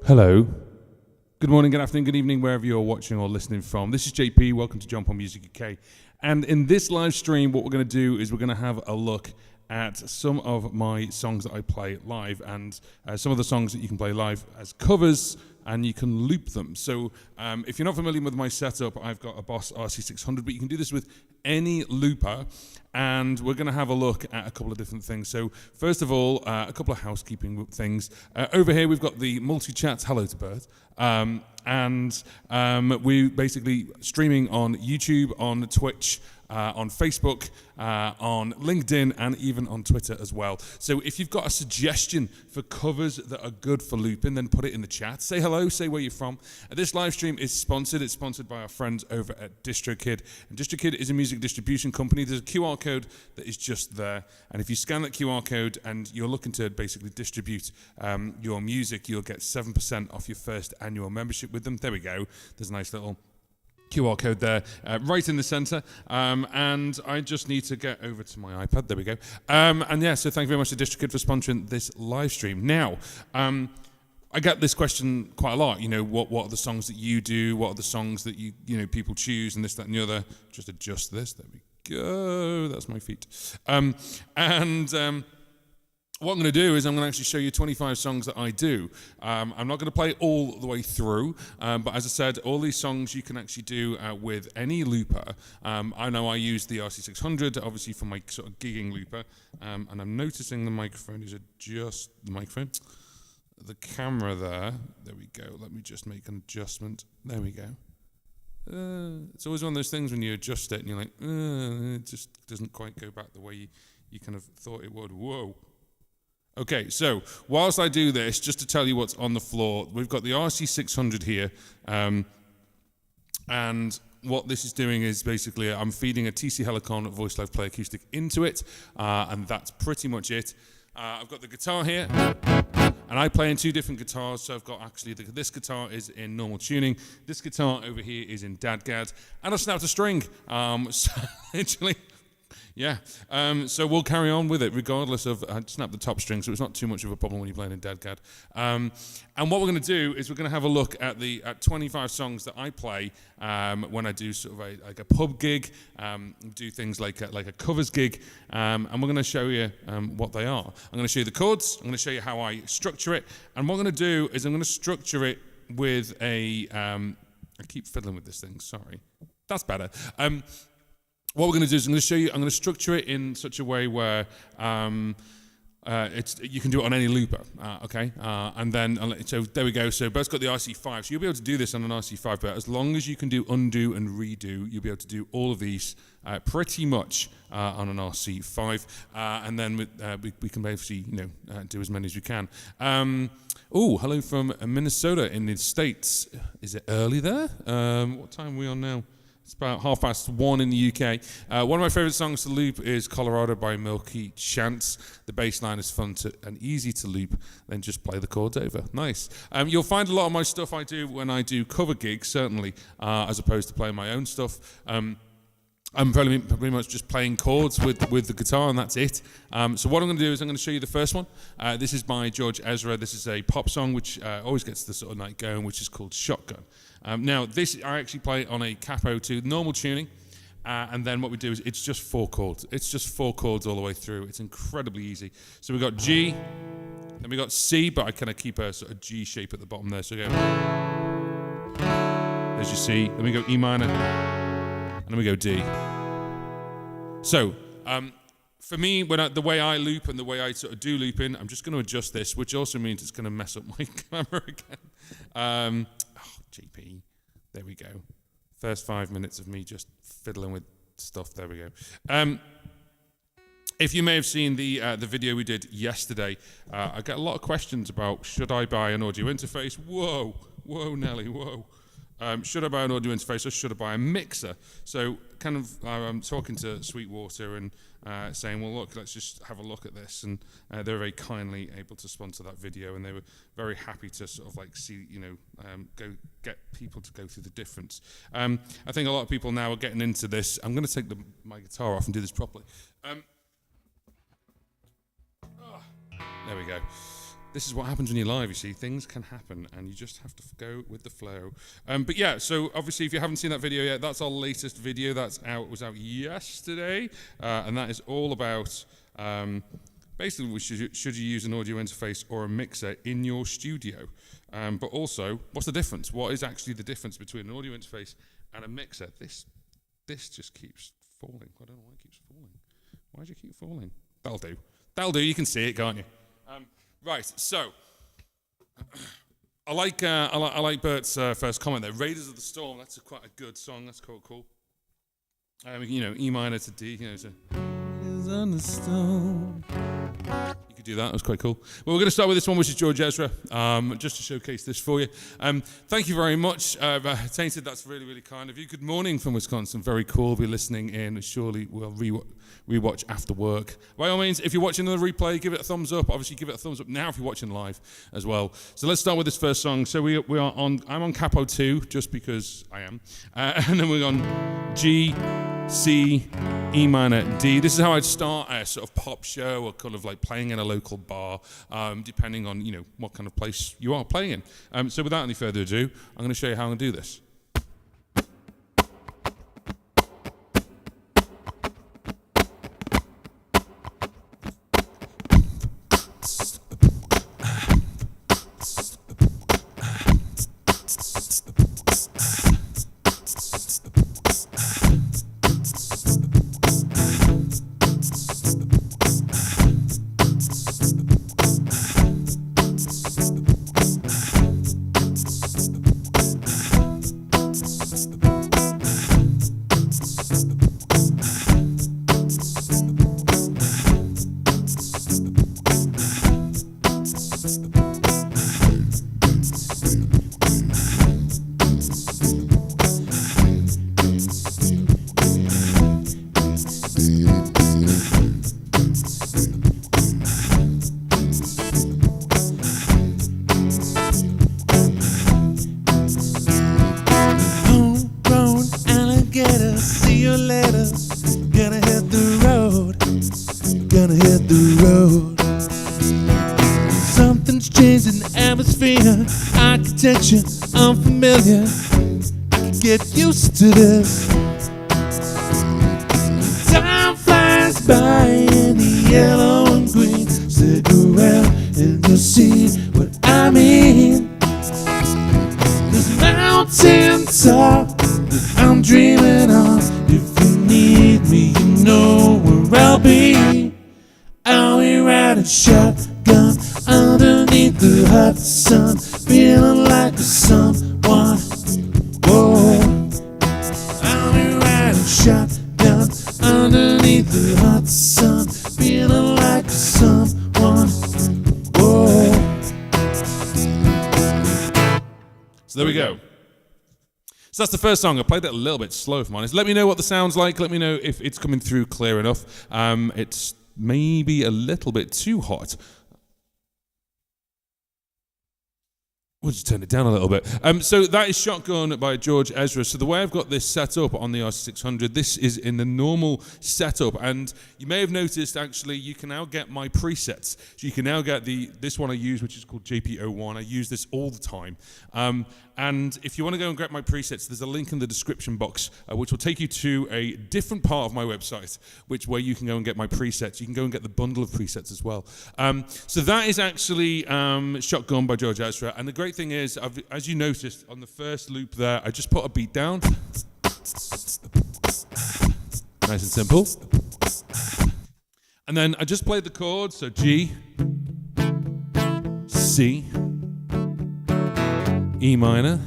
Hello. Good morning, good afternoon, good evening, wherever you're watching or listening from. This is JP. Welcome to Jump on Music UK. And in this live stream, what we're going to do is we're going to have a look at some of my songs that I play live and some of the songs that you can play live as covers and you can loop them. So if you're not familiar with my setup, I've got a Boss RC600, but you can do this with any looper. And we're going to have a look at a couple of different things. So first of all, a couple of housekeeping things. Over here, we've got the multi-chats. Hello to Bert. And we're basically streaming on YouTube, on Twitch, on Facebook, on LinkedIn, and even on Twitter as well. So if you've got a suggestion for covers that are good for looping, then put it in the chat. Say hello, say where you're from. This live stream is sponsored. It's sponsored by our friends over at DistroKid. And DistroKid is a music distribution company. There's a QR code that is just there. And if you scan that QR code and you're looking to basically distribute your music, you'll get 7% off your first annual membership with them. There we go. There's a nice little QR code there, right in the center, and I just need to get over to my iPad. There we go. And yeah, so thank you very much to DistroKid for sponsoring this live stream. Now, I get this question quite a lot. You know, what are the songs that you do? What are the songs that you know people choose, and this, that, and the other? Just adjust this. There we go. That's my feet. What I'm going to do is I'm going to actually show you 25 songs that I do. I'm not going to play all the way through, but as I said, all these songs you can actually do with any looper. I know I use the RC600, obviously, for my sort of gigging looper, and I'm noticing the microphone is adjust the microphone. The camera there we go. Let me just make an adjustment. There we go. It's always one of those things when you adjust it and you're like, it just doesn't quite go back the way you kind of thought it would. Whoa. Okay, so whilst I do this, just to tell you what's on the floor, we've got the RC600 here, and what this is doing is basically I'm feeding a TC Helicon Voice Live Play Acoustic into it, and that's pretty much it. I've got the guitar here, and I play in two different guitars, so I've got actually, this guitar is in normal tuning, this guitar over here is in dadgad, and I snapped a string, so literally... Yeah, so we'll carry on with it regardless of, I snapped the top string, so it's not too much of a problem when you're playing in dadgad. And what we're going to do is we're going to have a look at the 25 songs that I play when I do sort of like a pub gig, do things like a covers gig, and we're going to show you what they are. I'm going to show you the chords, I'm going to show you how I structure it, and what I'm going to do is I'm going to structure it with a, I keep fiddling with this thing, sorry. That's better. What we're going to do is I'm going to structure it in such a way where you can do it on any looper, okay? And then, so there we go. So Bert's got the RC5, so you'll be able to do this on an RC5, but as long as you can do undo and redo, you'll be able to do all of these pretty much on an RC5, and then we can basically, do as many as we can. Hello from Minnesota in the States. Is it early there? What time are we on now? It's about 1:30 in the UK. One of my favourite songs to loop is Colorado by Milky Chance. The bass line is fun and easy to loop, then just play the chords over. Nice. You'll find a lot of my stuff I do when I do cover gigs, certainly, as opposed to playing my own stuff. I'm pretty much just playing chords with the guitar, and that's it. So what I'm going to do is I'm going to show you the first one. This is by George Ezra. This is a pop song which always gets the sort of night going, which is called Shotgun. Now, this I actually play on a capo to normal tuning, and then what we do is it's just 4 chords. It's just 4 chords all the way through. It's incredibly easy. So we've got G, then we've got C, but I kind of keep a sort of G shape at the bottom there. So we go, there's your C, then we go E minor, and then we go D. So, for me, the way I loop and the way I sort of do looping, I'm just going to adjust this, which also means it's going to mess up my camera again. GP. There we go. First 5 minutes of me just fiddling with stuff. There we go. If you may have seen the video we did yesterday, I get a lot of questions about should I buy an audio interface? Whoa, Nelly, whoa. Should I buy an audio interface or should I buy a mixer? So kind of I'm talking to Sweetwater and saying, well, look, let's just have a look at this. And they were very kindly able to sponsor that video, and they were very happy to sort of like see, go get people to go through the difference. I think a lot of people now are getting into this. I'm going to take my guitar off and do this properly. There we go. This is what happens when you're live, you see. Things can happen, and you just have to go with the flow. But yeah, so obviously, if you haven't seen that video yet, that's our latest video. That's out. It was out yesterday, and that is all about basically should you use an audio interface or a mixer in your studio. But also, what's the difference? What is actually the difference between an audio interface and a mixer? This just keeps falling. I don't know why it keeps falling. Why does it keep falling? That'll do. That'll do. You can see it, can't you? Right, so I like Bert's first comment there. Raiders of the Storm. That's quite a good song. That's quite cool. You know, E minor to D. You know, so Raiders on the Storm. You could do that. It was quite cool. Well, we're going to start with this one, which is George Ezra, just to showcase this for you. Thank you very much, Tainted. That's really, really kind of you. Good morning from Wisconsin. Very cool. Be listening in. Surely we'll rewatch after work. By all means, if you're watching the replay, give it a thumbs up. Obviously, give it a thumbs up now if you're watching live as well. So let's start with this first song. So I'm on capo 2, just because I am. And then we're on G, C, E minor, D. This is how I'd start a sort of pop show or kind of like playing in a local bar, depending on, you know, what kind of place you are playing in. So without any further ado, I'm going to show you how I'm going to do this. Architecture unfamiliar. I can get used to this. Time flies by in the yellow and green. Stick around and you'll see what I mean. This mountain top that I'm dreaming of. If you need me, you know where I'll be. I'll be riding shotgun underneath the hot sun, feeling like someone. Whoa, I'll be riding shotgun underneath the hot sun, feeling like someone. Whoa. So there we go. So that's the first song. I played it a little bit slow, if I'm honest. Let me know what the sound's like. Let me know if it's coming through clear enough. It's maybe a little bit too hot. We'll just turn it down a little bit. So that is Shotgun by George Ezra. So the way I've got this set up on the RC600, this is in the normal setup. And you may have noticed, actually, you can now get my presets. So you can now get this one I use, which is called JP01. I use this all the time. And if you want to go and get my presets, there's a link in the description box, which will take you to a different part of my website, where you can go and get my presets. You can go and get the bundle of presets as well. So that is actually Shotgun by George Ezra. And the great thing is, as you noticed on the first loop there, I just put a beat down. Nice and simple. And then I just played the chords, so G, C, E minor,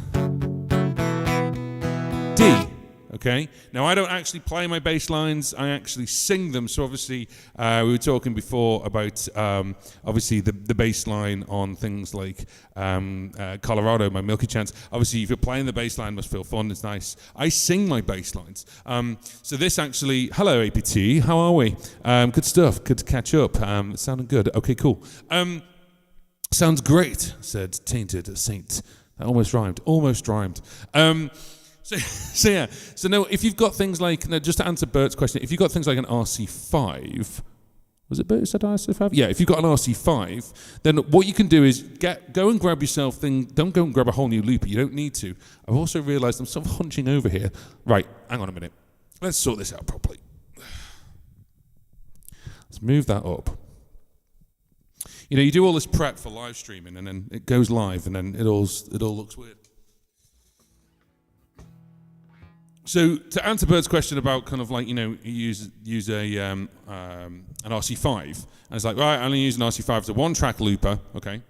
D. Okay. Now I don't actually play my bass lines. I actually sing them. So obviously, we were talking before about obviously the bass line on things like Colorado, my Milky Chance. Obviously, if you're playing the bass line, it must feel fun. It's nice. I sing my bass lines. So this actually, hello APT, how are we? Good stuff. Good to catch up. It's sounding good. Okay, cool. Sounds great, said Tainted Saint. That almost rhymed. So yeah. So now, if you've got things like, now just to answer Bert's question, if you've got things like an RC5, Was it said RC5? Yeah, if you've got an RC5, then what you can do is go and grab yourself don't go and grab a whole new looper. You don't need to. I've also realized I'm sort of hunching over here. Right, hang on a minute. Let's sort this out properly. Let's move that up. You know, you do all this prep for live streaming, and then it goes live, and then it all looks weird. So to answer Bert's question about kind of like, you know, you use an RC5, and it's like, right, I'm going to use an RC5 as a one-track looper, okay,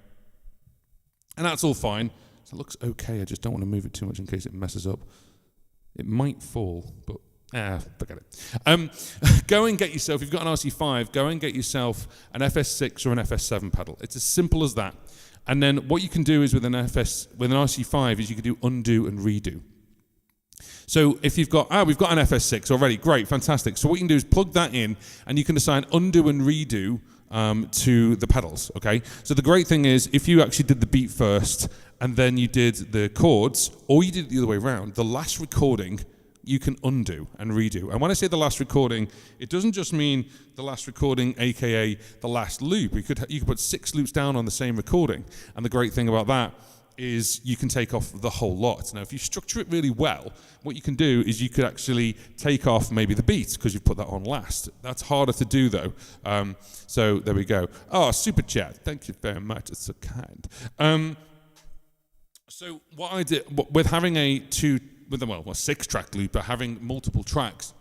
and that's all fine. So it looks okay. I just don't want to move it too much in case it messes up. It might fall, but forget it. Go and get yourself, if you've got an RC5, go and get yourself an FS6 or an FS7 pedal. It's as simple as that. And then what you can do is with an RC5 is you can do undo and redo. So if you've got, we've got an FS6 already, great, fantastic. So what you can do is plug that in, and you can assign undo and redo to the pedals, okay? So the great thing is, if you actually did the beat first, and then you did the chords, or you did it the other way around, the last recording, you can undo and redo. And when I say the last recording, it doesn't just mean the last recording, aka the last loop. You could put 6 loops down on the same recording. And the great thing about that is you can take off the whole lot. Now, if you structure it really well, what you can do is you could actually take off maybe the beat because you've put that on last. That's harder to do, though. So there we go. Oh, super chat. Thank you very much. It's so kind. So what I did with having a 6-track looper, having multiple tracks,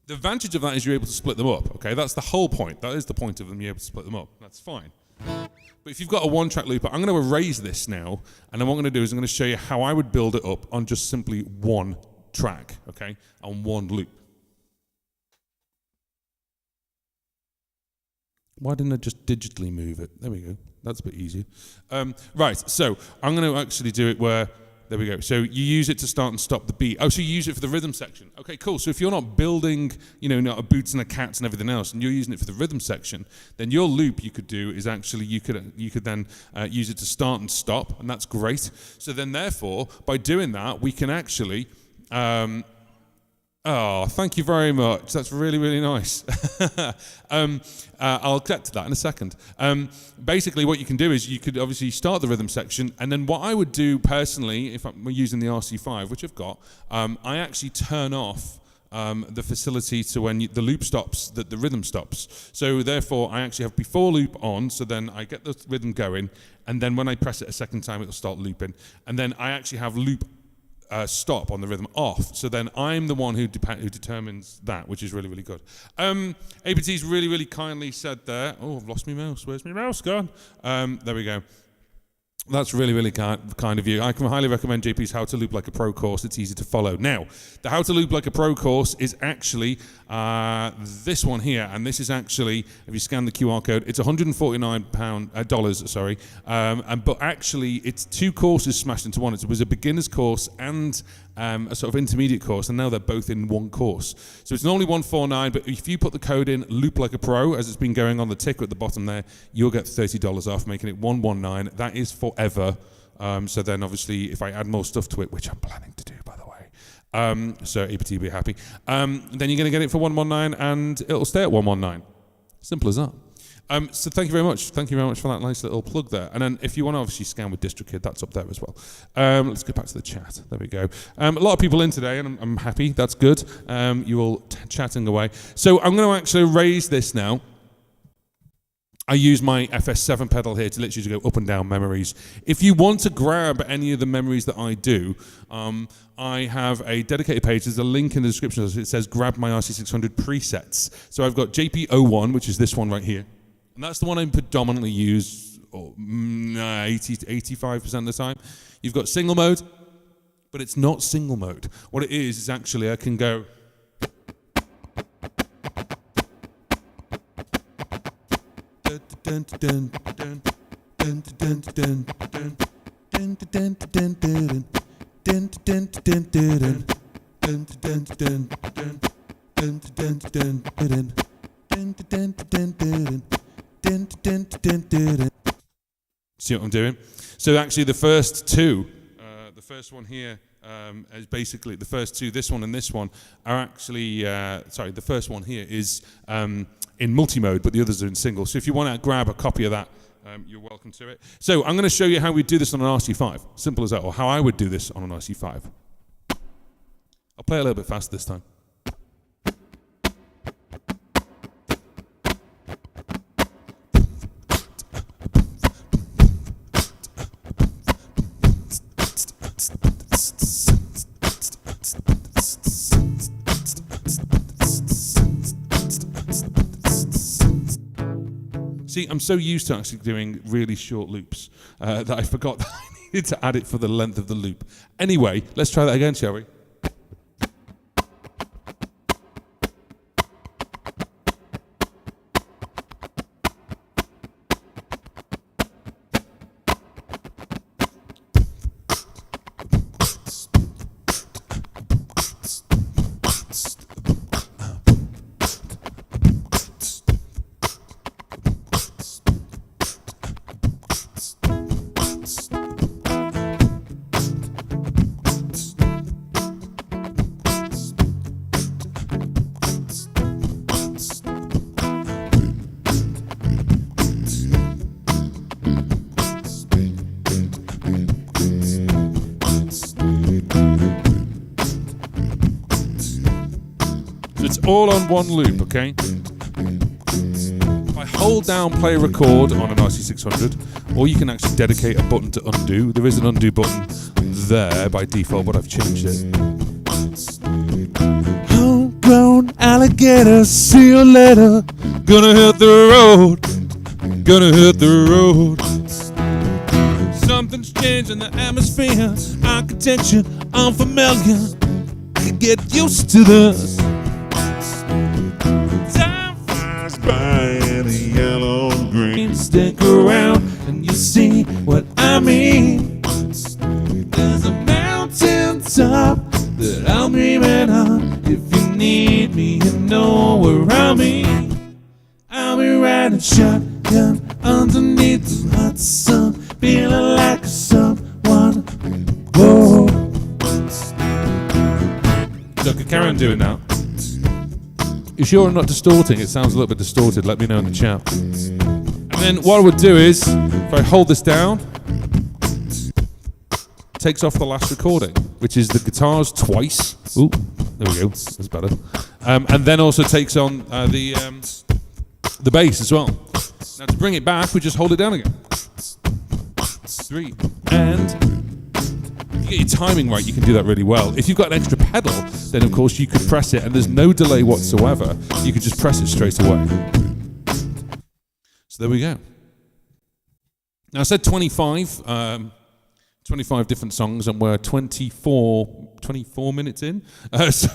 the advantage of that is you're able to split them up. Okay, that's the whole point. That is the point of them. You're able to split them up. That's fine. But if you've got a 1-track looper, I'm going to erase this now, and then what I'm going to do is I'm going to show you how I would build it up on just simply one track, okay, on one loop. Why didn't I just digitally move it? There we go. That's a bit easier. Right, so I'm going to actually do it where, there we go. So you use it to start and stop the beat. Oh, so you use it for the rhythm section. Okay, cool. So if you're not building, you know, not a boots and a cats and everything else, and you're using it for the rhythm section, then your loop you could do is actually you could then use it to start and stop, and that's great. So then, therefore, by doing that, we can actually. Oh, thank you very much. That's really, really nice. I'll get to that in a second. Basically, what you can do is you could obviously start the rhythm section, and then what I would do personally, if I'm using the RC5, which I've got, I actually turn off the facility to when the loop stops, that the rhythm stops. So therefore, I actually have before loop on, so then I get the rhythm going, and then when I press it a second time, it'll start looping. And then I actually have loop stop on the rhythm off, so then I'm the one who determines that, which is really, really good. APT's really, really kindly said there, oh, I've lost my mouse, where's my mouse gone? There we go. That's really, really kind of you. I can highly recommend JP's How to Loop Like a Pro course. It's easy to follow. Now, the How to Loop Like a Pro course is actually this one here, and this is actually, if you scan the QR code, it's $149, sorry. But actually, it's 2 courses smashed into one. It was a beginner's course and a sort of intermediate course, and now they're both in one course. So it's normally $149, but if you put the code in Loop Like a Pro, as it's been going on the ticker at the bottom there, you'll get $30 off, making it $119. That is forever. So then obviously, if I add more stuff to it, which I'm planning to do, by the way, so APT will be happy, then you're going to get it for $119, and it'll stay at $119. Simple as that. So thank you very much. Thank you very much for that nice little plug there. And then if you want to obviously scan with DistroKid, that's up there as well. Let's go back to the chat. There we go. A lot of people in today, and I'm happy. That's good. You all chatting away. So I'm going to actually raise this now. I use my FS7 pedal here to literally go up and down memories. If you want to grab any of the memories that I do, I have a dedicated page. There's a link in the description. It says grab my RC600 presets. So I've got JP01, which is this one right here. And that's the one I predominantly use 80 to 85% of the time. You've got single mode, but it's not single mode. What it is actually I can go. See what I'm doing? So actually the first two, the first one here As basically the first two, this one and this one, are actually, the first one here is in multi-mode, but the others are in single. So if you want to grab a copy of that, you're welcome to it. So I'm going to show you how we do this on an RC5. Simple as that, or how I would do this on an RC5. I'll play a little bit faster this time. See, I'm so used to actually doing really short loops that I forgot that I needed to add it for the length of the loop. Anyway, let's try that again, shall we? It's all on one loop, okay? If I hold down play record on an RC600, or you can actually dedicate a button to undo. There is an undo button there by default, but I've changed it. Homegrown alligator, see you later. Gonna hit the road, gonna hit the road. Something's changed in the atmosphere, architecture unfamiliar. I can get used to this. Time flies by in a yellow and green. Stick around and you see what I mean. There's a mountain top that I'm dreaming on. If you need me, you know where I'll be. I'll be riding shotgun underneath the hot sun, feeling like someone. Whoa. So I can carry on doing now. You sure I'm not distorting? It sounds a little bit distorted. Let me know in the chat. And then what I would do is, if I hold this down, it takes off the last recording, which is the guitars twice. Ooh, there we go. That's better. And then also takes on the bass as well. Now to bring it back, we just hold it down again. 3. And if you get your timing right, you can do that really well. If you've got an extra pedal, then of course you could press it and there's no delay whatsoever. You could just press it straight away. So there we go. Now I said 25 different songs, and we're 24 minutes in. So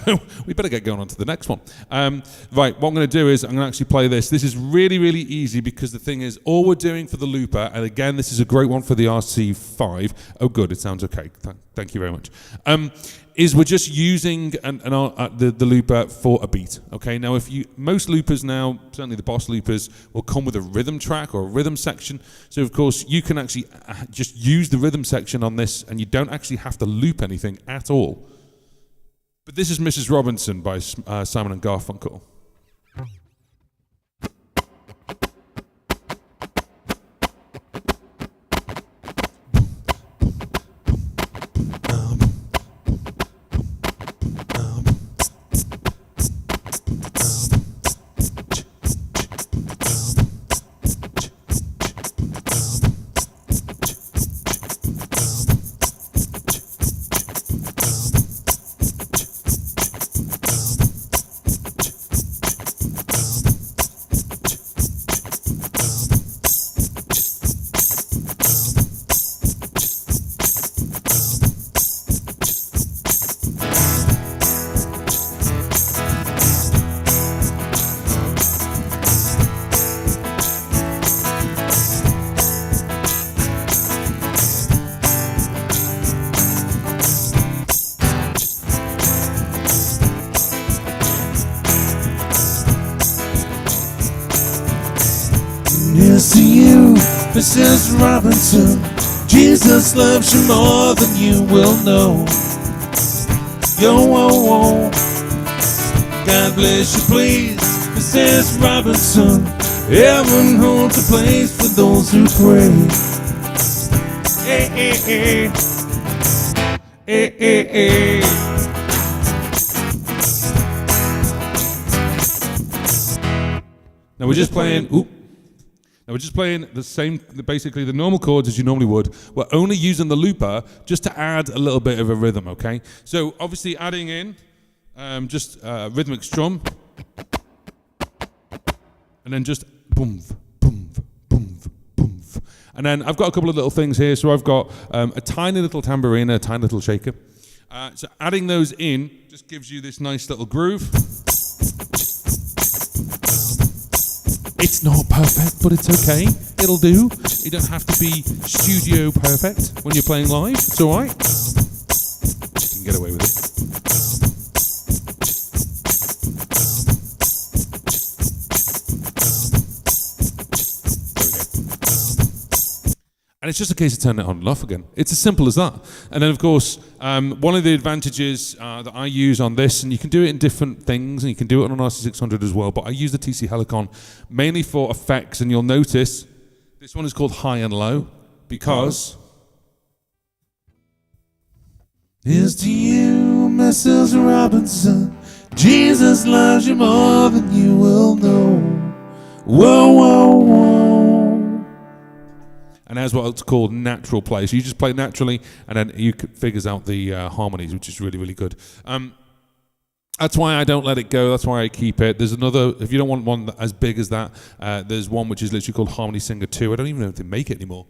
we better get going on to the next one. Right, what I'm going to do is I'm going to actually play this. This is really, really easy because the thing is, all we're doing for the looper, and again, this is a great one for the RC5. Oh, good, it sounds okay. Thank you very much. Is we're just using the looper for a beat. Okay, now most loopers now, certainly the Boss loopers, will come with a rhythm track or a rhythm section. So of course you can actually just use the rhythm section on this, and you don't actually have to loop anything at all. But this is Mrs. Robinson by Simon and Garfunkel. Here's to you, Mrs. Robinson. Jesus loves you more than you will know. Yo, whoa, whoa. God bless you, please, Mrs. Robinson. Heaven holds a place for those who pray. Hey, hey, hey. Hey, hey, hey. Now we're just playing. Now we're just playing the same, basically the normal chords as you normally would. We're only using the looper just to add a little bit of a rhythm. Okay. So obviously adding in just rhythmic strum, and then just boom, boom, boom, boom. And then I've got a couple of little things here. So I've got a tiny little tambourine, a tiny little shaker. So adding those in just gives you this nice little groove. It's not perfect, but it's okay. It'll do. You don't have to be studio perfect when you're playing live. It's all right. You can get away with it. And it's just a case of turning it on and off again. It's as simple as that. And then, of course, one of the advantages that I use on this, and you can do it in different things, and you can do it on an RC600 as well, but I use the TC Helicon mainly for effects, and you'll notice this one is called high and low, because... Here's to you, Mrs. Robinson. Jesus loves you more than you will know. Whoa, whoa, whoa. And that's what it's called natural play. So you just play naturally, and then you figures out the harmonies, which is really, really good. That's why I don't let it go. That's why I keep it. There's another, if you don't want one as big as that, there's one which is literally called Harmony Singer 2. I don't even know if they make it anymore.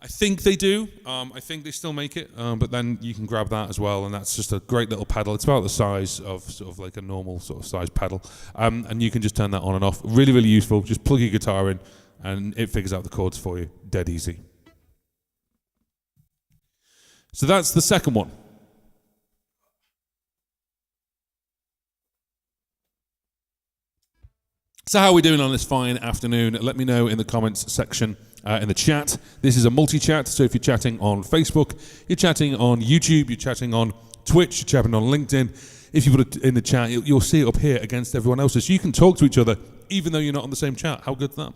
I think they do. I think they still make it, but then you can grab that as well, and that's just a great little pedal. It's about the size of sort of like a normal sort of size pedal, and you can just turn that on and off. Really, really useful. Just plug your guitar in, and it figures out the chords for you. Dead easy. So that's the second one. So how are we doing on this fine afternoon? Let me know in the comments section, in the chat. This is a multi-chat, so if you're chatting on Facebook, you're chatting on YouTube, you're chatting on Twitch, you're chatting on LinkedIn, if you put it in the chat, you'll see it up here against everyone else's. So you can talk to each other, even though you're not on the same chat. How good's that?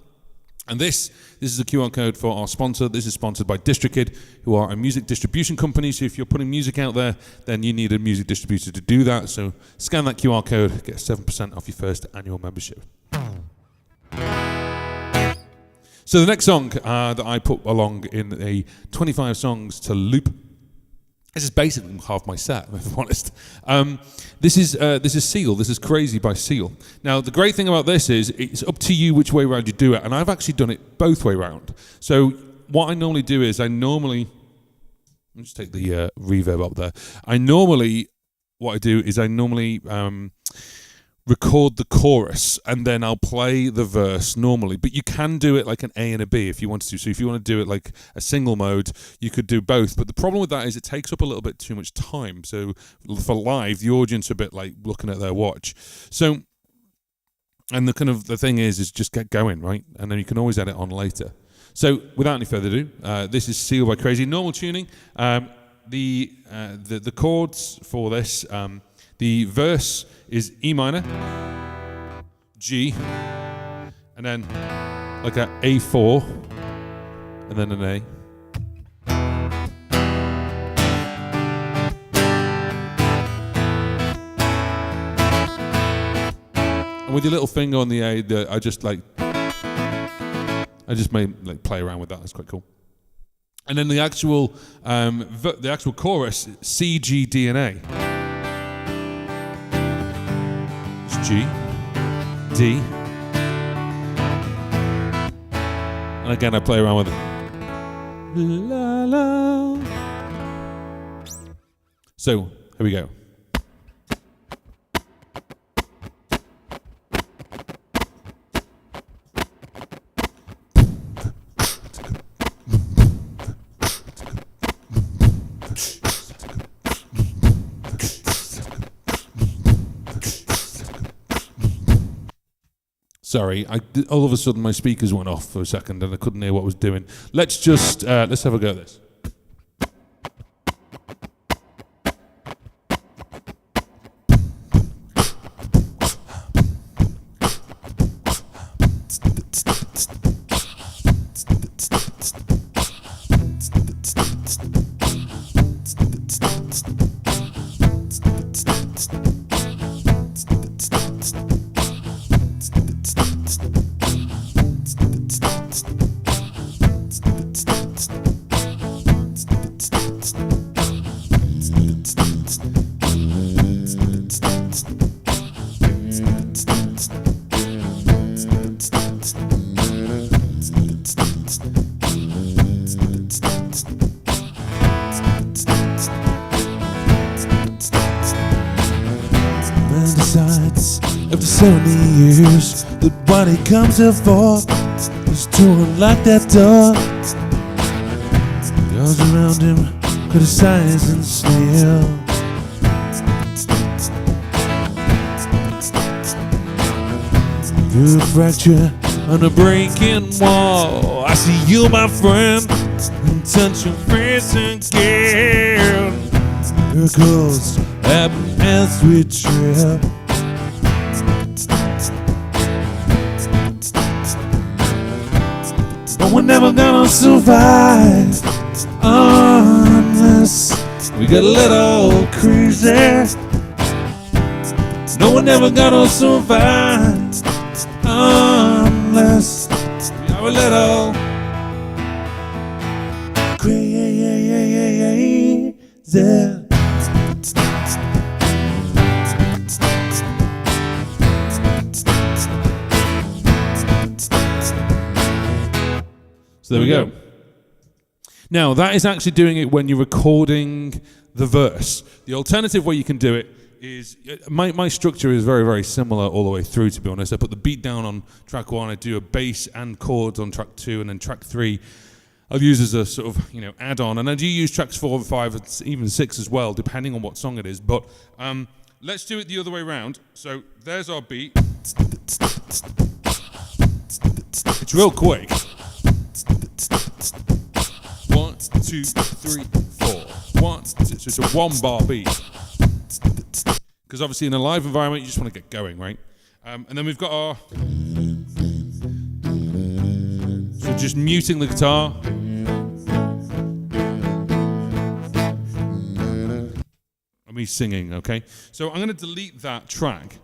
And this is a QR code for our sponsor. This is sponsored by DistroKid, who are a music distribution company. So if you're putting music out there, then you need a music distributor to do that. So scan that QR code, get 7% off your first annual membership. So the next song that I put along in a 25 songs to loop. This is basically half my set, if I'm honest. This is Seal. This is Crazy by Seal. Now, the great thing about this is it's up to you which way around you do it, and I've actually done it both way around. So what I normally do is let me just take the reverb up there. I normally record the chorus, and then I'll play the verse normally. But you can do it like an A and a B if you wanted to. So if you want to do it like a single mode, you could do both. But the problem with that is it takes up a little bit too much time. So for live, the audience are a bit like looking at their watch. So, and the thing is just get going, right? And then you can always add it on later. So without any further ado, this is Seal by Crazy. Normal tuning. The chords for this, the verse is E minor, G, and then like a A4, and then an A. And with your little finger on the A, I just made play around with that. That's quite cool. And then the actual chorus, C, G, D, and A. G, D, and again I play around with it. La, la. So here we go. Sorry, all of a sudden my speakers went off for a second and I couldn't hear what I was doing. Let's just, let's have a go at this. and decides after 70 years that what he comes here for is to unlock that door. Those around him criticize and sneer. You're a fracture on a breaking wall. I see you, my friend, and touch your face again. Miracles happen as we trip. But we're never gonna survive unless we get a little crazy. No, we're never gonna survive unless we are a little crazy. So there we go. Now, that is actually doing it when you're recording the verse. The alternative way you can do it is, my structure is very, very similar all the way through, to be honest. I put the beat down on track 1, I do a bass and chords on track 2, and then track 3 I'll use as a sort of, add-on. And I do use tracks 4 and 5, and even 6 as well, depending on what song it is. But let's do it the other way around. So there's our beat. It's real quick. 1, 2, 3, 4. 1, 2. So it's a 1-bar beat. Because obviously in a live environment, you just want to get going, right? And then we've got our... So just muting the guitar. And me singing, okay? So I'm going to delete that track.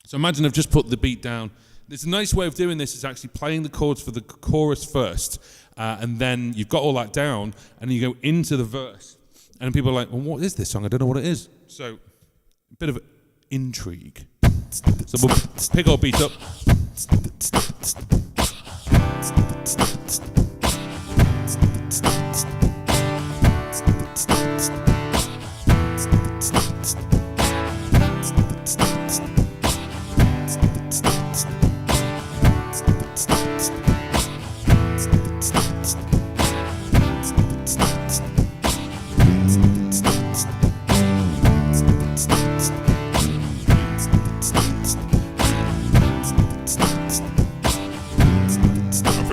So imagine I've just put the beat down. There's a nice way of doing this is actually playing the chords for the chorus first, and then you've got all that down, and you go into the verse. And people are like, well, what is this song? I don't know what it is. So, a bit of intrigue. So we'll pick our beat up.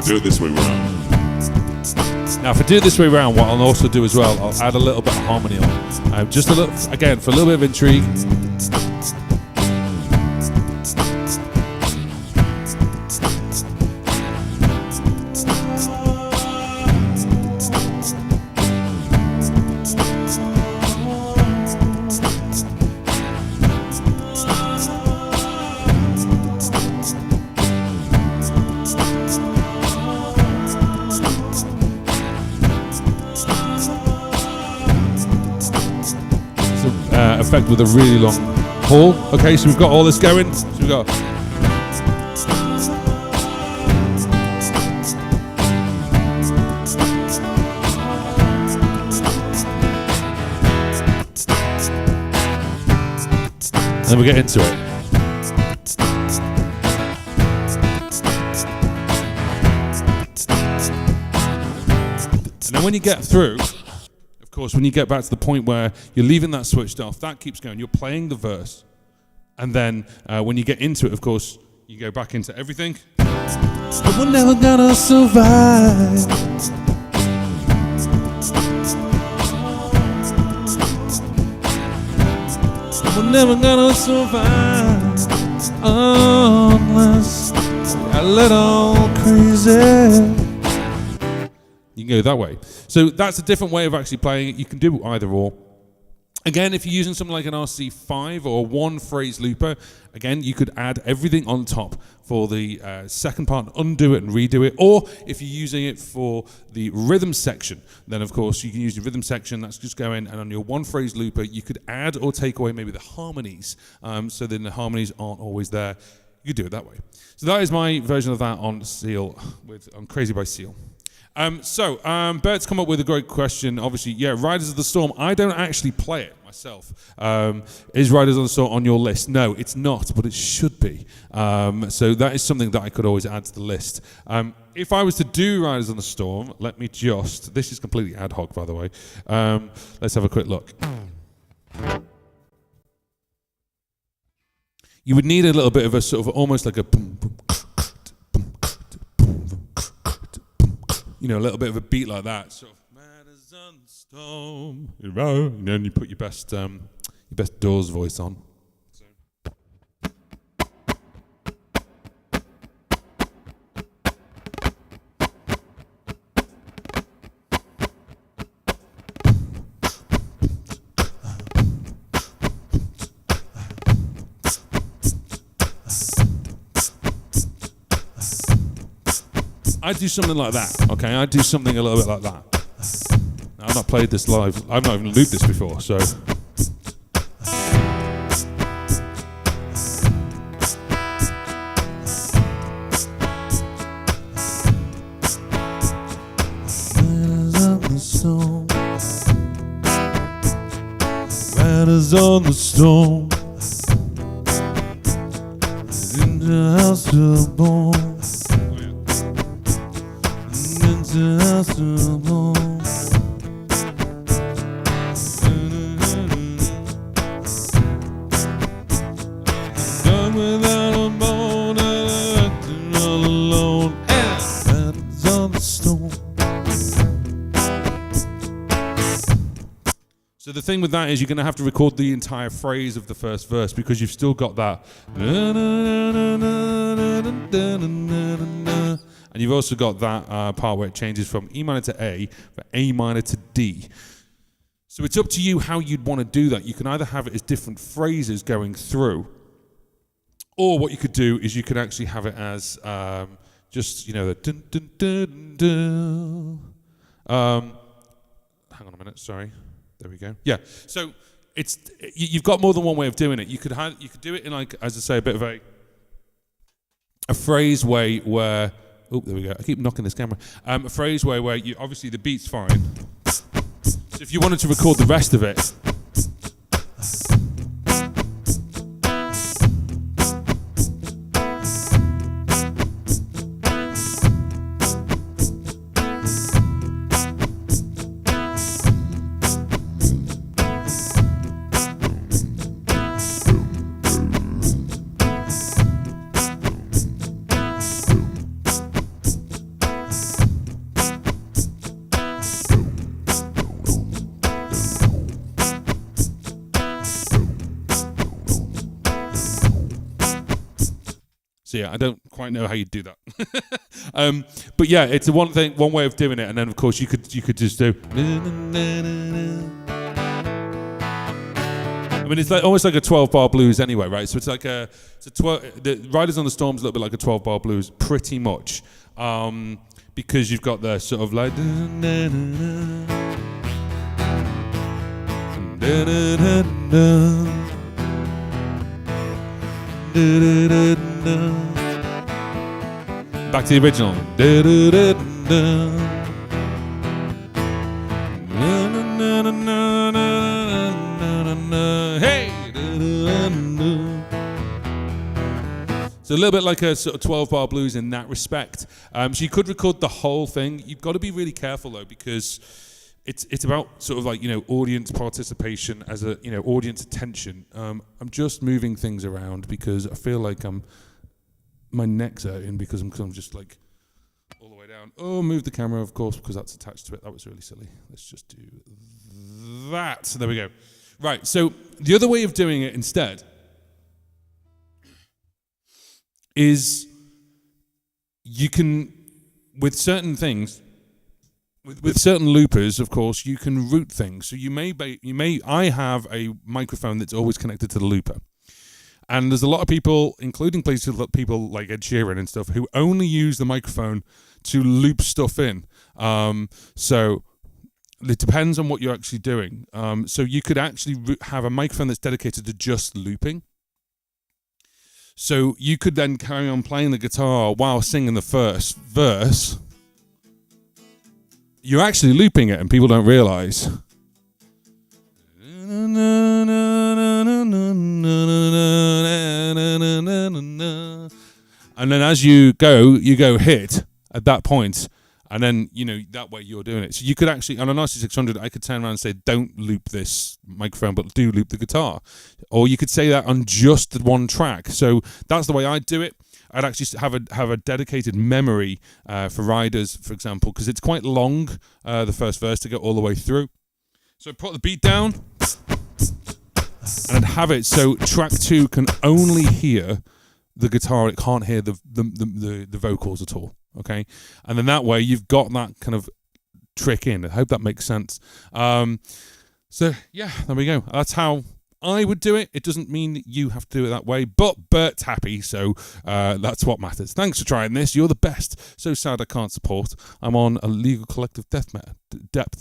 Do it this way round. Now, if I do it this way around, what I'll also do as well, I'll add a little bit of harmony on. Just a little, again, for a little bit of intrigue. Effect with a really long pull. Okay, so we've got all this going. So we've got. And then we get into it. And then when you get through, of course, when you get back to the point where you're leaving that switched off, that keeps going. You're playing the verse. And then when you get into it, of course, you go back into everything. But we're never gonna survive. We're never gonna survive unless we're a little crazy. You can go that way. So that's a different way of actually playing it. You can do either or. Again, if you're using something like an RC5 or a one-phrase looper, again, you could add everything on top for the second part, undo it and redo it. Or if you're using it for the rhythm section, then of course you can use the rhythm section. That's just going, and on your one-phrase looper, you could add or take away maybe the harmonies, so then the harmonies aren't always there. You could do it that way. So that is my version of that on Seal, on Crazy by Seal. Bert's come up with a great question. Obviously, yeah, Riders of the Storm. I don't actually play it myself. Is Riders of the Storm on your list? No, it's not, but it should be. So that is something that I could always add to the list. If I was to do Riders of the Storm, let me just... This is completely ad hoc, by the way. Let's have a quick look. You would need a little bit of a sort of almost like a... You know, a little bit of a beat like that. Sort of, Riders on the Storm, and then you put your best Doors voice on. So. I do something like that, okay? I do something a little bit like that. Now, I've not played this live. I've not even looped this before, so... Riders on the storm, in the house of born. So the thing with that is you're going to have to record the entire phrase of the first verse because you've still got that. And you've also got that part where it changes from E minor to A, from A minor to D. So it's up to you how you'd want to do that. You can either have it as different phrases going through, or what you could do is you could actually have it as just, you know, the dun dun dun dun. Hang on a minute, sorry. There we go. Yeah. So it's you've got more than one way of doing it. You could do it in, like, as I say, a bit of a phrase way where. Oh, there we go. I keep knocking this camera. A phrase where you obviously the beat's fine. So if you wanted to record the rest of it. So yeah, I don't quite know how you do that, but yeah, it's a one way of doing it, and then of course you could just do. I mean, it's like almost like a 12-bar blues anyway, right? So it's like the Riders on the Storm's a little bit like a 12-bar blues, pretty much, because you've got the sort of like. Back to the original. Hey! So a little bit like a sort of 12-bar blues in that respect. So you could record the whole thing. You've got to be really careful though, because it's about sort of like, you know, audience participation as a, you know, audience attention. I'm just moving things around because I feel like my neck's hurting because I'm just like all the way down. Oh, move the camera, of course, because that's attached to it. That was really silly. Let's just do that. There we go. Right, so the other way of doing it instead is you can, with certain things, with certain loopers, of course, you can route things. So I have a microphone that's always connected to the looper. And there's a lot of people, including people like Ed Sheeran and stuff, who only use the microphone to loop stuff in. So it depends on what you're actually doing. So you could actually have a microphone that's dedicated to just looping. So you could then carry on playing the guitar while singing the first verse. you're actually looping it and people don't realize. And then as you go hit at that point, and then, that way you're doing it. So you could actually, on an RC600, I could turn around and say, don't loop this microphone, but do loop the guitar. Or you could say that on just the one track. So that's the way I'd do it. I'd actually have a dedicated memory for riders, for example, because it's quite long, the first verse, to get all the way through. So put the beat down, and I'd have it so track 2 can only hear the guitar, it can't hear the vocals at all. Okay, and then that way you've got that kind of trick in. I hope that makes sense. So yeah, there we go. That's how I would do it. It doesn't mean that you have to do it that way, but Bert's happy, so that's what matters. Thanks for trying this. You're the best. So sad I can't support. I'm on a legal collective depth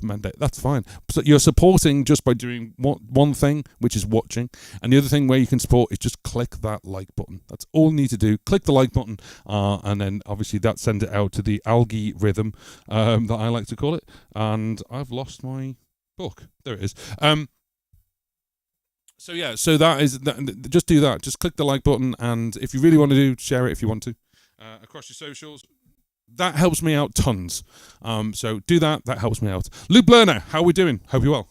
mandate. That's fine. So you're supporting just by doing one thing, which is watching, and the other thing where you can support is just click that like button. That's all you need to do. Click the like button, and then obviously that sends it out to the algae rhythm that I like to call it. And I've lost my book. There it is. So yeah, so that is that. Just do that. Just click the like button, and if you really want to share it if you want to across your socials. That helps me out tons. So do that. That helps me out. Luke Lerner, how are we doing? Hope you're well.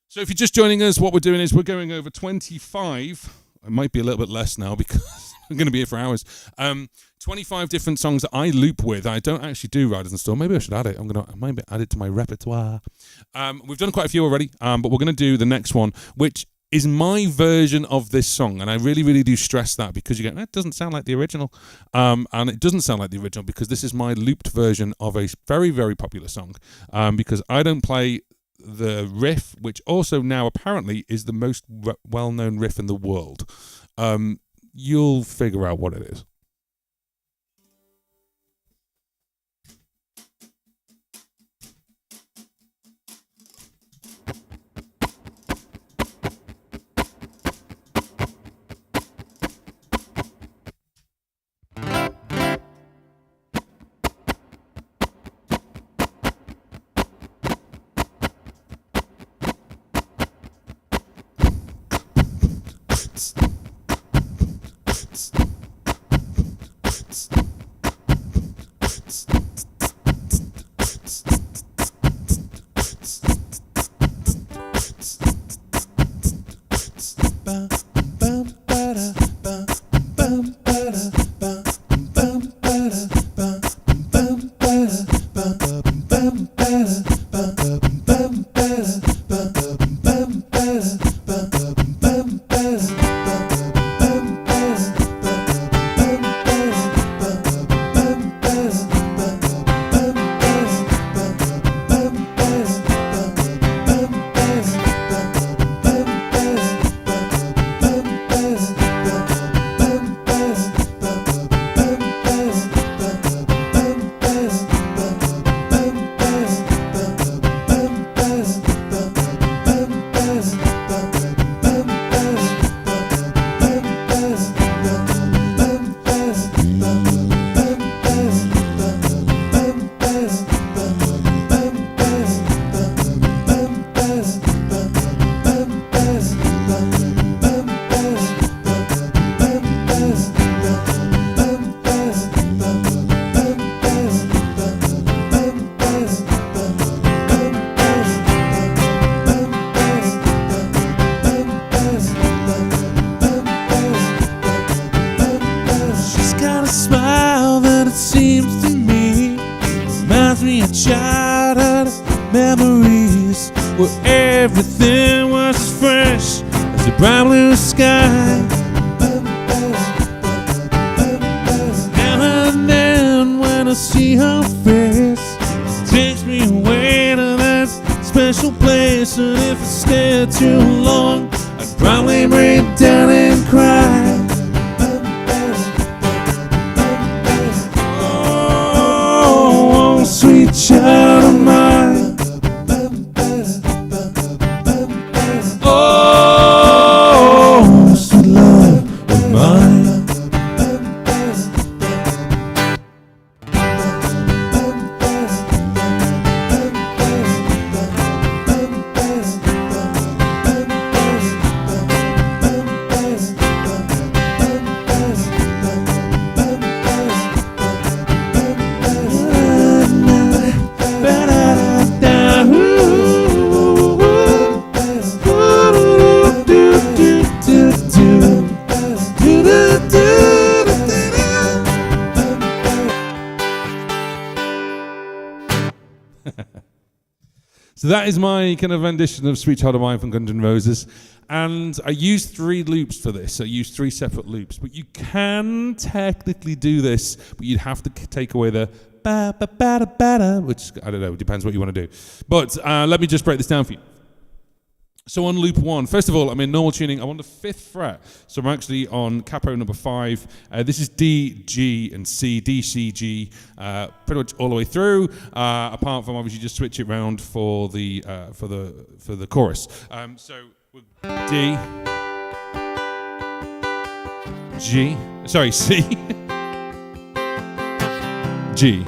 So if you're just joining us, what we're doing is we're going over 25. It might be a little bit less now because I'm going to be here for hours. 25 different songs that I loop with. I don't actually do Riders in Storm. Maybe I should add it. I might add it to my repertoire. We've done quite a few already, but we're going to do the next one, which is my version of this song. And I really, really do stress that because you go, it doesn't sound like the original. And it doesn't sound like the original because this is my looped version of a very, very popular song. Because I don't play the riff, which also now apparently is the most well-known riff in the world. You'll figure out what it is. Everything was fresh as the bright blue sky. Now and then when I see her face, it takes me away to that special place. And if I stay too long, I'd probably break down and cry. Oh, sweet child of mine. So that is my kind of rendition of Sweet Child of Mine from Guns N' Roses. And I used 3 loops for this. I used 3 separate loops. But you can technically do this, but you'd have to take away the ba ba ba da ba da, which, I don't know, depends what you want to do. But let me just break this down for you. So on loop 1, first of all, I'm in normal tuning. I'm on the 5th fret. So I'm actually on capo number 5. This is D, G, and C, D, C, G, pretty much all the way through. Apart from obviously just switch it around for the chorus. So D, G, sorry, C, G.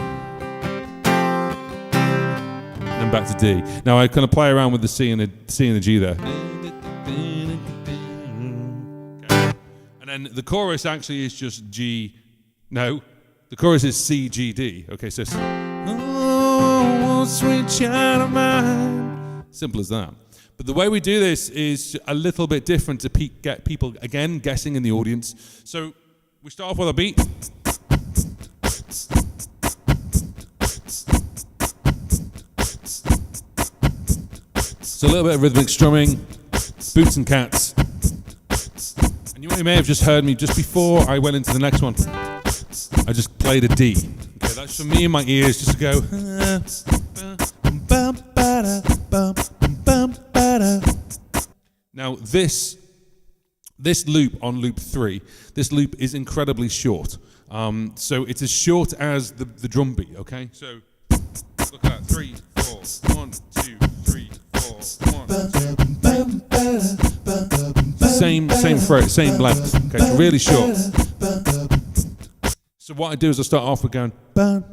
Back to D. Now I kind of play around with the C and the G there. Okay. And then the chorus actually is just G. No, the chorus is C, G, D. Okay, so oh, sweet child of mine. Simple as that. But the way we do this is a little bit different to get people again guessing in the audience. So we start off with a beat. So a little bit of rhythmic strumming, boots and cats. And you may have just heard me just before I went into the next one. I just played a D. Okay, that's for me in my ears just to go. Now this loop on loop 3, this loop is incredibly short. So it's as short as the drum beat, okay? So look at that, 3, 4, 1, 2, 3, 4, 1. Same fret, same length. Okay, it's really short. So what I do is I start off with going. When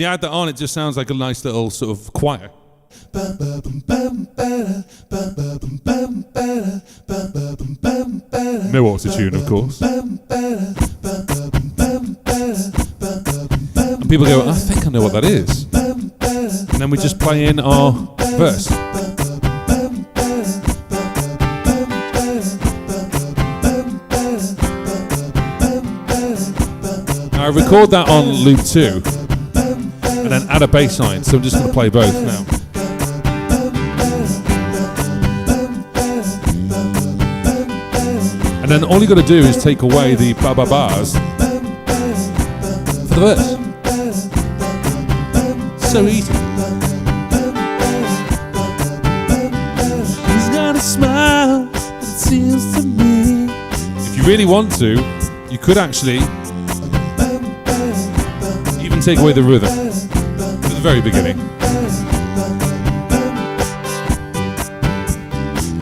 you add that on, it just sounds like a nice little sort of choir. No auto-tune, of course. And people go, I think I know what that is. And then we just play in our verse. I record that on loop 2 and then add a bass line, so I'm just going to play both now. And then all you got to do is take away the ba-ba-bars for the verse. So easy. He's got a smile, it seems to me. If you really want to, you could actually even take away the rhythm at the very beginning.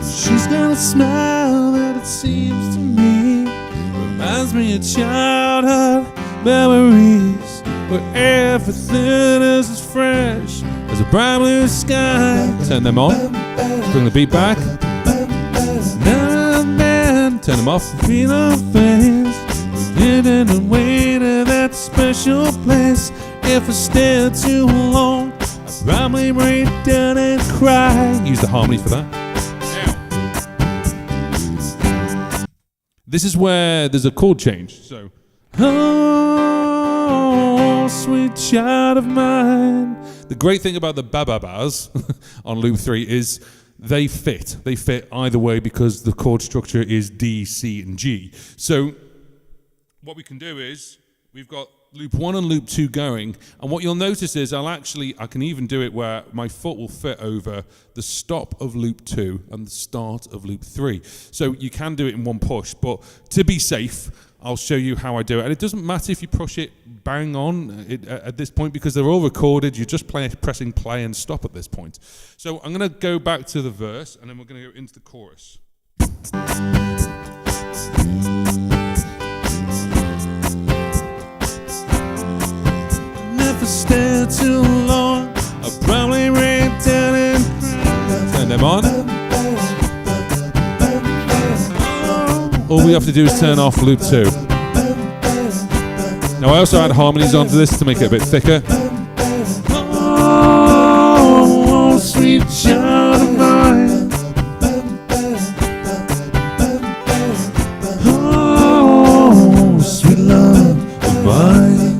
She's got a smile that it seems to me reminds me of childhood memories where everything is as fresh as a bright blue sky. Turn them on, bring the beat back. Now and then, turn them off, feel our face. Didn't wait at that special place. If I stay too long, I'll probably break down and cry. Use the harmony for that. This is where there's a chord change. So, oh, sweet child of mine. The great thing about the ba-ba-bas on loop 3 is they fit. They fit either way because the chord structure is D, C, and G. So what we can do is we've got loop 1 and loop 2 going, and what you'll notice is I can even do it where my foot will fit over the stop of loop 2 and the start of loop 3. So you can do it in one push, but to be safe, I'll show you how I do it. And it doesn't matter if you push it bang on at this point because they're all recorded. You're just pressing play and stop at this point. So I'm going to go back to the verse, and then we're going to go into the chorus. Never stay too long, I'll probably break down and cry. Turn them on. All we have to do is turn off loop 2. Now I also add harmonies onto this to make it a bit thicker. Oh, sweet child of mine. Smile.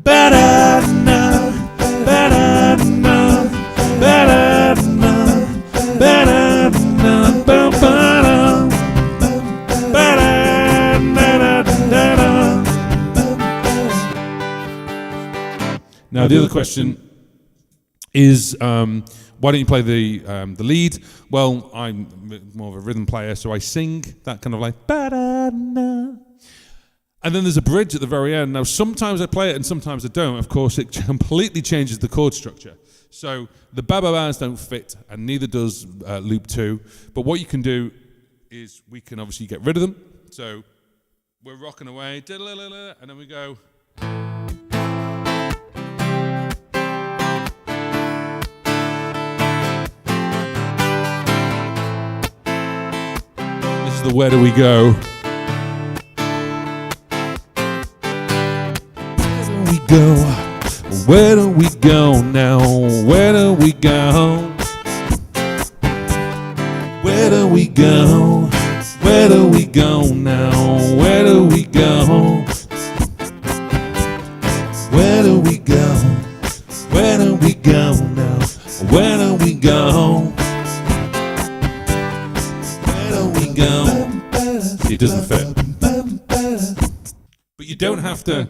Ba-da-da, ba-da-da, ba-da-da, ba-da-da, ba-ba-da, ba-da-da-da-da-da. Now the other question is, why don't you play the lead? Well, I'm more of a rhythm player, so I sing that kind of like ba-da-da. And then there's a bridge at the very end. Now, sometimes I play it and sometimes I don't. Of course, it completely changes the chord structure. So the ba-ba-bas don't fit, and neither does loop 2. But what you can do is we can obviously get rid of them. So we're rocking away, and then we go. This is the where do we go. Go. Where do we go now? Where do we go? Where do we go? Where do we go now? Where do we go? Where do we go? Where do we go now? Where do we go? Where do we go? See, it doesn't fit. But you don't have to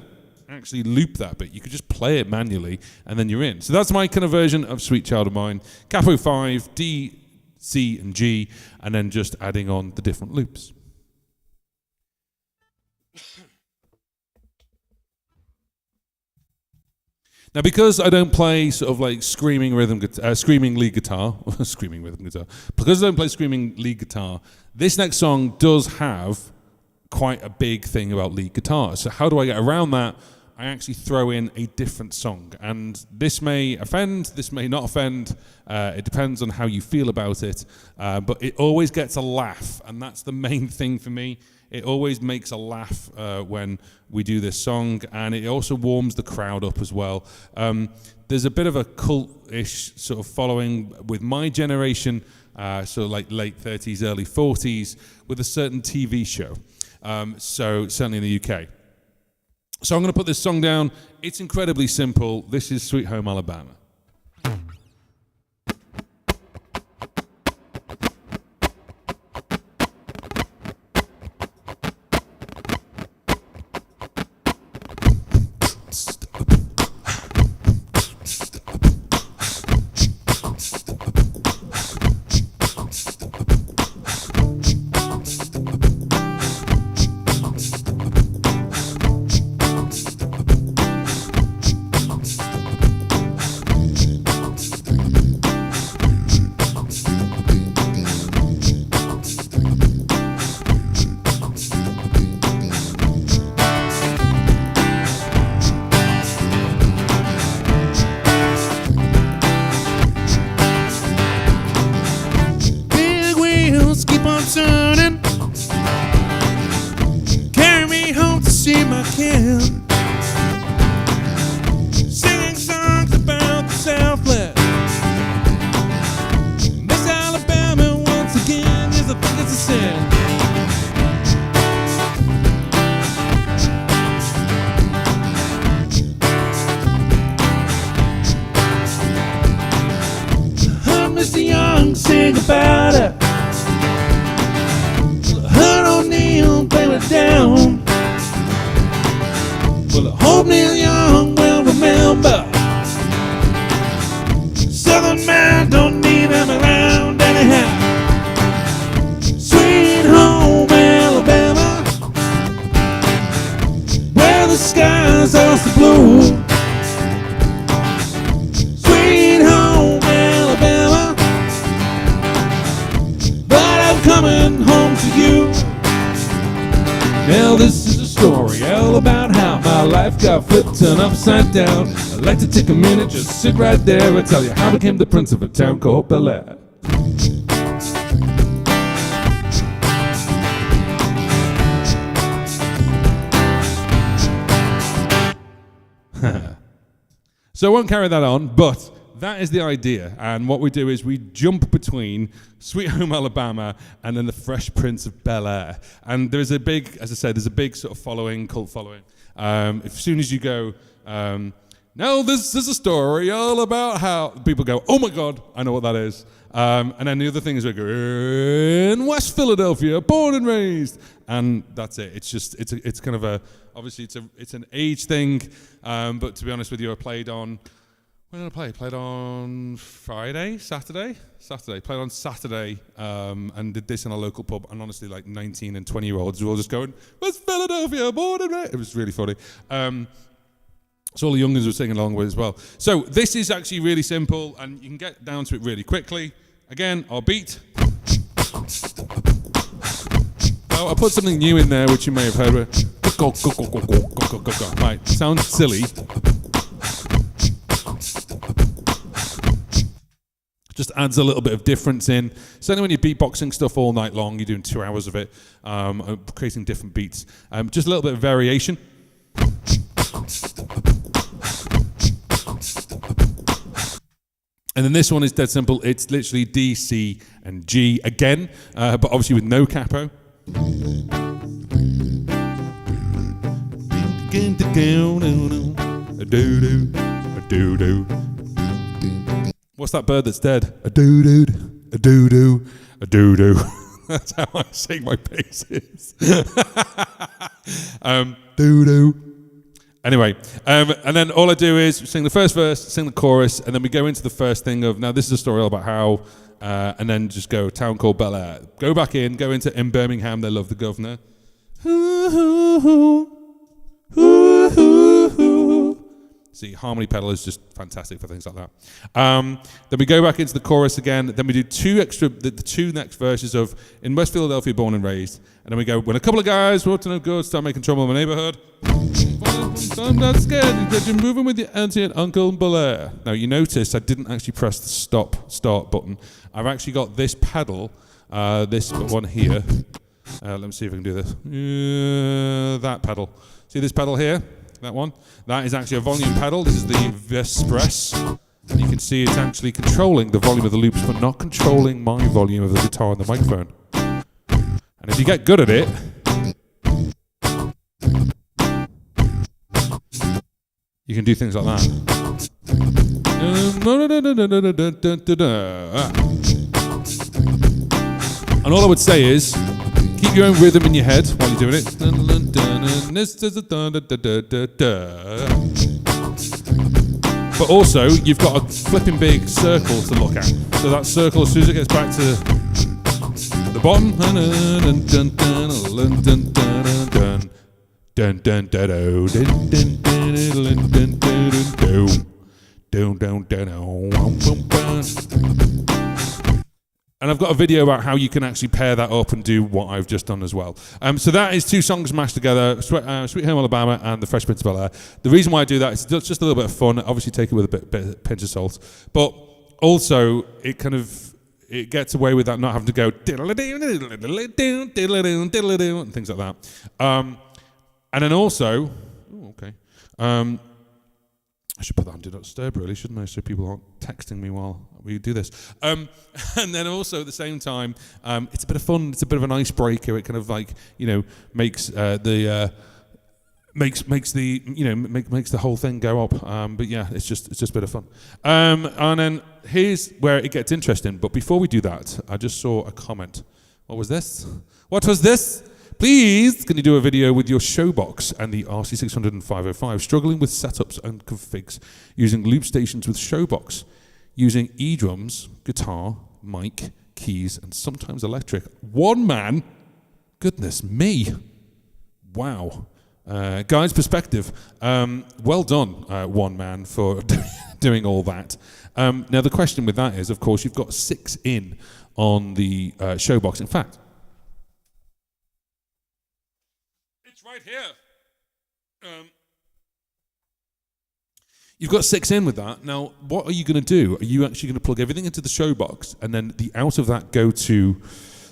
actually loop that bit. You could just play it manually and then you're in. So that's my kind of version of Sweet Child of Mine. Capo 5, D, C and G, and then just adding on the different loops. Now, because I don't play sort of like screaming lead guitar, screaming rhythm guitar, because I don't play screaming lead guitar, this next song does have quite a big thing about lead guitar. So how do I get around that? I actually throw in a different song, and this may offend, this may not offend, it depends on how you feel about it, but it always gets a laugh, and that's the main thing for me. It always makes a laugh when we do this song, and it also warms the crowd up as well. There's a bit of a cult-ish sort of following with my generation, sort of like late 30s, early 40s, with a certain TV show. So certainly in the UK. So I'm going to put this song down. It's incredibly simple. This is Sweet Home Alabama. Turning, carry me home to see my kin, singing songs about the Southland. Miss Alabama once again is a thing, it's a sin. I heard Mr. Young sing about it. Play it down. Well, I hope Neil Young will remember. Southern man don't need him around anyhow. Sweet home Alabama, where the skies are so blue. Sweet home Alabama, but I'm coming home to you. Now this is a story all about how my life got flipped and upside down. I'd like to take a minute, just sit right there and tell you how I became the prince of a town called Bel Air. So I won't carry that on, but that is the idea. And what we do is we jump between Sweet Home Alabama and then the Fresh Prince of Bel-Air. And there's a big, as I said, there's a big sort of following, cult following. As soon as you go, now this is a story all about how, people go, oh my God, I know what that is. And then the other thing is we go, in West Philadelphia, born and raised. And that's it. It's just, it's kind of a, obviously it's an age thing. But to be honest with you, I played on, when did I play? I played on Saturday. Played on Saturday and did this in a local pub. And honestly, like 19 and 20-year-olds were all just going, West Philadelphia, born and raised. It was really funny. So all the youngins were singing along with it as well. So this is actually really simple, and you can get down to it really quickly. Again, our beat. Oh, I put something new in there, which you may have heard. Right, sounds silly. Just adds a little bit of difference in. Certainly when you're beatboxing stuff all night long, you're doing 2 hours of it, creating different beats. Just a little bit of variation. And then this one is dead simple. It's literally D, C, and G again, but obviously with no capo. What's that bird that's dead? A doo-doo, a doo-doo, a doo-doo. That's how I sing my basses. Doo-doo. Anyway, and then all I do is sing the first verse, sing the chorus, and then we go into the first thing of, now this is a story all about how, and then just go, town called Bel-Air. Go back in, go into, in Birmingham, they love the governor. See, harmony pedal is just fantastic for things like that. Then we go back into the chorus again. Then we do the two next verses of in West Philadelphia, born and raised. And then we go, when a couple of guys were to no good, start making trouble in my neighborhood. I'm not scared that you're moving with your auntie and uncle Bel-Air. Now you notice I didn't actually press the start button. I've actually got this pedal, this one here. Let me see if I can do this. That pedal. See this pedal here? That one? That is actually a volume pedal. This is the Vespress. And you can see it's actually controlling the volume of the loops, but not controlling my volume of the guitar and the microphone. And if you get good at it, you can do things like that. And all I would say is, keep your own rhythm in your head while you're doing it. But also, you've got a flipping big circle to look at. So that circle, as soon as it gets back to the bottom, and I've got a video about how you can actually pair that up and do what I've just done as well. So that is 2 songs mashed together, Sweet Home Alabama and The Fresh Prince of Bel-Air. The reason why I do that is just a little bit of fun. Obviously take it with a bit pinch of salt. But also, it it gets away with that not having to go and things like that. And then also, I should put that on Do Not Disturb, really, shouldn't I? So people aren't texting me while we do this. And then also at the same time, it's a bit of fun. It's a bit of an icebreaker. It kind of like makes makes the whole thing go up. But yeah, it's just a bit of fun. And then here's where it gets interesting. But before we do that, I just saw a comment. What was this? What was this? Please, can you do a video with your Showbox and the RC600 and 505, struggling with setups and configs, using loop stations with Showbox, using E-drums, guitar, mic, keys, and sometimes electric. One man? Goodness me. Wow. Guy's perspective. Well done, one man, for doing all that. Now, the question with that is, of course, you've got 6 in on the Showbox. In fact, right here. You've got 6 in with that. Now, what are you going to do? Are you actually going to plug everything into the Showbox and then the out of that go to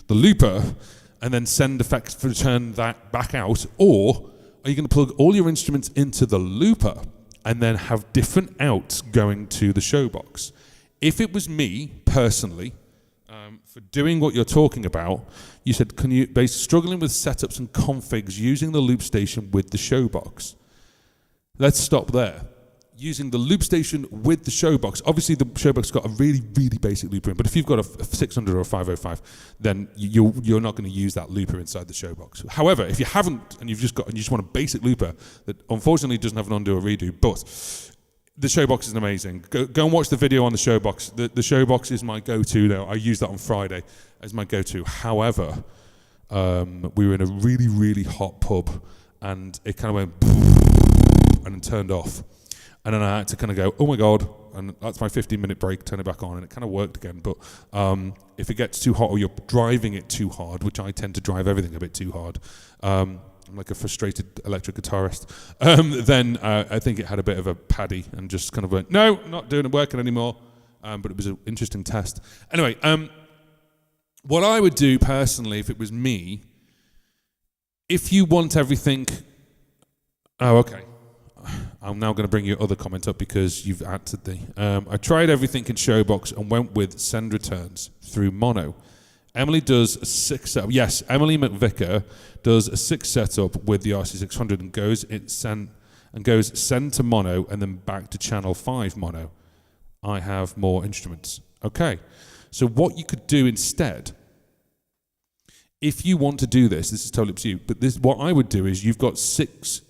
the looper and then send effects for turn that back out? Or are you going to plug all your instruments into the looper and then have different outs going to the showbox. If it was me, personally, for doing what you're talking about, you said, can you, basically struggling with setups and configs using the loop station with the showbox. Let's stop there. Using the loop station with the showbox. Obviously, the showbox got a really, really basic looper in, but if you've got a 600 or a 505, then you're not going to use that looper inside the showbox. However, if you haven't, and you just want a basic looper that unfortunately doesn't have an undo or redo, but the showbox is amazing. Go and watch the video on the showbox. The showbox is my go-to now. I used that on Friday as my go-to. However, we were in a really, really hot pub, and it kind of went and turned off. And then I had to kind of go, oh my God, and that's my 15-minute break, turn it back on, and it kind of worked again. But if it gets too hot or you're driving it too hard, which I tend to drive everything a bit too hard, I'm like a frustrated electric guitarist, then I think it had a bit of a paddy and just kind of went, no, not doing it, working anymore. But it was an interesting test. Anyway, what I would do personally if it was me, if you want everything, oh, okay. I'm now going to bring your other comment up because you've answered the. I tried everything in Showbox and went with send returns through mono. Emily does a 6 setup. Yes, Emily McVicker does a 6 setup with the RC600 and goes send to mono and then back to channel 5 mono. I have more instruments. Okay, so what you could do instead, if you want to do this is totally up to you. But this, what I would do is you've got 6.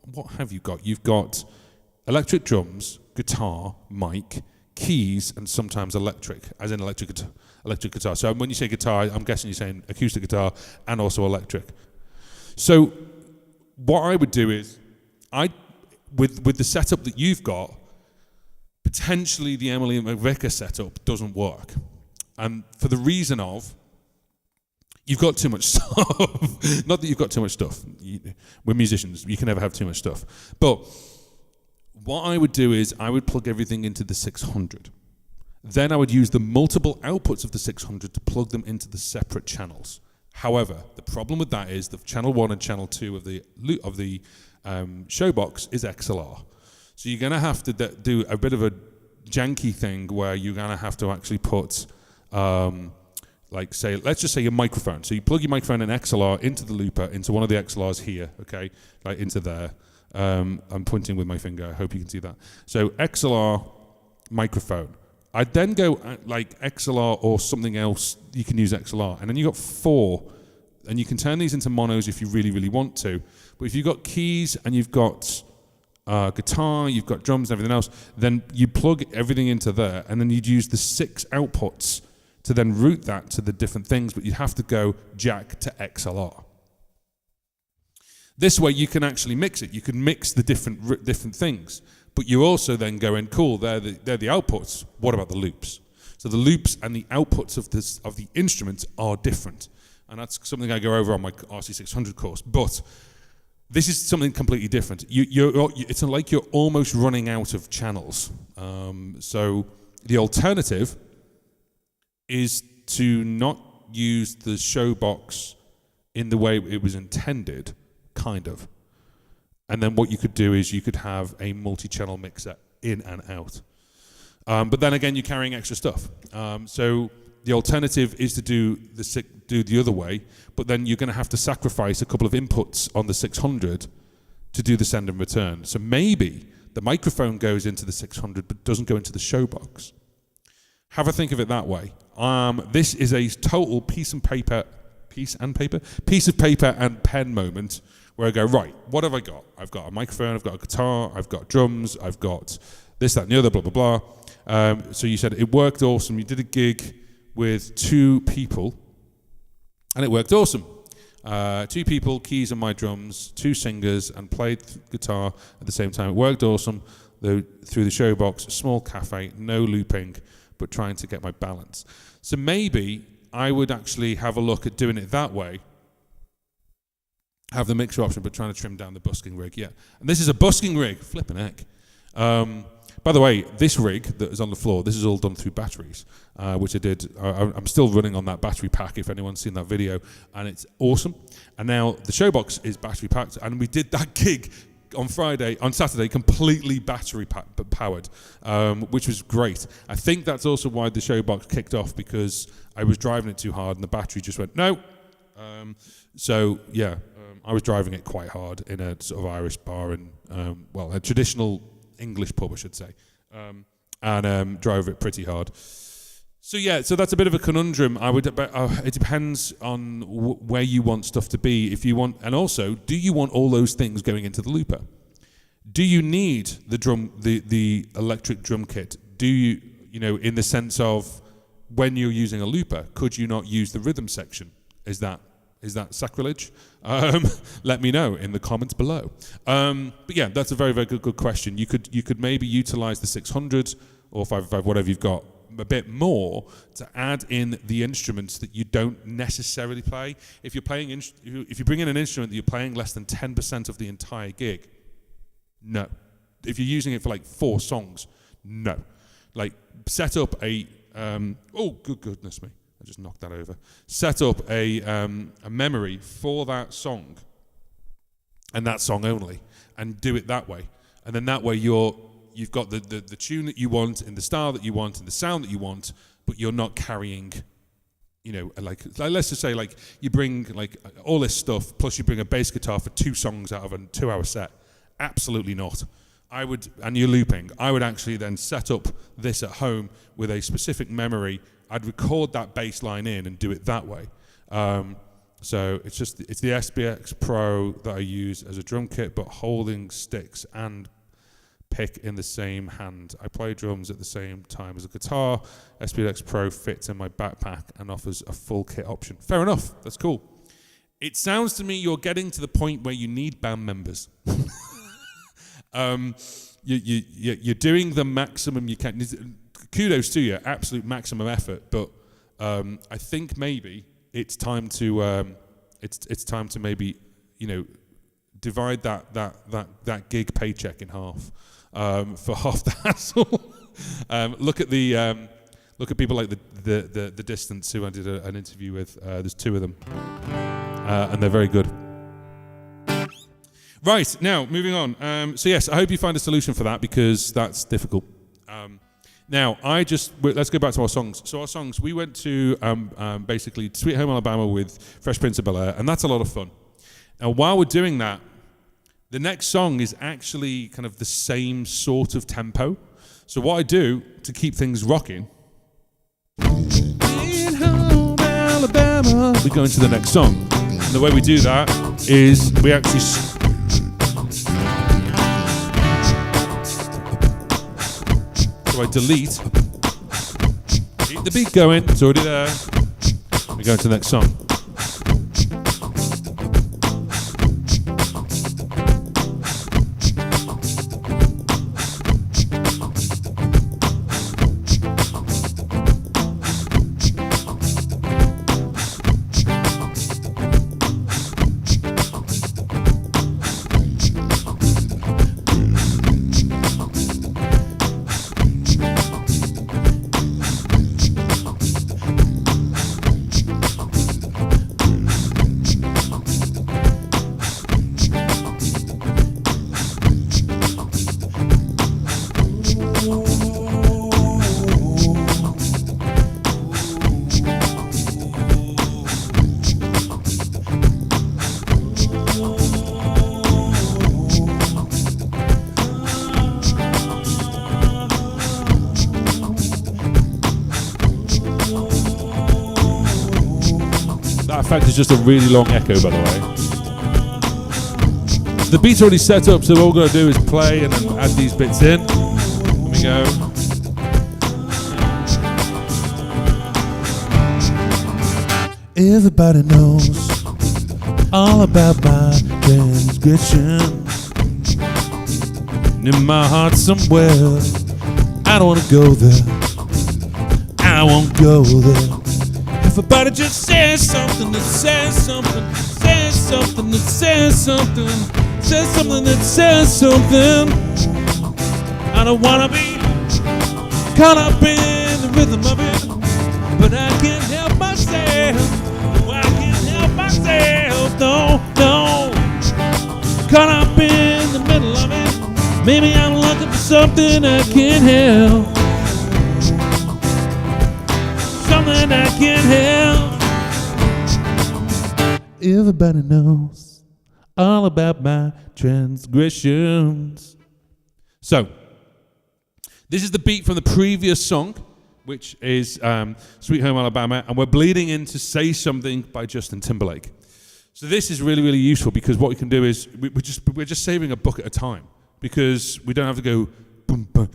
What have you got? You've got electric drums, guitar, mic, keys, and sometimes electric, as in electric guitar. So when you say guitar, I'm guessing you're saying acoustic guitar and also electric. So what I would do is, with the setup that you've got, potentially the Emily McVicker setup doesn't work. And for the reason of, you've got too much stuff. Not that you've got too much stuff. We're musicians. You can never have too much stuff. But what I would do is I would plug everything into the 600. Then I would use the multiple outputs of the 600 to plug them into the separate channels. However, the problem with that is the channel 1 and channel 2 of the showbox is XLR. So you're going to have to do a bit of a janky thing where you're going to have to actually put... like say, let's just say your microphone. So you plug your microphone and XLR into the looper, into one of the XLRs here, okay, like into there. I'm pointing with my finger, I hope you can see that. So XLR microphone. I'd then go like XLR or something else, you can use XLR. And then you got 4, and you can turn these into monos if you really, really want to. But if you've got keys and you've got guitar, you've got drums and everything else, then you plug everything into there, and then you'd use the 6 outputs to then route that to the different things, but you'd have to go jack to XLR. This way you can actually mix it. You can mix the different things, but you're also then going, cool, they're the outputs. What about the loops? So the loops and the outputs of the instruments are different, and that's something I go over on my RC600 course. But this is something completely different. It's like you're almost running out of channels. So the alternative is to not use the showbox in the way it was intended, kind of. And then what you could do is you could have a multi-channel mixer in and out. But then again, you're carrying extra stuff. So the alternative is to do the other way, but then you're going to have to sacrifice a couple of inputs on the 600 to do the send and return. So maybe the microphone goes into the 600 but doesn't go into the showbox. Have a think of it that way. This is a total piece of paper and pen moment where I go, right, what have I got? I've got a microphone, I've got a guitar, I've got drums, I've got this, that, and the other, blah, blah, blah. So you said it worked awesome. You did a gig with 2 people, and it worked awesome. 2 people, keys on my drums, 2 singers, and played guitar at the same time. It worked awesome through the showbox, small cafe, no looping, but trying to get my balance. So maybe I would actually have a look at doing it that way, have the mixer option, but trying to trim down the busking rig, yeah. And this is a busking rig, flipping heck. By the way, this rig that is on the floor, this is all done through batteries, which I did. I'm still running on that battery pack, if anyone's seen that video, and it's awesome. And now the showbox is battery packed, and we did that gig on Saturday, completely battery powered, which was great. I think that's also why the showbox kicked off, because I was driving it too hard and the battery just went, no. I was driving it quite hard in a sort of Irish bar and, a traditional English pub, I should say, and drove it pretty hard. So that's a bit of a conundrum. It depends on where you want stuff to be. If you want, and also, do you want all those things going into the looper? Do you need the electric drum kit? Do you in the sense of when you're using a looper, could you not use the rhythm section? Is that sacrilege? Let me know in the comments below. But yeah, that's a very, very good question. You could maybe utilize the 600 or 555, whatever you've got, a bit more to add in the instruments that you don't necessarily play. If you're playing, if you bring in an instrument that you're playing less than 10% of the entire gig, no. If you're using it for like 4 songs, no. Like set up a good goodness me, I just knocked that over. Set up a memory for that song and that song only, and do it that way. And then that way you've got the tune that you want, in the style that you want, in the sound that you want, but you're not carrying, like let's just say like you bring like all this stuff, plus you bring a bass guitar for 2 songs out of a 2-hour set. Absolutely not. And you're looping. I would actually then set up this at home with a specific memory. I'd record that bass line in and do it that way. So it's the SBX Pro that I use as a drum kit, but holding sticks and pick in the same hand. I play drums at the same time as a guitar. SBX Pro fits in my backpack and offers a full kit option. Fair enough. That's cool. It sounds to me you're getting to the point where you need band members. You're doing the maximum you can. Kudos to you, absolute maximum effort. But I think maybe it's time to maybe divide that gig paycheck in half for half the hassle. Look at people like the Distance, who I did an interview with. There's 2 of them, and they're very good. Right, now, moving on. So yes, I hope you find a solution for that, because that's difficult. Now, let's go back to our songs. So our songs, we went to basically Sweet Home Alabama with Fresh Prince of Bel-Air, and that's a lot of fun. Now, while we're doing that, the next song is actually kind of the same sort of tempo. So what I do to keep things rocking, Sweet Home Alabama, we go into the next song. And the way we do that is we actually... So I delete, keep the beat going, it's already there. We go into the next song. Fact is just a really long echo, by the way. The beat's already set up, so all we're going to do is play and then add these bits in. Here we go. Everybody knows all about my transgression. In my heart somewhere, I don't want to go there. I won't go there. Everybody just says something that says something, says something that says something, says something that says something. I don't wanna be caught up in the rhythm of it, but I can't help myself. No, I can't help myself. No, no. Caught up in the middle of it. Maybe I'm looking for something I can't help. Something I can't help. Everybody knows all about my transgressions. So, this is the beat from the previous song, which is Sweet Home Alabama, and we're bleeding into Say Something by Justin Timberlake. So this is really, really useful because what we can do is we're just saving a buck at a time because we don't have to go boom, boom,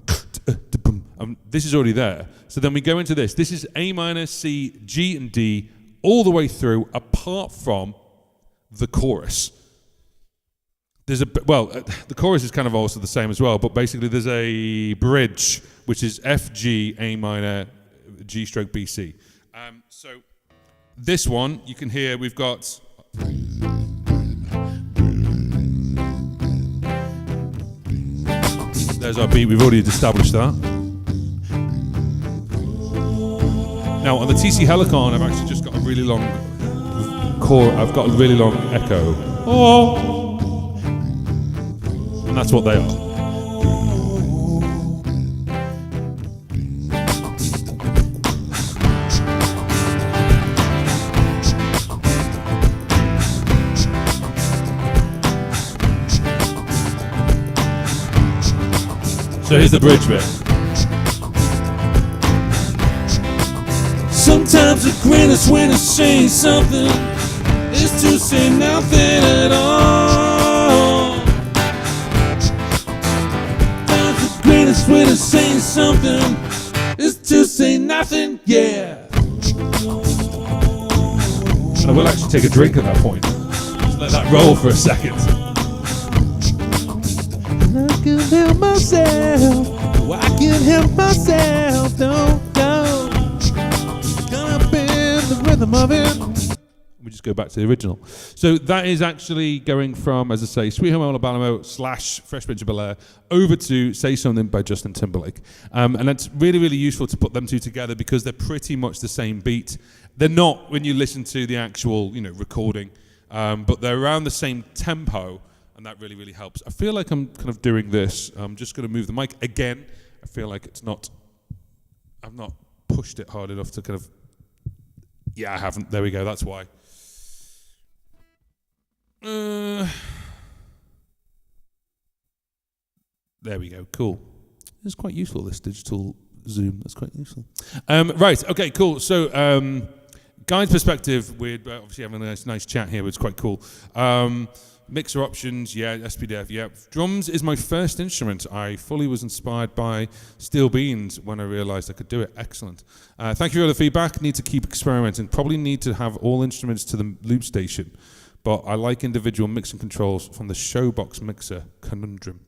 boom. This is already there. So then we go into this. This is A minor, C, G, and D all the way through, apart from the chorus. The chorus is kind of also the same as well, but basically there's a bridge, which is F, G, A minor, G stroke, B, C. So this one, you can hear we've got... There's our beat, we've already established that. Now on the TC Helicon, I've actually just got a really long I've got a really long echo. Oh. And that's what they are. So here's the bridge bit. Sometimes the greatest way to say something is to say nothing at all. Sometimes the greatest way to say something is to say nothing, yeah. And I will actually take a drink at that point. Just let that roll for a second. I can help myself. Oh, I can help myself. Don't go. Caught up in the rhythm of it. We just go back to the original. So that is actually going from, as I say, Sweet Home Alabama / Fresh Prince of Bel-Air over to Say Something by Justin Timberlake. And that's really, really useful to put them two together because they're pretty much the same beat. They're not when you listen to the actual, recording, but they're around the same tempo. And that really, really helps. I feel like I'm kind of doing this. I'm just going to move the mic again. I feel like I've not pushed it hard enough to kind of, I haven't. There we go, that's why. There we go, cool. It's quite useful, this digital Zoom. That's quite useful. Right, okay, cool. So, guide perspective, we're obviously having a nice chat here, which is quite cool. Mixer options, yeah, SPDF, yeah. Drums is my first instrument. I fully was inspired by Steel Beans when I realized I could do it. Excellent. Thank you for the feedback. Need to keep experimenting. Probably need to have all instruments to the loop station, but I like individual mixing controls from the Showbox mixer conundrum.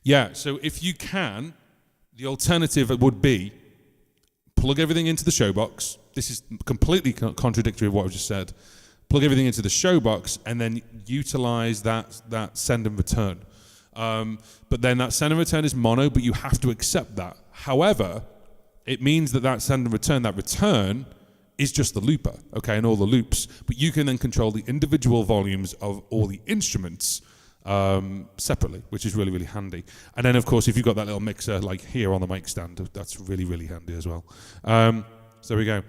Yeah, so if you can, the alternative would be plug everything into the Showbox. This is completely contradictory of what I've just said. Plug everything into the Showbox and then utilize that send and return. But then that send and return is mono, but you have to accept that. However, it means that send and return, that return is just the looper, okay, and all the loops. But you can then control the individual volumes of all the instruments separately, which is really, really handy. And then, of course, if you've got that little mixer like here on the mic stand, that's really, really handy as well. So there we go.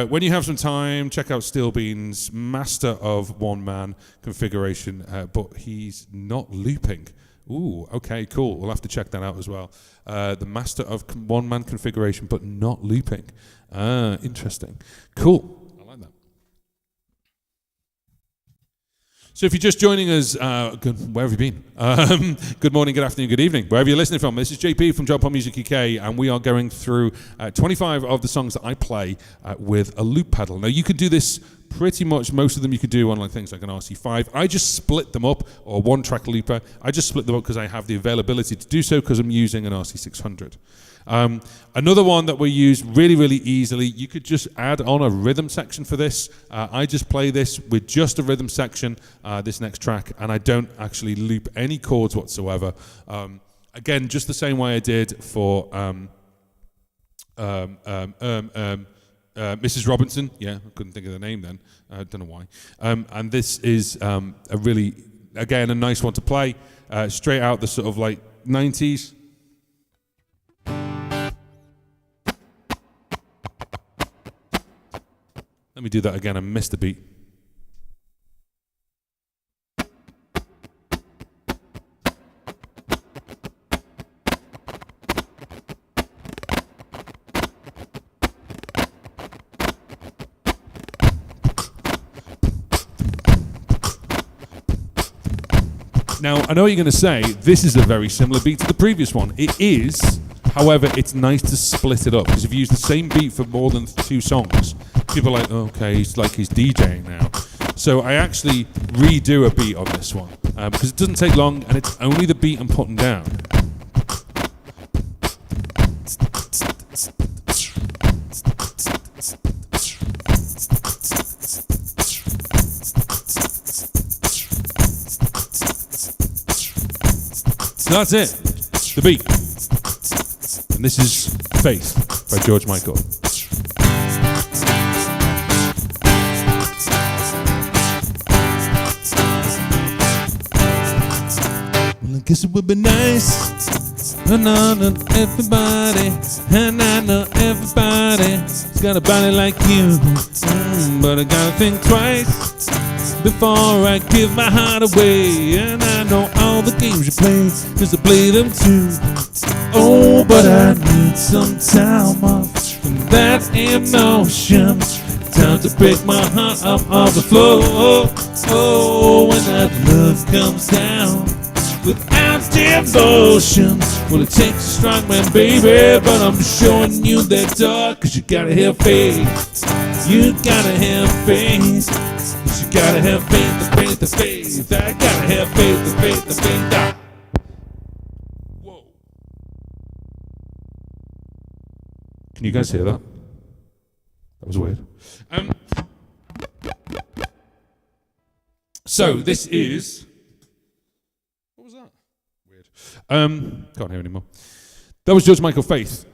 When you have some time, check out Steel Beans' Master of One Man configuration, but he's not looping. Ooh, okay, cool. We'll have to check that out as well. The Master of One Man configuration, but not looping. Interesting. Cool. I like that. So if you're just joining us, where have you been? Good morning, good afternoon, good evening, wherever you're listening from. This is JP from John Paul Music UK, and we are going through 25 of the songs that I play with a loop pedal. Now, you could do this pretty much, most of them you could do on things like an RC5. I just split them up, or one-track looper. I just split them up because I have the availability to do so because I'm using an RC600. Another one that we use really, really easily, you could just add on a rhythm section for this. I just play this with just a rhythm section, this next track, and I don't actually loop any chords whatsoever. Again, just the same way I did for Mrs. Robinson. Yeah, I couldn't think of the name then. I don't know why. And this is a really, again, a nice one to play. straight out the sort of like 90s. Let me do that again. I missed the beat. Now, I know what you're going to say, this is a very similar beat to the previous one. It is, however, it's nice to split it up, because if you use the same beat for more than 2 songs, people are like, oh, okay, he's like he's DJing now. So I actually redo a beat on this one, because it doesn't take long, and it's only the beat I'm putting down. So that's it, the beat. And this is Faith by George Michael. Well, I guess it would be nice. And I know everybody, and I know everybody's got a body like you. But I gotta think twice before I give my heart away. And I know all the games you play, cause I play them too. Oh, but I need some time off from that emotion. Time to break my heart up off the floor. Oh, when that love comes down without devotion. Well, it takes a strong man, baby, but I'm showing you that door, cause you gotta have faith. You gotta have faith. You gotta have faith, the faith, the faith. I gotta have faith, the faith, the faith. Ah. Whoa. Can you guys hear that? That was weird. So this is... What was that? Weird. Can't hear anymore. That was George Michael Faith.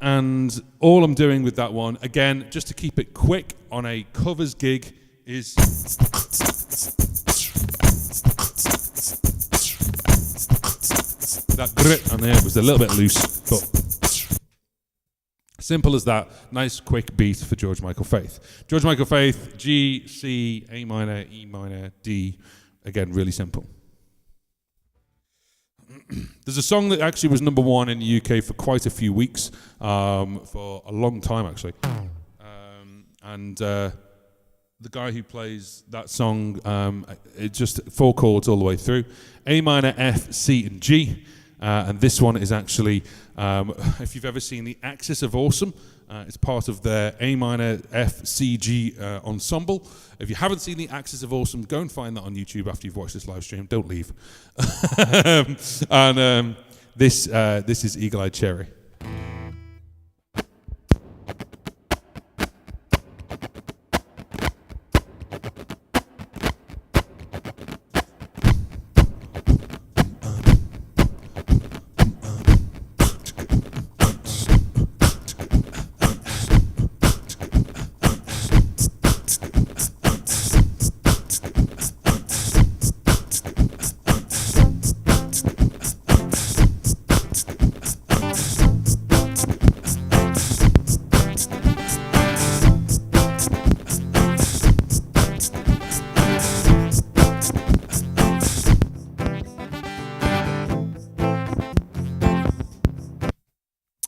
And all I'm doing with that one, again, just to keep it quick on a covers gig, is that grit on there was a little bit loose, but simple as that. Nice quick beat for George Michael Faith. George Michael Faith, G, C, A minor, E minor, D. Again, really simple. There's a song that actually was #1 in the UK for quite a few weeks, for a long time actually. The guy who plays that song, it's just 4 chords all the way through. A minor, F, C, and G. And this one is actually, if you've ever seen The Axis of Awesome, it's part of their A minor, F, C, G ensemble. If you haven't seen The Axis of Awesome, go and find that on YouTube after you've watched this live stream. Don't leave. This is Eagle Eye Cherry.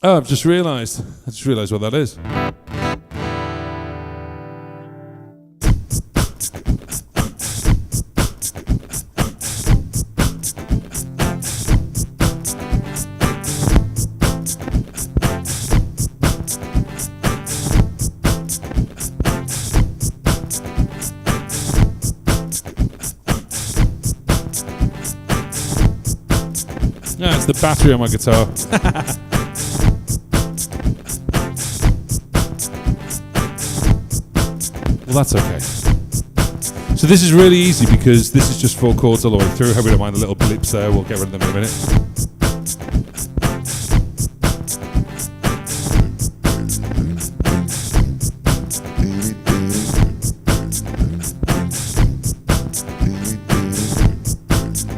Oh, I've just realised. I just realised what that is. Yeah, it's the battery on my guitar. Well, that's okay. So this is really easy because this is just 4 chords all the way through. Hope we don't mind the little blips there. We'll get rid of them in a minute.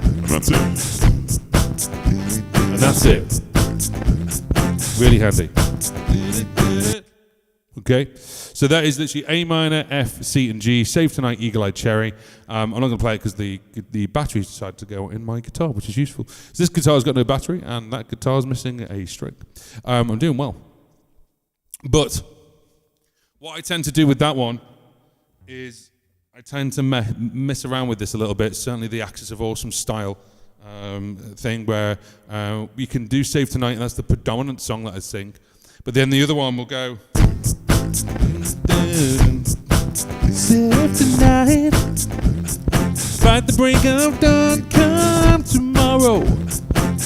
And that's it. And that's it. Really handy. Okay, so that is literally A minor, F, C, and G. Save Tonight, Eagle-Eyed Cherry. I'm not going to play it because the batteries decided to go in my guitar, which is useful. So this guitar's got no battery, and that guitar's missing a string. I'm doing well. But what I tend to do with that one is I tend to mess around with this a little bit. Certainly the Axis of Awesome style thing where we can do Save Tonight, and that's the predominant song that I sing. But then the other one will go... Save tonight. Fight the break of dawn. Come tomorrow.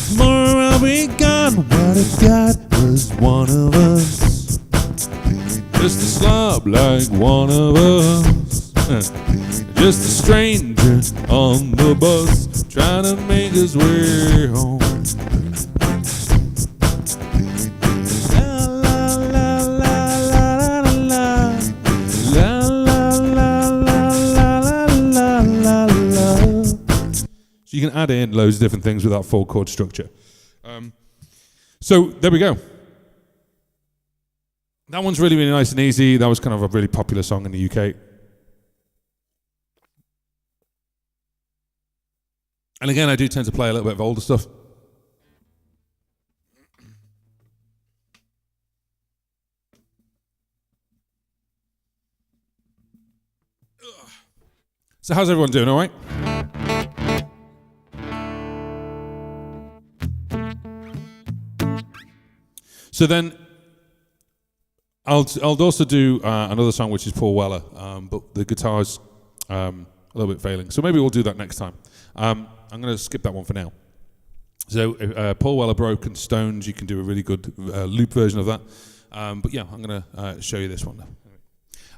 Tomorrow I'll be gone. What if God was one of us? Just a slob like one of us. Just a stranger on the bus trying to make his way home. So you can add in loads of different things with that full chord structure. So there we go. That one's really, really nice and easy. That was kind of a really popular song in the UK. And again, I do tend to play a little bit of older stuff. So how's everyone doing, all right? So then, I'll also do another song which is Paul Weller, but the guitar's a little bit failing. So maybe we'll do that next time. I'm going to skip that one for now. So Paul Weller, Broken Stones, you can do a really good loop version of that. But yeah, I'm going to show you this one now.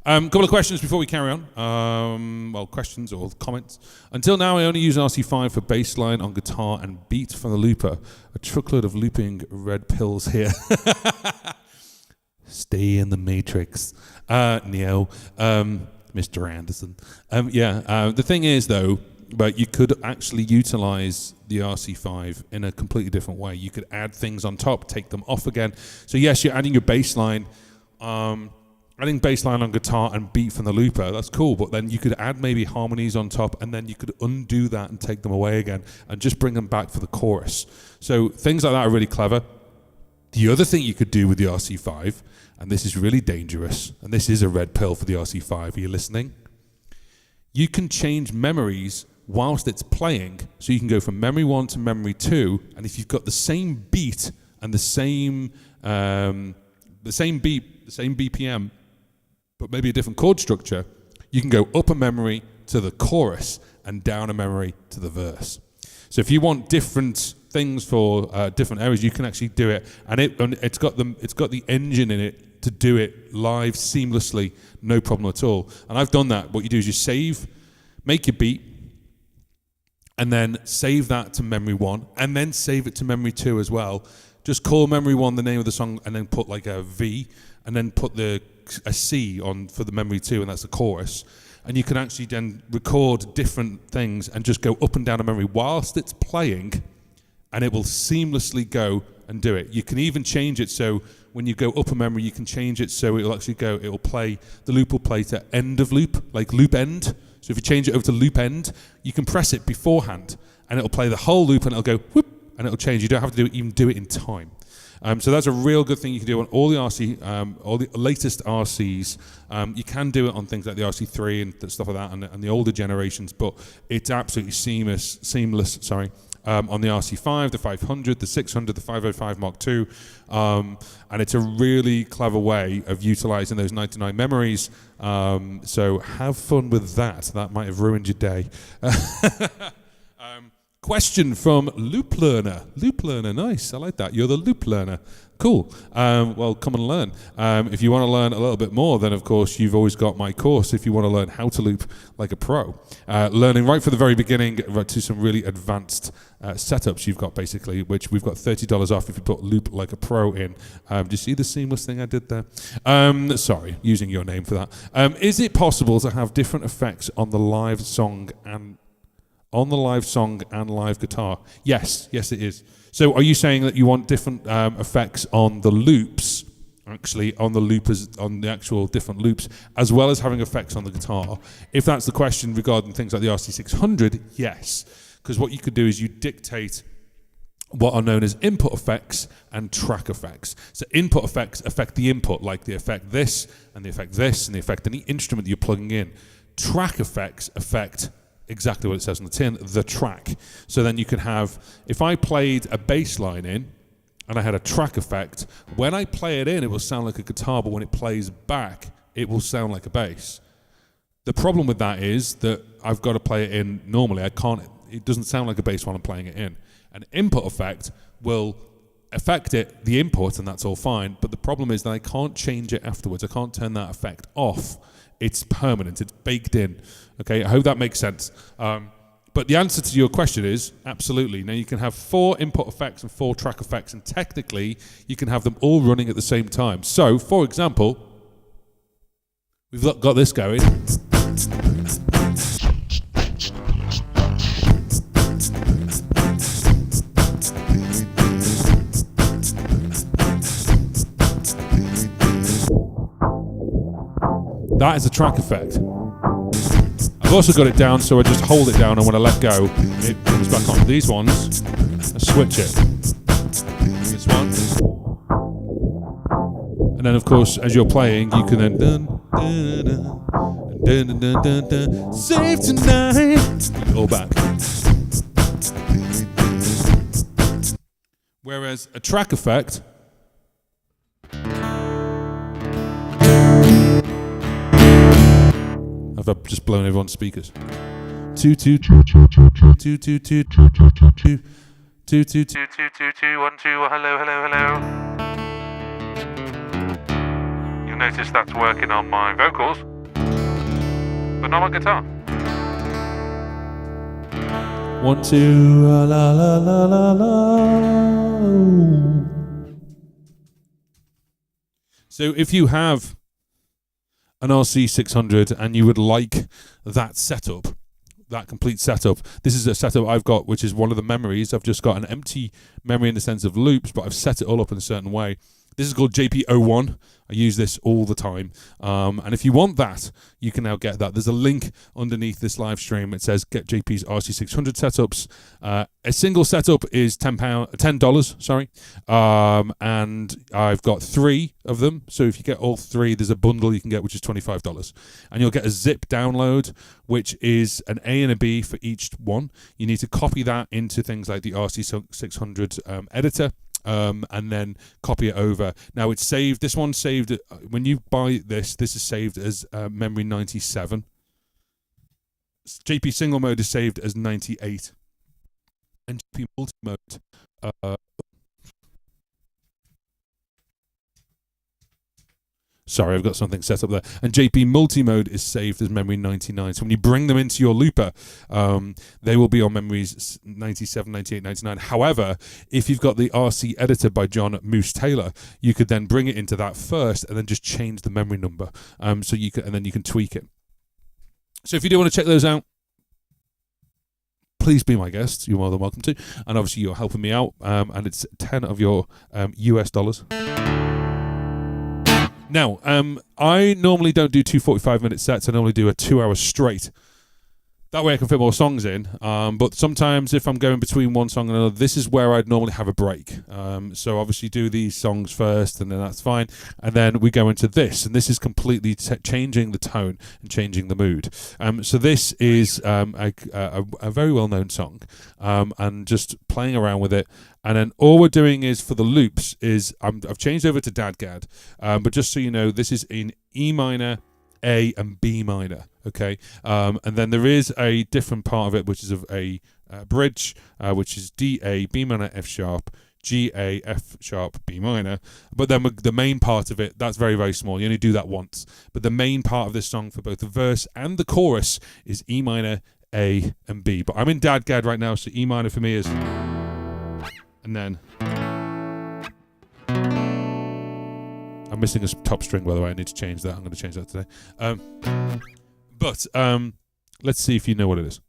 Couple of questions before we carry on. Well, questions or comments. Until now, I only use RC5 for bass line on guitar and beat from the looper. A truckload of looping red pills here. Stay in the matrix. Neo. Mr. Anderson. The thing is, though, but you could actually utilize the RC5 in a completely different way. You could add things on top, take them off again. So yes, you're adding your bass line. Adding bass line on guitar and beat from the looper, that's cool, but then you could add maybe harmonies on top, and then you could undo that and take them away again and just bring them back for the chorus. So things like that are really clever. The other thing you could do with the RC5, and this is really dangerous, and this is a red pill for the RC5, are you listening? You can change memories whilst it's playing, so you can go from memory 1 to memory 2, and if you've got the same beat and the same BPM, but maybe a different chord structure, you can go up a memory to the chorus and down a memory to the verse. So if you want different things for different areas, you can actually do it, and it's got the engine in it to do it live seamlessly, no problem at all. And I've done that. What you do is you save, make your beat, and then save that to memory 1, and then save it to memory 2 as well. Just call memory 1 the name of the song, and then put like a V, and then put a C on for the memory 2, and that's the chorus. And you can actually then record different things and just go up and down a memory whilst it's playing, and it will seamlessly go and do it. You can even change it so when you go up a memory, you can change it so it'll actually go, the loop will play to end of loop, like loop end. So if you change it over to loop end, you can press it beforehand, and it'll play the whole loop, and it'll go whoop, and it'll change. You don't have to even do it in time. So that's a real good thing you can do on all the all the latest RCs. You can do it on things like the RC3 and stuff like that, and the older generations, but it's absolutely seamless. On the RC5, the 500, the 600, the 505 Mark II, and it's a really clever way of utilizing those 99 memories. So have fun with that. That might have ruined your day. Question from Loop Learner. Loop Learner, nice. I like that. You're the Loop Learner. Cool. Well, come and learn. If you want to learn a little bit more, then of course you've always got my course. If you want to learn how to loop like a pro, learning right from the very beginning to some really advanced setups you've got basically, which we've got $30 off if you put loop like a pro in. Do you see the seamless thing I did there? Sorry, using your name for that. Is it possible to have different effects on the live song and on the live song and live guitar. Yes, it is. So are you saying that you want different effects on the loops, actually on the loopers, on the actual different loops, as well as having effects on the guitar? If that's the question regarding things like the RC600, yes. Because what you could do is you dictate what are known as input effects and track effects. So input effects affect the input, like the effect this, and the effect this, and the effect any instrument that you're plugging in. Track effects affect exactly what it says on the tin, the track. So then you can have, if I played a bass line in and I had a track effect, when I play it in, it will sound like a guitar, but when it plays back, it will sound like a bass. The problem with that is that I've got to play it in normally. It doesn't sound like a bass while I'm playing it in. An input effect will affect it, the input, and that's all fine. But the problem is that I can't change it afterwards. I can't turn that effect off. It's permanent. It's baked in. Okay, I hope that makes sense. But the answer to your question is absolutely. Now you can have 4 input effects and 4 track effects, and technically you can have them all running at the same time. So, for example, we've got this going. That is a track effect. I've also got it down, so I just hold it down, and when I let go, it comes back on. These ones, I switch it. This one. And then, of course, as you're playing, you can then save tonight, all back. Whereas a track effect, I've just blown everyone's speakers. 2 2 2 2 2 2 2 2 2 2 2 2 2 2 1 2. Hello. You'll notice that's working on my vocals, but not on guitar. 1 2 la la la la la. So if you have an RC600 and you would like that setup, that complete setup, this is a setup I've got, which is one of the memories. I've just got an empty memory in the sense of loops, but I've set it all up in a certain way. This is called JP01. I use this all the time. And if you want that, you can now get that. There's a link underneath this live stream. It says get JP's RC600 setups. A single setup is $10, sorry. And I've got 3 of them. So if you get all 3, there's a bundle you can get, which is $25. And you'll get a zip download, which is an A and a B for each one. You need to copy that into things like the RC600 editor. And then copy it over. Now it's saved. This one's saved. When you buy this is saved as memory 97. JP single mode is saved as 98. And JP multi mode. Sorry, I've got something set up there. And JP multi-mode is saved as memory 99. So when you bring them into your looper, they will be on memories 97, 98, 99. However, if you've got the RC editor by John Moose Taylor, you could then bring it into that first and then just change the memory number. So you can, and then you can tweak it. So if you do want to check those out, please be my guest. You're more than welcome to. And obviously you're helping me out. And it's 10 of your US dollars. Now, I normally don't do 2 45-minute sets. I normally do a 2 hour straight. That way I can fit more songs in. But sometimes if I'm going between one song and another, this is where I'd normally have a break. So obviously do these songs first, and then that's fine. And then we go into this, and this is completely changing the tone and changing the mood. So this is a very well-known song, and just playing around with it. And then all we're doing is, for the loops, is I've changed over to DadGad. But just so you know, this is in E minor, A, and B minor. Okay, and then there is a different part of it, which is of a bridge, which is D, A, B minor, F sharp, G, A, F sharp, B minor. But then the main part of it, that's very, very small. You only do that once. But the main part of this song for both the verse and the chorus is E minor, A, and B. But I'm in DadGad right now, so E minor for me is... And then... I'm missing a top string, by the way. I need to change that. I'm going to change that today. But let's see if you know what it is.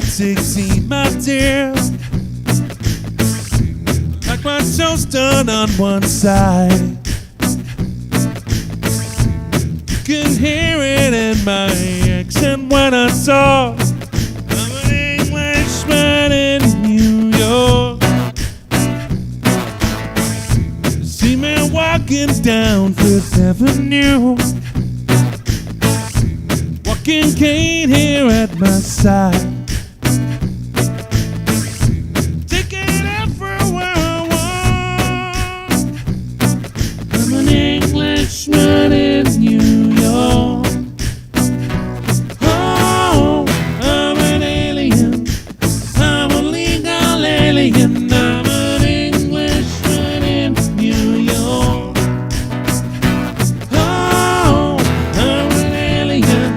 diuretic tea, my dear. Like my toast done on one side. You can hear it in my accent when I talk. I'm an Englishman in New York. See me walking down Fifth Avenue. Walking cane here at my side. Take it everywhere I want. I'm an Englishman in New York. Oh, I'm an alien. I'm a legal alien. I'm an Englishman in New York. Oh, I'm an alien.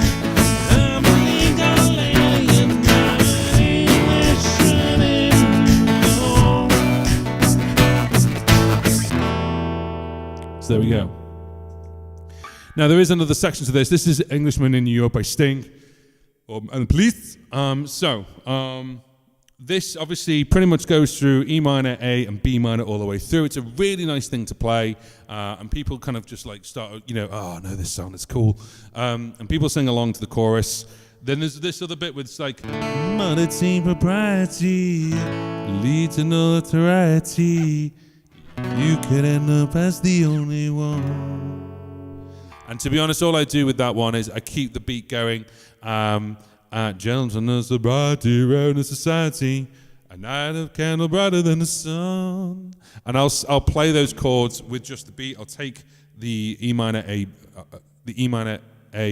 I'm a legal alien. I'm an Englishman in New York. So there we go. Now there is another section to this. This is Englishman in New York by Sting and Police. This obviously pretty much goes through E minor, A, and B minor all the way through. It's a really nice thing to play, and people kind of just like start, oh no, this song is cool, and people sing along to the chorus. Then there's this other bit with it's like, modesty, propriety, lead to notoriety. You could end up as the only one. And to be honest, all I do with that one is I keep the beat going. Gentleness, sobriety, around in society, a night of candle brighter than the sun. And I'll play those chords with just the beat. I'll take the E minor A,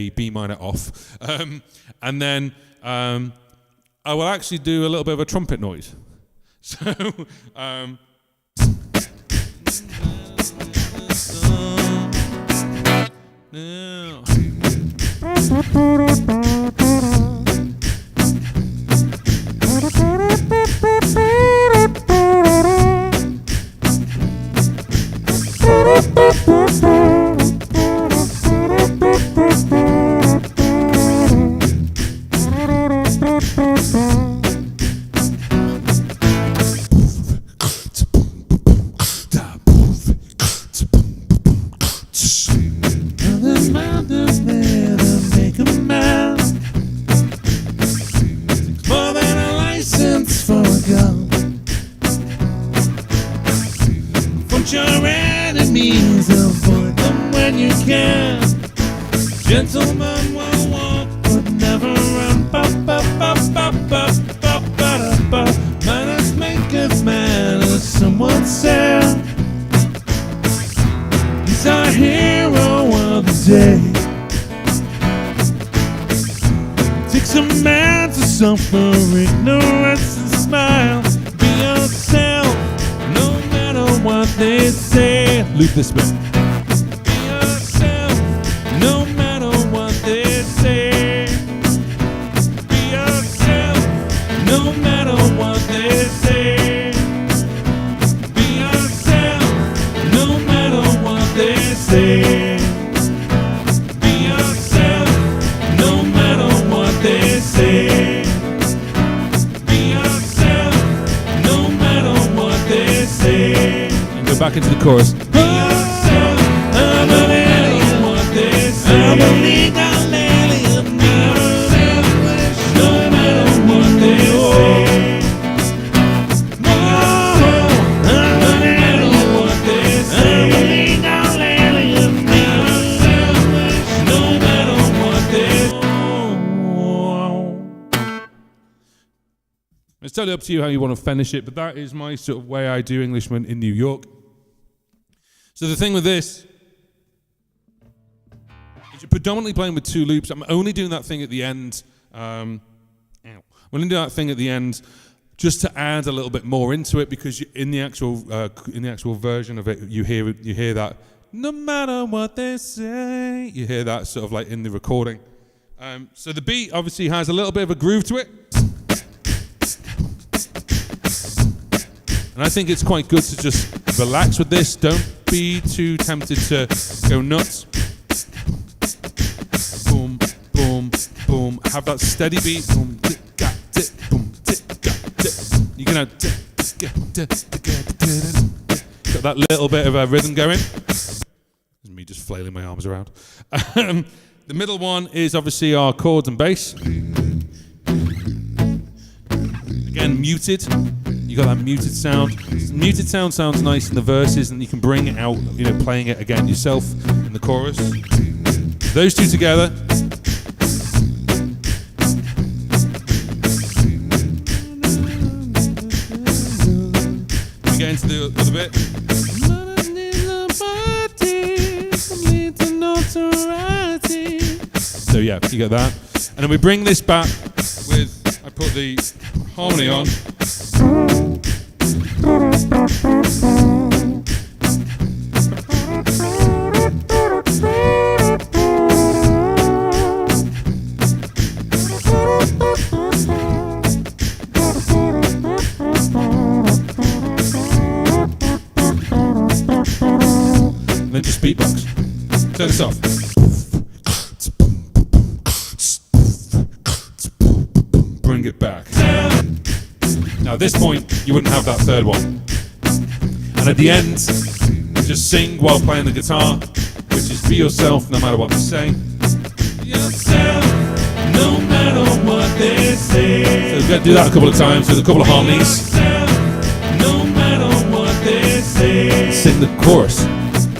B minor off, and then I will actually do a little bit of a trumpet noise. So. Now. Your enemies, avoid them when you can. Gentlemen will walk, but never run. Manners maketh man, as someone said. He's our hero of the day. Takes a man to suffer ignorance and smile. Be yourself, no matter what they say. Loop this bit. Be yourself, no matter what they say. Be yourself, no matter what they say. Be yourself, no matter what they say. Be yourself, no matter what they say. Be yourself, no matter what they say. And go back into the chorus. Be yourself, I'm an alien, what they say. I'm a legal alien. Be yourself, no matter what they say. Whoa, I'm an alien, what they say. I'm a legal alien. Be yourself, no matter what they say. It's totally up to you how you want to finish it, but that is my sort of way I do Englishman in New York. So the thing with this is you're predominantly playing with two loops. I'm only doing that thing at the end. I'm only doing that thing at the end just to add a little bit more into it, because in the actual version of it, you hear that no matter what they say. You hear that sort of like in the recording. So the beat obviously has a little bit of a groove to it. And I think it's quite good to just relax with this. Don't be too tempted to go nuts. Boom, boom, boom. Have that steady beat. Boom, tick, tick, boom. You can have got that little bit of a rhythm going. It's me just flailing my arms around. The middle one is obviously our chords and bass. Again, muted. You got that muted sound. Muted sound sounds nice in the verses, and you can bring it out, playing it again yourself in the chorus. Those two together. We get into the other bit. So yeah, you get that. And then we bring this back with, I put the harmony on. And then just beatbox. Turn this off. Bring it back. Now at this point, you wouldn't have that third one. And at the end, just sing while playing the guitar, which is be yourself no matter what they say. Yourself, no matter what they say. So we're going to do that a couple of times with a couple of harmonies. No matter what they say. Sing the chorus.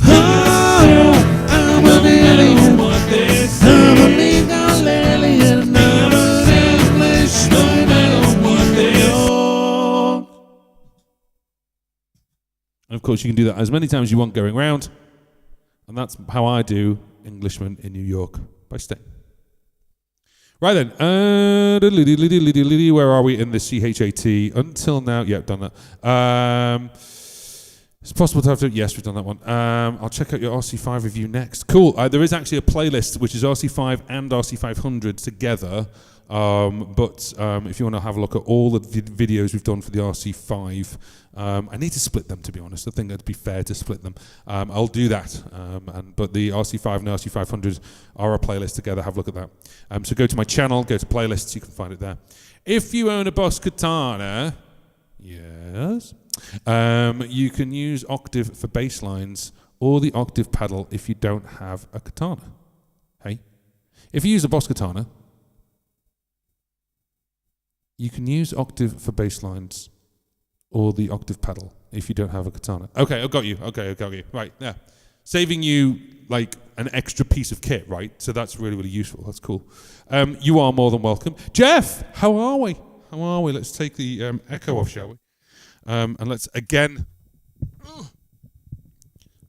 Oh, I'm an alien. I'm a legal alien. I'm an Englishman. No matter what they say. And of course, you can do that as many times as you want going round. And that's how I do Englishman in New York by Sting. Right then, where are we in the CHAT? Until now, yeah, done that. It's possible to have to, yes, we've done that one. I'll check out your RC5 review next. Cool, there is actually a playlist which is RC5 and RC500 together. But if you want to have a look at all the videos we've done for the RC5, I need to split them, to be honest. I think it'd be fair to split them. I'll do that. But the RC5 and RC500 are a playlist together. Have a look at that. So go to my channel, go to playlists. You can find it there. If you own a Boss Katana, yes, you can use Octave for bass lines or the Octave pedal if you don't have a Katana. Hey, if you use a Boss Katana, you can use Octave for bass lines or the Octave pedal if you don't have a Katana. Okay, I got you. Okay, I got you. Right, yeah. Saving you like an extra piece of kit, right? So that's really, really useful. That's cool. You are more than welcome. Jeff, how are we? How are we? Let's take the echo off, shall we? And let's again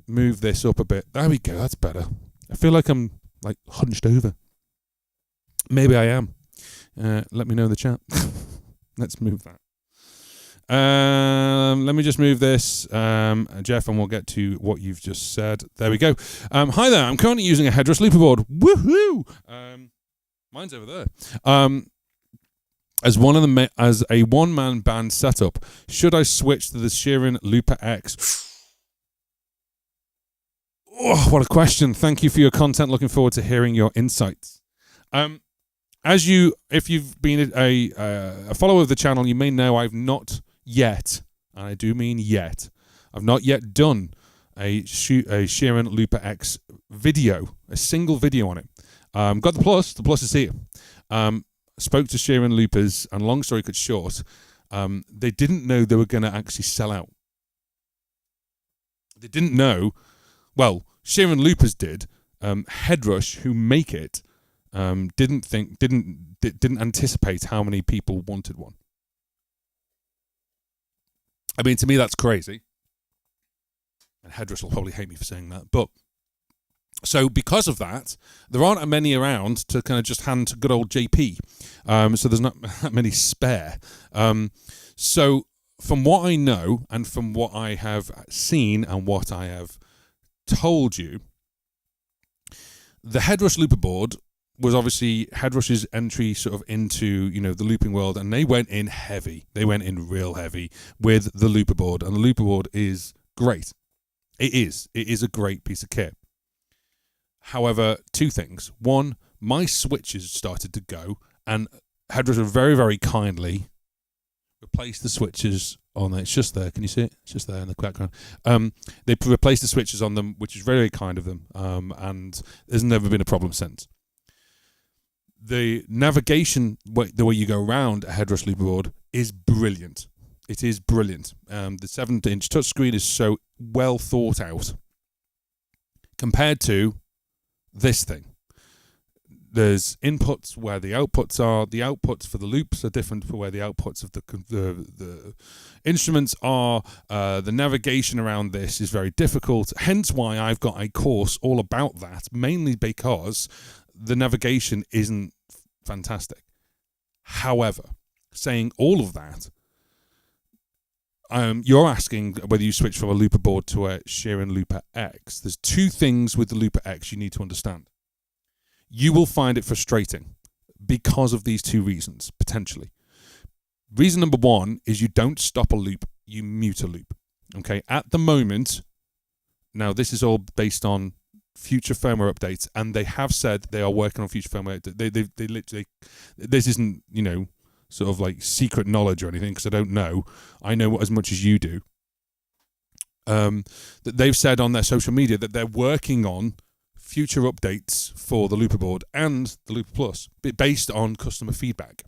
move this up a bit. There we go. That's better. I feel like I'm like hunched over. Maybe I am. Let me know in the chat. Let's move that. Let me just move this, Jeff, and we'll get to what you've just said. There we go. Hi there. I'm currently using a headrest looper board. Woohoo! Mine's over there. As a one-man band setup, should I switch to the Sheeran Looper X? Oh, what a question. Thank you for your content. Looking forward to hearing your insights. If you've been a follower of the channel, you may know I've not yet, and I do mean yet, I've not yet done a Sheeran Looper X video, a single video on it. Got the plus is here. Spoke to Sheeran Loopers, and long story cut short, they didn't know they were going to actually sell out. They didn't know, well, Sheeran Loopers did. Headrush, who make it, didn't anticipate how many people wanted one. I mean, to me, that's crazy. And Headrush will probably hate me for saying that. But so because of that, there aren't many around to kind of just hand to good old JP. So there's not that many spare. So from what I know and from what I have seen and what I have told you, the Headrush looper board was obviously Headrush's entry sort of into, the looping world, and they went in heavy. They went in real heavy with the looper board, and the looper board is great. It is a great piece of kit. However, two things. One, my switches started to go, and Headrush very, very kindly replaced the switches on it. It's just there. Can you see it? It's just there in the background. They replaced the switches on them, which is very, very kind of them. And there's never been a problem since. The navigation, the way you go around a headrush looper board, is brilliant. It is brilliant. The 7-inch touchscreen is so well thought out compared to this thing. There's inputs where the outputs are. The outputs for the loops are different for where the outputs of the instruments are. The navigation around this is very difficult. Hence why I've got a course all about that, mainly because the navigation isn't fantastic. However, saying all of that, you're asking whether you switch from a looper board to a Sheeran Looper X. There's two things with the Looper X you need to understand. You will find it frustrating because of these two reasons, potentially. Reason number one is you don't stop a loop, you mute a loop. Okay, at the moment, now this is all based on future firmware updates, and they have said they are working on future firmware. They literally, this isn't, sort of like secret knowledge or anything, because I don't know. I know as much as you do. That they've said on their social media that they're working on future updates for the Looper board and the Looper Plus based on customer feedback.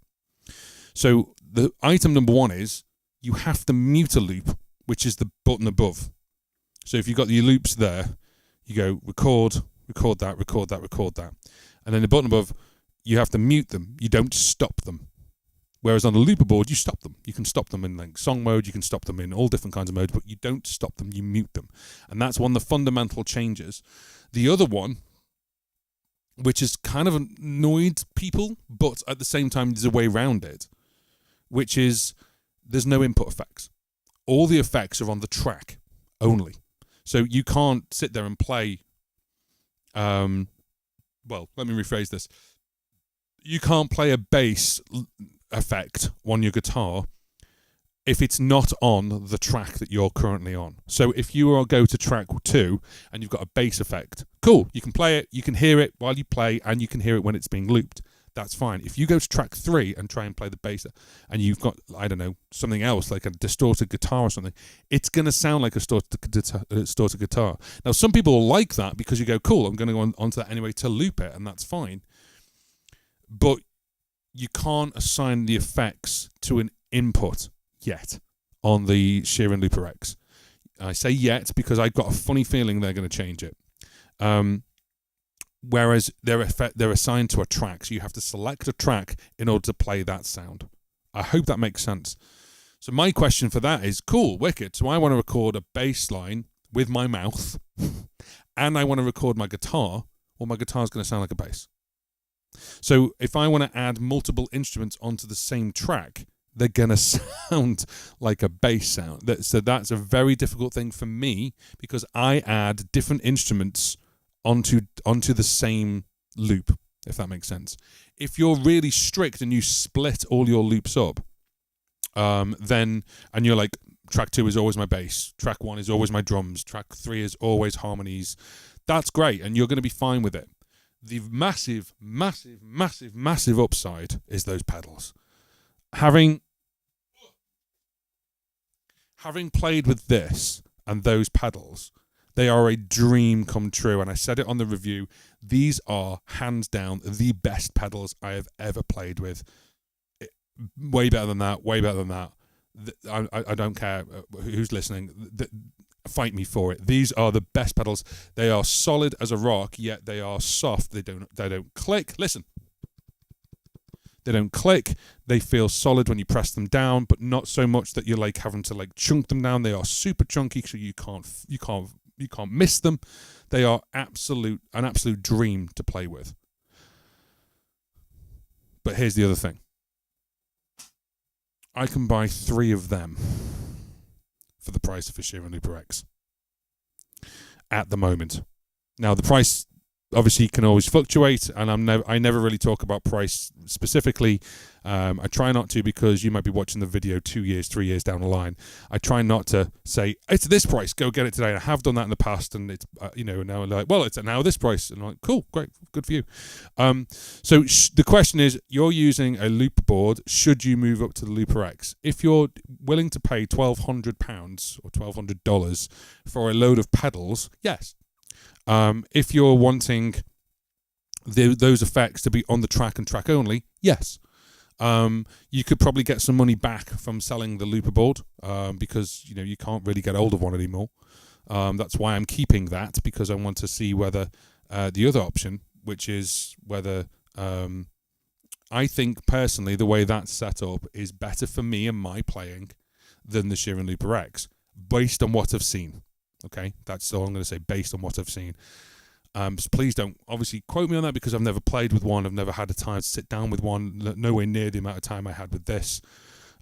So the item number one is you have to mute a loop, which is the button above. So if you've got your loops there, you go record that. And then the button above, you have to mute them. You don't stop them. Whereas on the Looper board, you stop them. You can stop them in like song mode. You can stop them in all different kinds of modes, but you don't stop them. You mute them. And that's one of the fundamental changes. The other one, which has kind of annoyed people, but at the same time, there's a way around it, which is there's no input effects. All the effects are on the track only. So you can't sit there and play. Well, let me rephrase this. You can't play a bass effect on your guitar if it's not on the track that you're currently on. So if you go to track 2 and you've got a bass effect, cool, you can play it, you can hear it while you play, and you can hear it when it's being looped. That's fine. If you go to track 3 and try and play the bass, and you've got, I don't know, something else, like a distorted guitar or something, it's going to sound like a distorted guitar. Now, some people will like that because you go, cool, I'm going to go onto that anyway to loop it, and that's fine. But you can't assign the effects to an input yet on the Sheeran Looper X. I say yet because I've got a funny feeling they're going to change it. Whereas they're assigned to a track, so you have to select a track in order to play that sound. I hope that makes sense. So my question for that is, cool, wicked. So I want to record a bass line with my mouth, and I want to record my guitar. Well, my guitar's going to sound like a bass. So if I want to add multiple instruments onto the same track, they're going to sound like a bass sound. So that's a very difficult thing for me because I add different instruments onto the same loop, if that makes sense. If you're really strict and you split all your loops up, and you're like, track 2 is always my bass, track 1 is always my drums, track 3 is always harmonies, that's great, and you're going to be fine with it. The massive upside is those pedals. Having played with this and those pedals, they are a dream come true. And I said it on the review, these are hands down the best pedals I have ever played with. Way better than that. I don't care who's listening. Fight me for it. These are the best pedals. They are solid as a rock, yet they are soft. They don't click. Listen. They don't click. They feel solid when you press them down, but not so much that you're like having to like chunk them down. They are super chunky, so you can't miss them. They are an absolute dream to play with. But here's the other thing. I can buy 3 of them for the price of a Sheeran Looper X at the moment. Now, the price obviously can always fluctuate, and I never really talk about price specifically. I try not to, because you might be watching the video 2 years, 3 years down the line. I try not to say it's this price, go get it today. I have done that in the past, and it's now I'm like, well, it's now this price, and I'm like, cool, great, good for you. So the question is, you're using a loop board. Should you move up to the Looper X? If you're willing to pay £1,200 or $1,200 for a load of pedals, yes. If you're wanting those effects to be on the track and track only, yes. You could probably get some money back from selling the looper board, because you can't really get hold of one anymore. That's why I'm keeping that, because I want to see whether the other option, which is whether I think personally the way that's set up is better for me and my playing than the Sheeran Looper X, based on what I've seen. Okay, that's all I'm going to say, based on what I've seen. So please don't obviously quote me on that, because I've never played with one. I've never had a time to sit down with one, nowhere near the amount of time I had with this.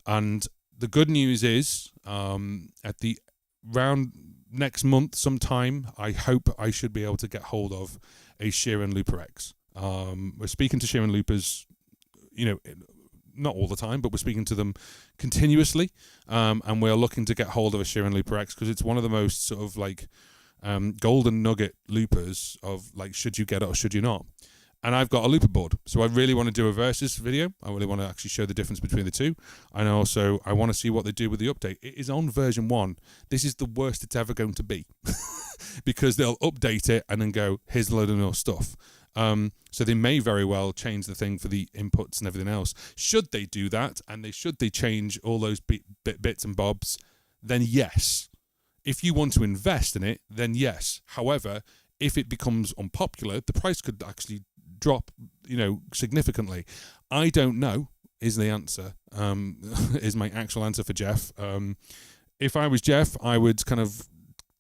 And the good news is, at the round next month sometime, I hope I should be able to get hold of a Sheeran Looper X. We're speaking to Sheeran Loopers, not all the time, but we're speaking to them continuously, and we're looking to get hold of a Sheeran Looper X, because it's one of the most sort of like golden nugget loopers of like, should you get it or should you not? And I've got a looper board, so I really want to do a versus video. I really want to actually show the difference between the two, and also I want to see what they do with the update. It is on version 1. This is the worst it's ever going to be, because they'll update it and then go, here's a load of more stuff. So they may very well change the thing for the inputs and everything else. Should they do that, and they change all those bits and bobs, then yes. If you want to invest in it, then yes. However, if it becomes unpopular, the price could actually drop, significantly. I don't know is the answer, is my actual answer for Jeff. If I was Jeff, I would kind of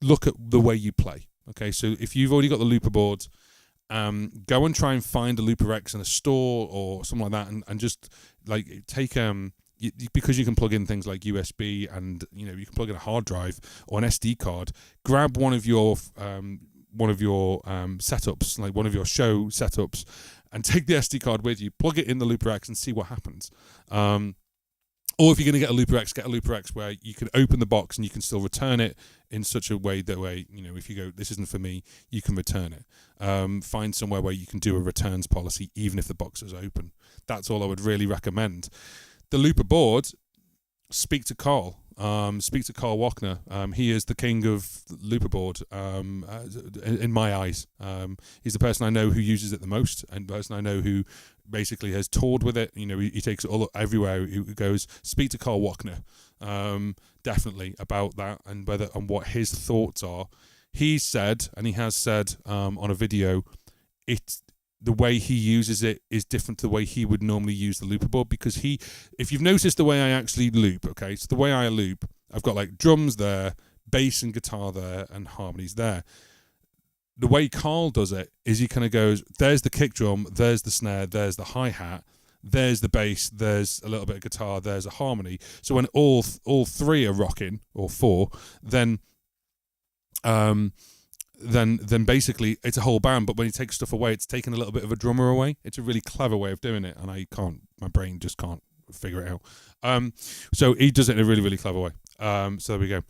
look at the way you play. Okay, so if you've already got the looper board, go and try and find a Looper X in a store or something like that, and just like take because you can plug in things like USB, and you can plug in a hard drive or an SD card. Grab one of your setups, like one of your show setups, and take the SD card with you. Plug it in the Looper X and see what happens. Or if you're going to get a Looper X, get a Looper X where you can open the box and you can still return it in such a way that way, if you go, this isn't for me, you can return it. Find somewhere where you can do a returns policy, even if the box is open. That's all I would really recommend. The Looper board, speak to Carl. Speak to Carl Wachner. He is the king of Looper board, in my eyes. He's the person I know who uses it the most, and the person I know who basically has toured with it. He takes it all everywhere he goes. Speak to Carl Wachner, definitely, about that and what his thoughts are. He said, and he has said on a video, the way he uses it is different to the way he would normally use the looper board, because if you've noticed the way I actually loop, okay, so the way I loop, I've got like drums there, bass and guitar there, and harmonies there. The way Carl does it is he kind of goes, there's the kick drum, there's the snare, there's the hi-hat, there's the bass, there's a little bit of guitar, there's a harmony. So when all three are rocking, or four, then basically it's a whole band. But when you take stuff away, it's taking a little bit of a drummer away. It's a really clever way of doing it, and my brain just can't figure it out. So he does it in a really, really clever way. So there we go.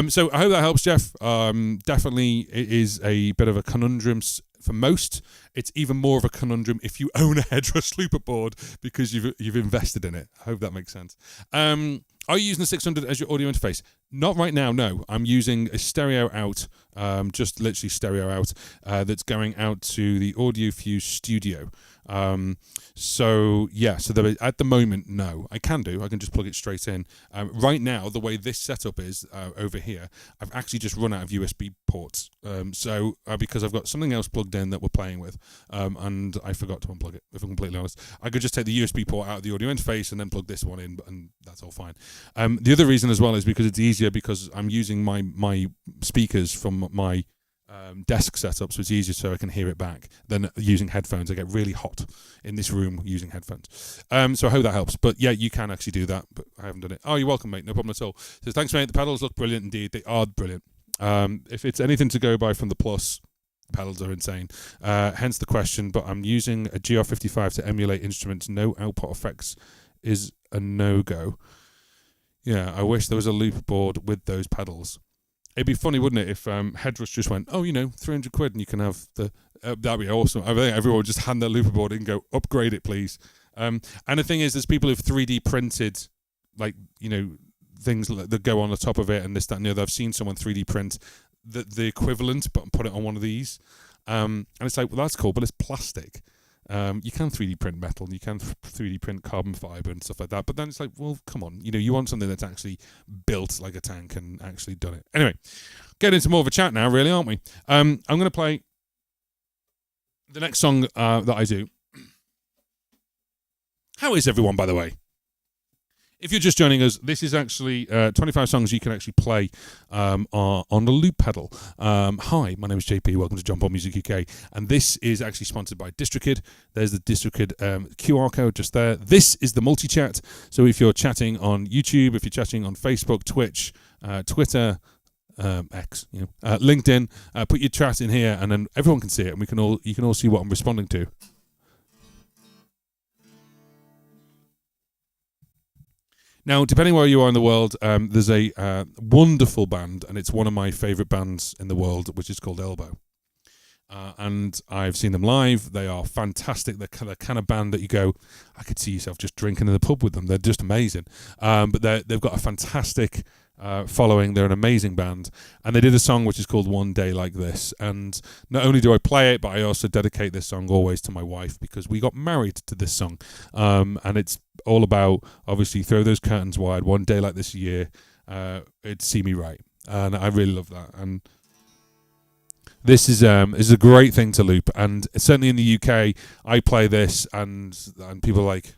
So I hope that helps, Jeff. Definitely it is a bit of a conundrum for most. It's even more of a conundrum if you own a headrush looper board, because you've invested in it. I hope that makes sense. Are you using the 600 as your audio interface? Not right now, no. I'm using a stereo out, just literally stereo out, that's going out to the AudioFuse Studio. So at the moment, no. I can just plug it straight in. Right now, the way this setup is over here, I've actually just run out of USB ports. Because I've got something else plugged in that we're playing with, and I forgot to unplug it, if I'm completely honest. I could just take the USB port out of the audio interface and then plug this one in, and that's all fine. The other reason as well is because it's easier, because I'm using my speakers from my desk setup, so it's easier, so I can hear it back than using headphones. I get really hot in this room using headphones. So I hope that helps. But yeah, you can actually do that, but I haven't done it. Oh, you're welcome, mate. No problem at all. So thanks, mate. The pedals look brilliant indeed. They are brilliant. If it's anything to go by from the Plus, pedals are insane. Hence the question, but I'm using a GR55 to emulate instruments. No output effects is a no-go. Yeah, I wish there was a loop board with those pedals. It'd be funny, wouldn't it, if Headrush just went, oh, 300 quid and you can have the... that'd be awesome. I think everyone would just hand their looper board in and go, upgrade it, please. And the thing is, there's people who've 3D printed, things that go on the top of it and this, that, and the other. I've seen someone 3D print the equivalent, but put it on one of these. And it's like, well, that's cool, but it's plastic. You can 3D print metal, and you can 3D print carbon fiber and stuff like that. But then it's like, well, come on, you want something that's actually built like a tank and actually done it. Anyway, get into more of a chat now, really, aren't we? I'm going to play the next song that I do. How is everyone, by the way? If you're just joining us, this is actually 25 songs you can actually play on the loop pedal. Hi, my name is JP. Welcome to John Paul Music UK. And this is actually sponsored by DistroKid. There's the DistroKid QR code just there. This is the multi-chat. So if you're chatting on YouTube, if you're chatting on Facebook, Twitch, Twitter, X, LinkedIn, put your chat in here, and then everyone can see it, and you can all see what I'm responding to. Now, depending where you are in the world, there's a wonderful band, and it's one of my favourite bands in the world, which is called Elbow. And I've seen them live. They are fantastic. They're the kind of band that you go, I could see yourself just drinking in the pub with them. They're just amazing. But they've got a fantastic following. They're an amazing band. And they did a song which is called One Day Like This. And not only do I play it, but I also dedicate this song always to my wife, because we got married to this song. And it's all about, obviously, throw those curtains wide. One day like this year, it'd see me right. And I really love that. And this is a great thing to loop. And certainly in the UK, I play this, and people are like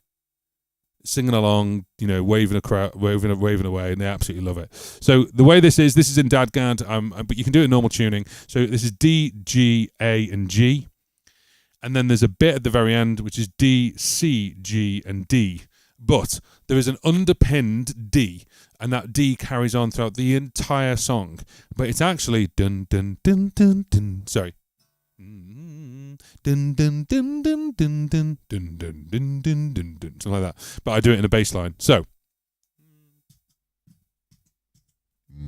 singing along, waving away, and they absolutely love it. So the way this is in Dadgad, but you can do it in normal tuning. So this is D, G, A, and G. And then there's a bit at the very end, which is D, C, G, and D. But there is an underpinned D, and that D carries on throughout the entire song. But it's actually dun dun dun dun dun. Sorry. Dun dun dun dun dun dun dun dun dun dun dun dun, something like that. But I do it in a bass line. So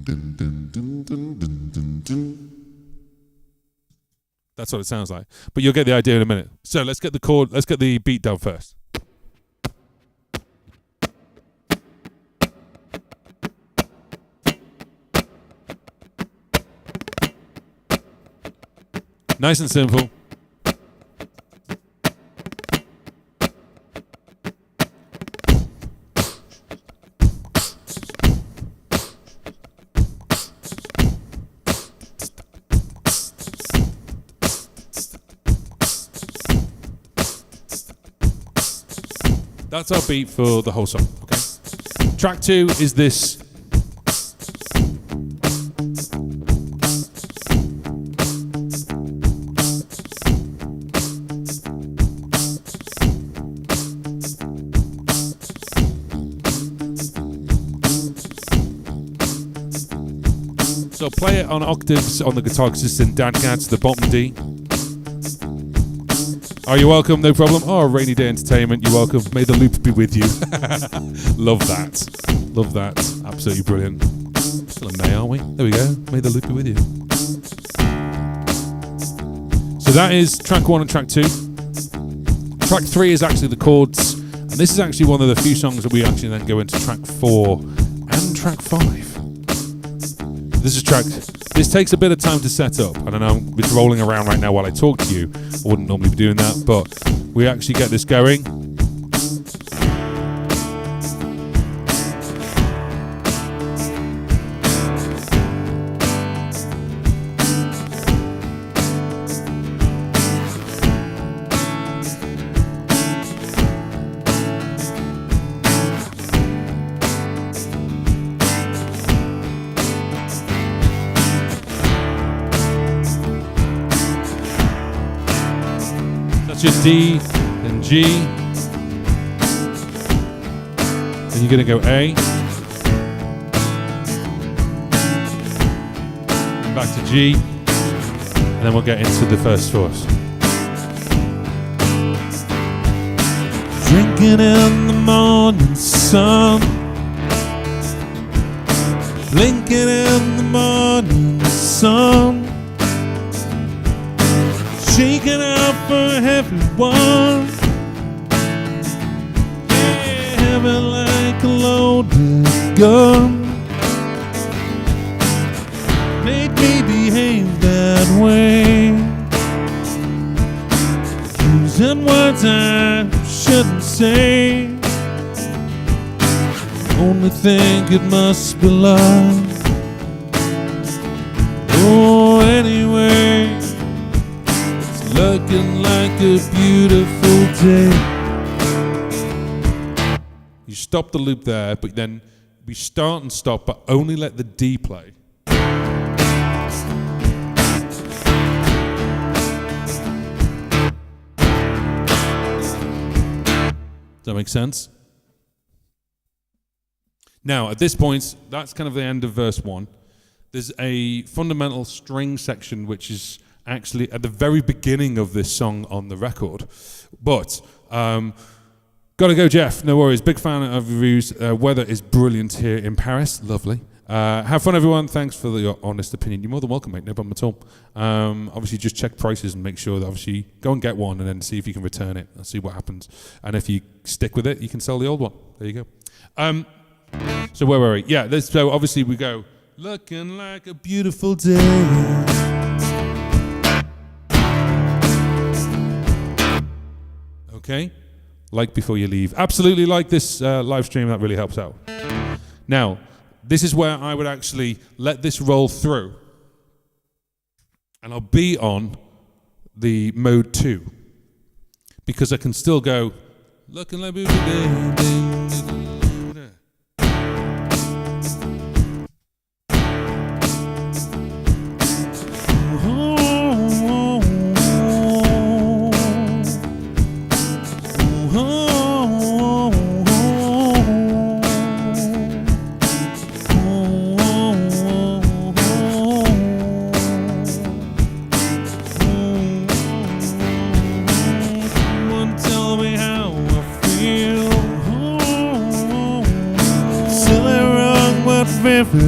dun dun dun dun dun dun dun. That's what it sounds like. But you'll get the idea in a minute. So let's get the beat down first. Nice and simple. That's our beat for the whole song, okay? Track 2 is this. So play it on octaves on the guitar, because it's in Dadgad, the bottom D. Are you welcome? No problem. Oh, Rainy Day Entertainment, you're welcome. May the loop be with you. Love that. Love that. Absolutely brilliant. Still in May, aren't we? There we go. May the loop be with you. So that is track 1 and track 2. Track 3 is actually the chords. And this is actually one of the few songs that we actually then go into track 4 and track 5. This takes a bit of time to set up. I don't know, it's rolling around right now while I talk to you. I wouldn't normally be doing that, but we actually get this going. Just D, then G, then you're going to go A, and back to G, and then we'll get into the first verse. Drinking in the morning sun, blinking in the morning sun, shaking out for everyone. Yeah, heavy like a loaded gun. Made me behave that way, using words I shouldn't say. Only think it must be love. Oh, anyway, it's looking like a beautiful day. You stop the loop there, but then we start and stop, but only let the D play. Does that make sense? Now, at this point, that's kind of the end of verse 1. There's a fundamental string section which is actually at the very beginning of this song on the record. But, gotta go, Jeff. No worries. Big fan of reviews. Weather is brilliant here in Paris. Lovely. Have fun, everyone. Thanks for your honest opinion. You're more than welcome, mate. No problem at all. Obviously, just check prices and make sure that obviously go and get one and then see if you can return it and see what happens. And if you stick with it, you can sell the old one. There you go. So where were we? Yeah, so obviously we go, looking like a beautiful day. Okay? Like before you leave. Absolutely like this live stream. That really helps out. Now, this is where I would actually let this roll through. And I'll be on the mode 2. Because I can still go, looking like a beautiful day.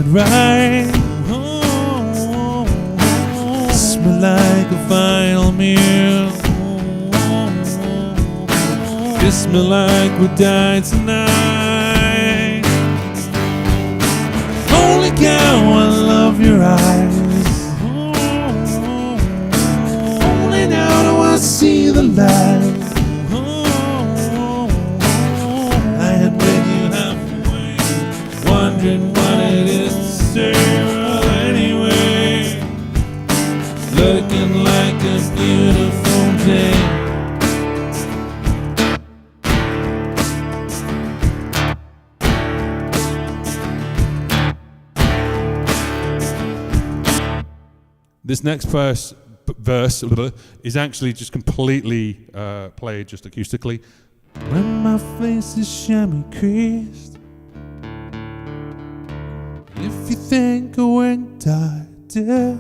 Right, smell like a final meal. Kiss me like we died tonight. Holy cow, I love your eyes. Only now do I see the light. I had read you halfway, wondering what it is. Well, anyway, looking like a beautiful day. This next verse is actually just completely played just acoustically. When my face is chamois creased, if you think I winked, I did.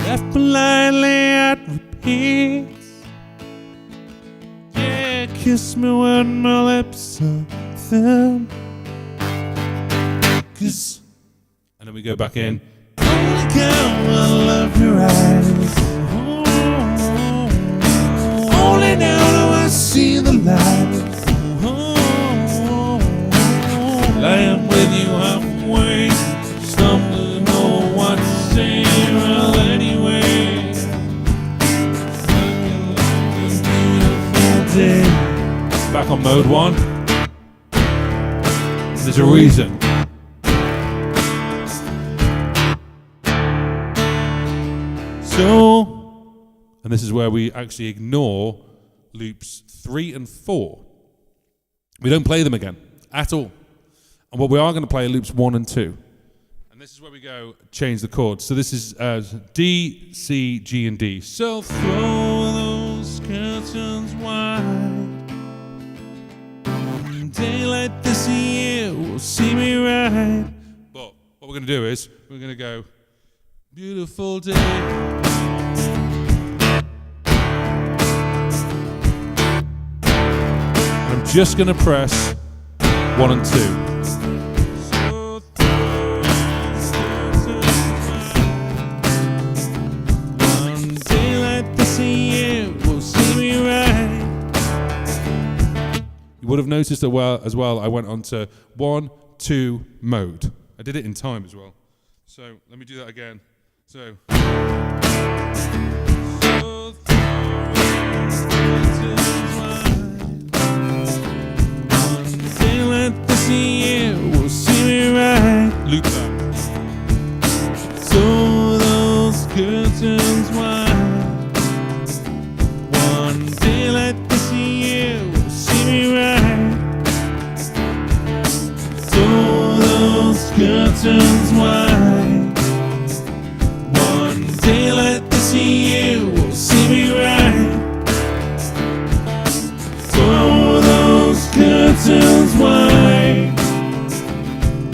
Left politely at repeat. Yeah, kiss me when my lips are thin. 'Cause and then we go back in. Holy cow, I love your eyes. Only now do I see the light. I am with you halfway, stumbling over what to say. Well, anyway, looking like a beautiful day. Back on mode 1. There's a reason. So, and this is where we actually ignore loops 3 and 4. We don't play them again at all. And what we are going to play are loops 1 and 2. And this is where we go change the chords. So this is D, C, G, and D. So throw those curtains wide. Daylight this year will see me right. But what we're going to do is we're going to go Beautiful day. I'm just gonna press 1 and 2. One day like this a year will see me right. You would have noticed as well, I went on to 1, 2 mode. I did it in time as well. So let me do that again. So. Will see me right. Loop that. So those curtains wide. One day like this year will see me right. So those curtains wide. One day like this year will see me right. So those curtains wide.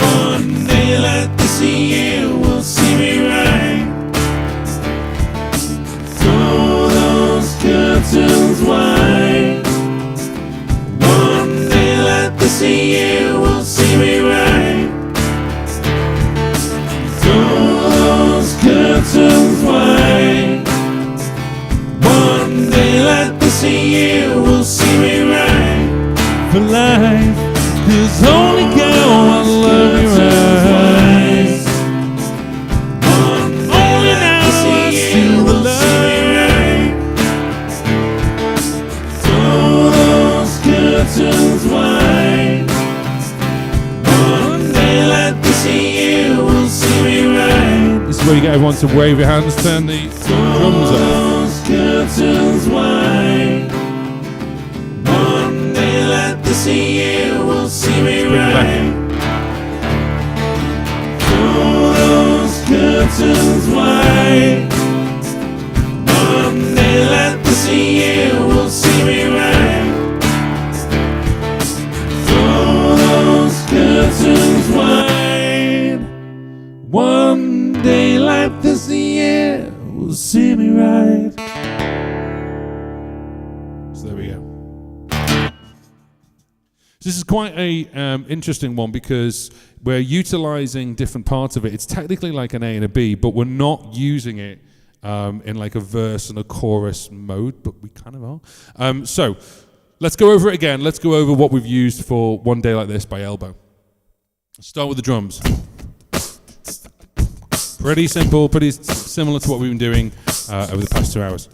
One day like this year will see me right. Throw those curtains wide. One day like this year will see me right. Throw those curtains wide. One day like this year will see me right. For life. 'Cause only girl I love you right. Only now I see the light. Throw those curtains wide. One day like this year will see me right. This is where you get everyone to wave your hands, turn the drums up. Those curtains wide. One day like this year will see me right. Throw those curtains wide. One day like this year will see me right. Throw those curtains wide. One day like this year will see me right. So there we go. This is quite a interesting one because we're utilizing different parts of it. It's technically like an A and a B, but we're not using it in like a verse and a chorus mode, but we kind of are. So let's go over it again. Let's go over what we've used for One Day Like This by Elbow. Start with the drums. Pretty simple, pretty similar to what we've been doing over the past 2 hours.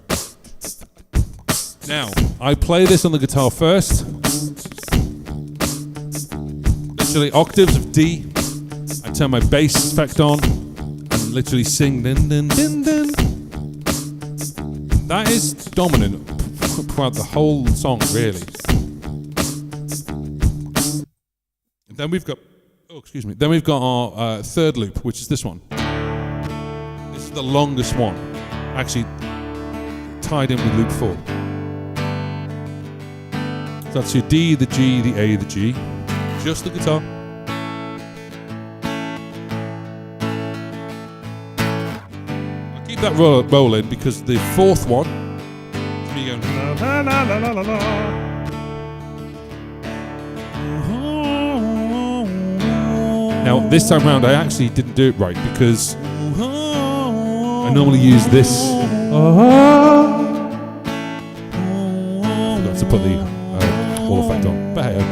Now, I play this on the guitar first. Literally octaves of D. I turn my bass effect on and literally sing din din din din. That is dominant throughout the whole song, really. And then we've got, Then we've got our third loop, which is this one. This is the longest one, actually tied in with loop 4. So that's your D, the G, the A, the G. Just the guitar. I'll keep that rolling because the fourth one is me going la la la la la la. Now this time round I actually didn't do it right because I normally use this. Forgot to put the whole effect on. But hey.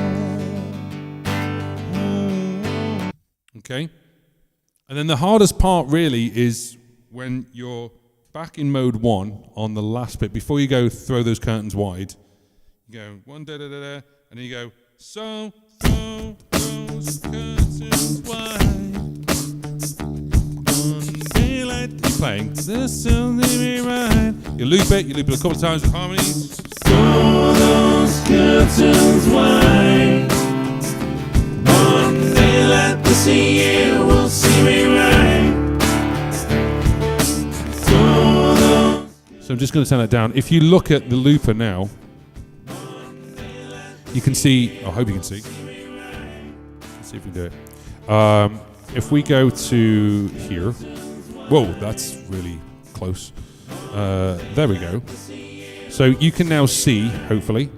Okay, and then the hardest part really is when you're back in mode 1 on the last bit. Before you go throw those curtains wide, you go 1 da da da da, and then you go so throw those curtains wide. One day like you're playing this will be right. You loop it a couple of times with harmonies. Throw those curtains wide. One day like this year will see me right. So I'm just going to turn that down. If you look at the looper now, you can see, I hope you can see. Let's see if we can do it. If we go to here, Whoa, that's really close. There we go. So you can now see, hopefully,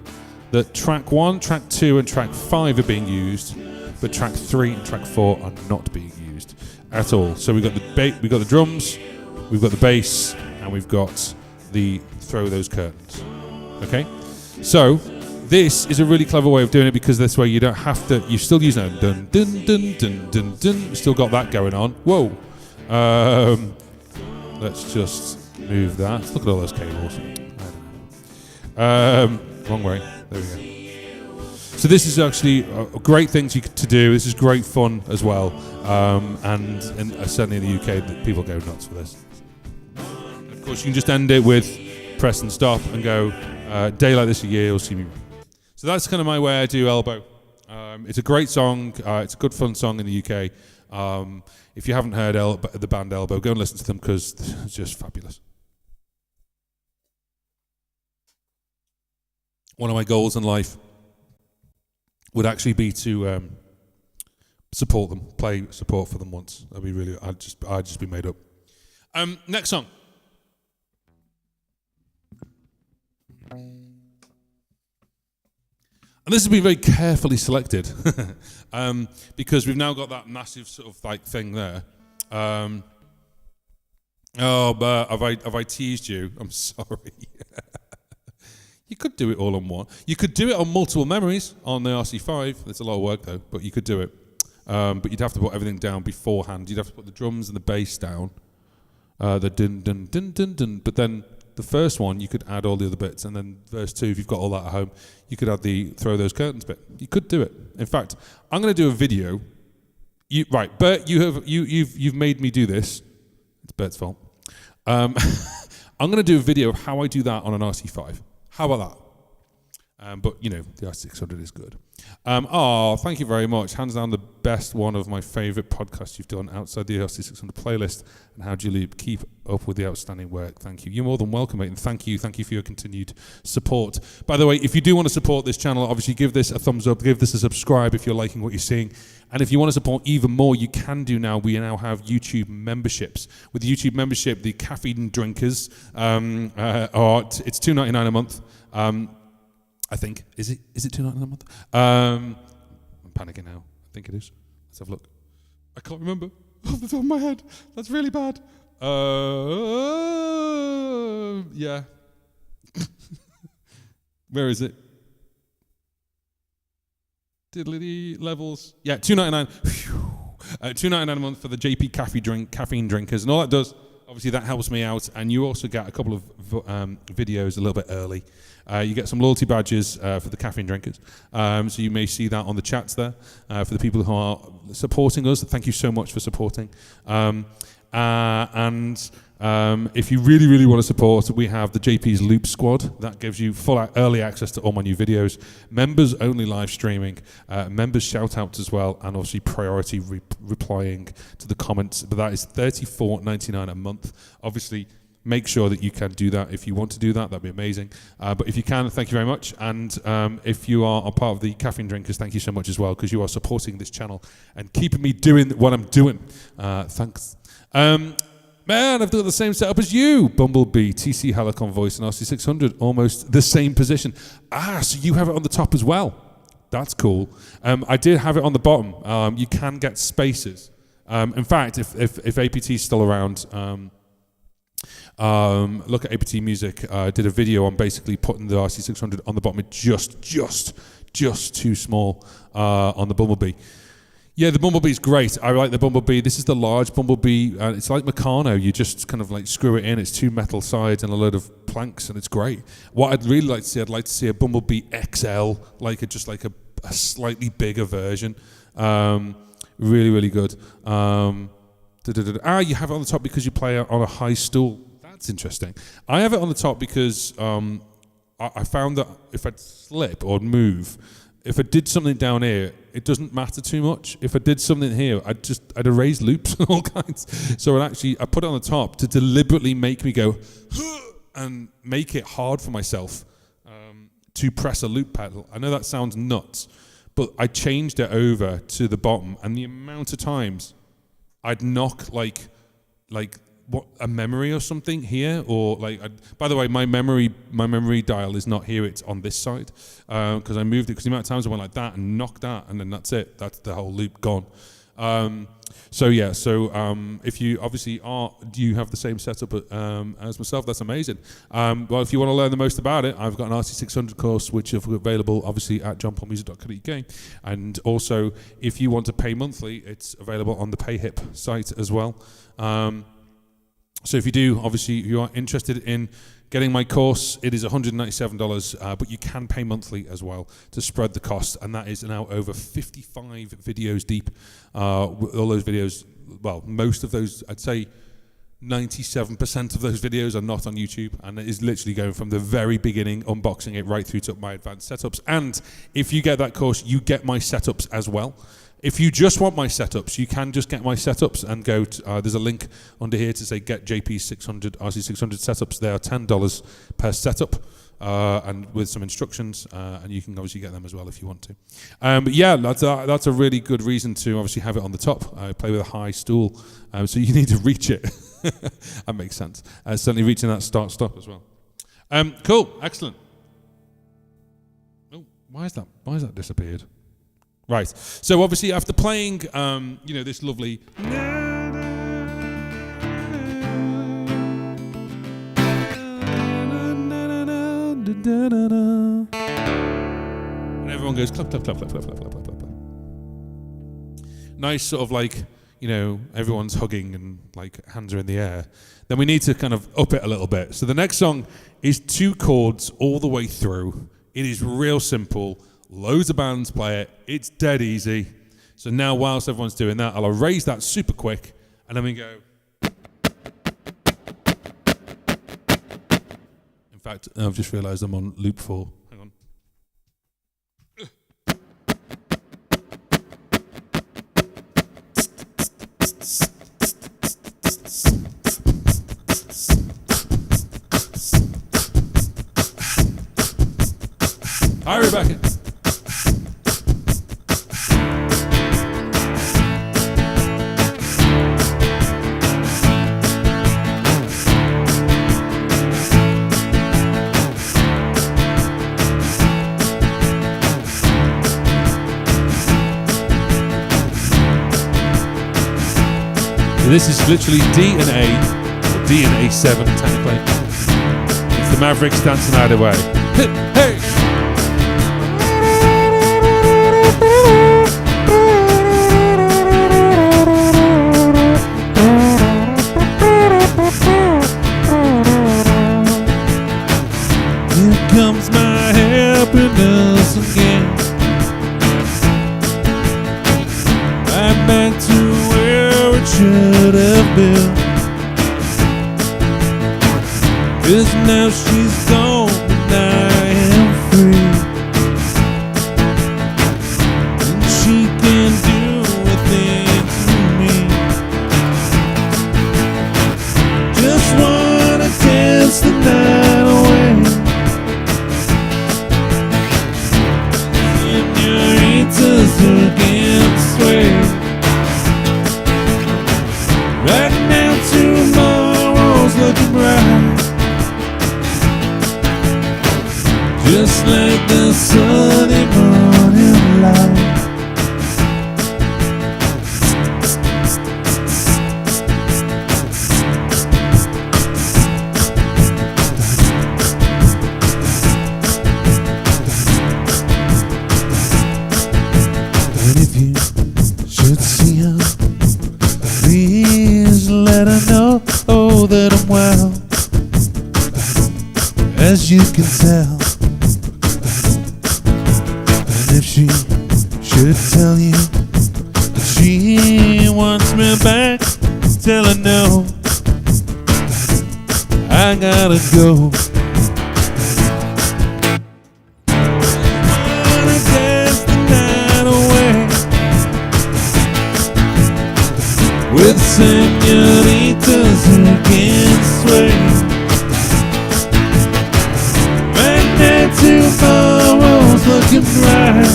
that track 1, track 2, and track 5 are being used, but track 3 and track 4 are not being used at all. So we've got the drums, we've got the bass, and we've got the throw those curtains. Okay? So this is a really clever way of doing it, because this way you don't have to, you still use dun dun dun dun dun dun. You still got that going on. Whoa. Let's just move that. Look at all those cables. Wrong way. There we go. So this is actually a great thing to do. This is great fun as well. And certainly in the UK, that people go nuts for this. And of course, you can just end it with press and stop and go, day like this a year, you'll see me. So that's kind of my way I do Elbow. It's a great song. It's a good fun song in the UK. If you haven't heard the band Elbow, go and listen to them, because it's just fabulous. One of my goals in life would actually be to support them, play support for them once. That'd be really. I'd just be made up. Next song. And this has been very carefully selected, because we've now got that massive sort of like thing there. But have I teased you? I'm sorry. You could do it all on one. You could do it on multiple memories on the RC5. It's a lot of work though, but you could do it. But you'd have to put everything down beforehand. You'd have to put the drums and the bass down, the dun dun dun dun dun. But then the first one, you could add all the other bits, and then verse 2, if you've got all that at home, you could add the throw those curtains bit. You could do it. In fact, I'm going to do a video. Bert, you've made me do this. It's Bert's fault. I'm going to do a video of how I do that on an RC5. How about that? But, you know, the R600 is good. Thank you very much. Hands down the best one of my favourite podcasts you've done outside the RC600 playlist. And how, Julie, keep up with the outstanding work. Thank you. You're more than welcome, mate. And thank you for your continued support. By the way, if you do want to support this channel, obviously give this a thumbs up. Give this a subscribe if you're liking what you're seeing. And if you want to support even more, you can do now. We now have YouTube memberships. With the YouTube membership, the caffeine drinkers it's $2.99 a month. I think. Is it $2.99 a month? I'm panicking now. I think it is. Let's have a look. I can't remember off the top of my head. That's really bad. Yeah. Where is it? Diddly levels. Yeah, $2.99. $2.99 a month for the JP caffeine drinkers, and all that does, obviously, that helps me out. And you also get a couple of videos a little bit early. You get some loyalty badges for the caffeine drinkers. So you may see that on the chats there for the people who are supporting us. Thank you so much for supporting. If you really, really want to support, we have the JP's Loop Squad. That gives you full early access to all my new videos, members only live streaming, members shout outs as well, and obviously priority replying to the comments. But that is $34.99 a month. Obviously, make sure that you can do that. If you want to do that, that'd be amazing. But if you can, thank you very much. And if you are a part of the caffeine drinkers, thank you so much as well, because you are supporting this channel and keeping me doing what I'm doing. Thanks. Man, I've done the same setup as you. Bumblebee, TC Helicon voice, and RC600, almost the same position. So you have it on the top as well. That's cool. I did have it on the bottom. You can get spaces. In fact, if APT is still around, look at APT Music. Did a video on basically putting the RC600 on the bottom. It's just too small on the Bumblebee. Yeah, the Bumblebee's great. I like the Bumblebee. This is the large Bumblebee. It's like Meccano. You just kind of like screw it in. It's 2 metal sides and a load of planks, and it's great. What I'd really like to see, I'd like to see a Bumblebee XL, just like a slightly bigger version. Really, really good. You have it on the top because you play on a high stool. That's interesting. I have it on the top because I found that if I'd slip or move, if I did something down here, it doesn't matter too much. If I did something here, I'd erase loops and all kinds. So I put it on the top to deliberately make me go and make it hard for myself to press a loop pedal. I know that sounds nuts, but I changed it over to the bottom, and the amount of times I'd knock like what a memory or something here, or like. By the way, my memory dial is not here; it's on this side because I moved it. Because the amount of times I went like that and knocked that, and then that's it. That's the whole loop gone. So if you obviously do you have the same setup as myself? That's amazing. Well, if you want to learn the most about it, I've got an RC600 course which is available obviously at johnpaulmusic.co.uk, and also if you want to pay monthly, it's available on the PayHip site as well. So if you do, obviously, if you are interested in getting my course, it is $197, but you can pay monthly as well to spread the cost, and that is now over 55 videos deep. All those videos, well, most of those, I'd say 97% of those videos are not on YouTube, and it is literally going from the very beginning, unboxing it right through to my advanced setups. And if you get that course, you get my setups as well. If you just want my setups, you can just get my setups and go to, there's a link under here to say get JP600, RC600 setups. They are $10 per setup, and with some instructions, and you can obviously get them as well if you want to. But yeah, that's a really good reason to obviously have it on the top. I play with a high stool, so you need to reach it. That makes sense. Certainly reaching that start-stop as well. Cool, excellent. Oh, why is that disappeared? Right, so obviously after playing, this lovely, and everyone goes clap, clap, clap, clap, clap, clap, clap, clap, clap. Nice sort of like, everyone's hugging and like hands are in the air. Then we need to kind of up it a little bit. So the next song is 2 chords all the way through. It is real simple. Loads of bands play it. It's dead easy. So now whilst everyone's doing that, I'll erase that super quick, and then we go. In fact, I've just realised I'm on loop 4. Hang on. Hi, Rebecca. This is literally D and A, or D and A7 technically. It's the Mavericks dancing either way. Hey! Here comes my happiness again. I'm back to where it should have been. 'Cause now she's gone and I am free. And she can do a thing to me. Just wanna dance the night away. Senoritas again sway. Right now tomorrow's looking bright, just like the sunny morning light. And if you should see her, please let her know that I'm well, as you can tell. And if she should tell you that she wants me back, tell her no, I gotta go. I wanna dance the night away with senoritas who can sway. Right now tomorrow's looking bright,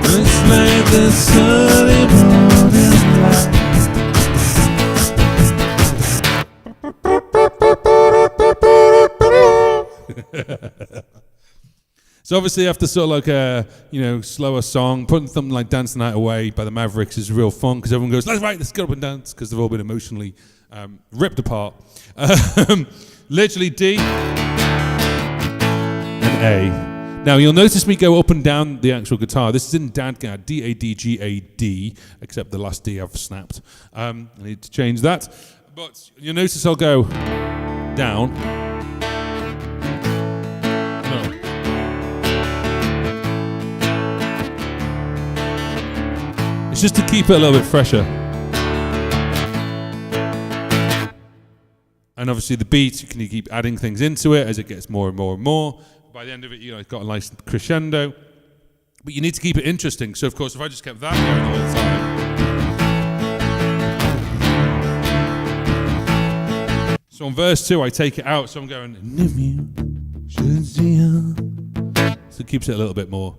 just like the sunny morning light. So obviously after sort of like a, slower song, putting something like Dance the Night Away by the Mavericks is real fun because everyone goes, let's get up and dance, because they've all been emotionally ripped apart. Literally D and A. Now you'll notice me go up and down the actual guitar. This is in Dadgad, D-A-D-G-A-D, except the last D I've snapped. I need to change that. But you'll notice I'll go down. It's just to keep it a little bit fresher. And obviously the beat, you can keep adding things into it as it gets more and more and more. By the end of it, it's got a nice crescendo. But you need to keep it interesting. So of course, if I just kept that going all the time. So on verse 2, I take it out, so I'm going. So it keeps it a little bit more,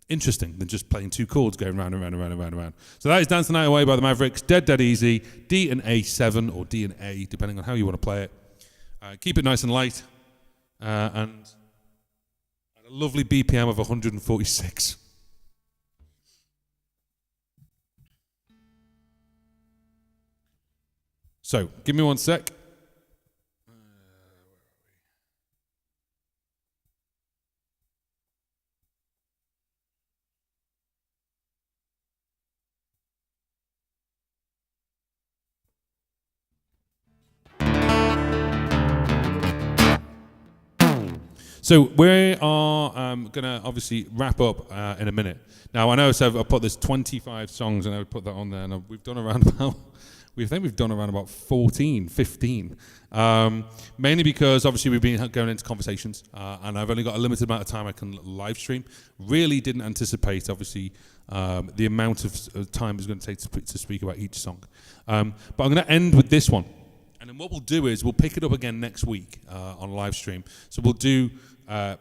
interesting than just playing two chords going round and round and round and round and round. So that is Dance the Night Away by the Mavericks. Dead Easy. D and A7 or D and A, depending on how you want to play it. Keep it nice and light. And a lovely BPM of 146. So, give me one sec. So we are going to obviously wrap up in a minute. Now I know I've put this 25 songs and I would put that on there, and we've done around about, we've done around about 14, 15. Mainly because obviously we've been going into conversations and I've only got a limited amount of time I can live stream. Really didn't anticipate obviously the amount of time it's going to take to speak about each song. But I'm going to end with this one. And then what we'll do is we'll pick it up again next week on live stream. So we'll do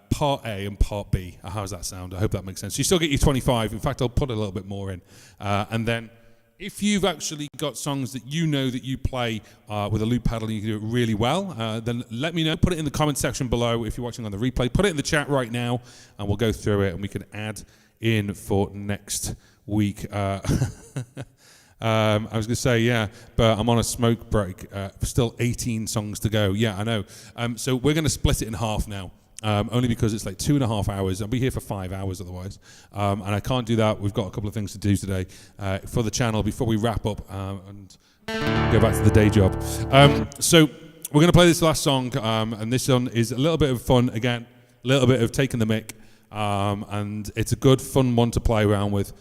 part A and part B. How does that sound? I hope that makes sense. You still get your 25. In fact, I'll put a little bit more in. And then if you've actually got songs that you know that you play with a loop pedal and you can do it really well, then let me know. Put it in the comment section below if you're watching on the replay. Put it in the chat right now and we'll go through it and we can add in for next week. I was going to say, yeah, but I'm on a smoke break. Still 18 songs to go. Yeah, I know. So we're going to split it in half now, only because it's like 2.5 hours. I'll be here for 5 hours otherwise. And I can't do that. We've got a couple of things to do today for the channel before we wrap up and go back to the day job. So we're going to play this last song, and this one is a little bit of fun, again, a little bit of taking the mic, and it's a good, fun one to play around with.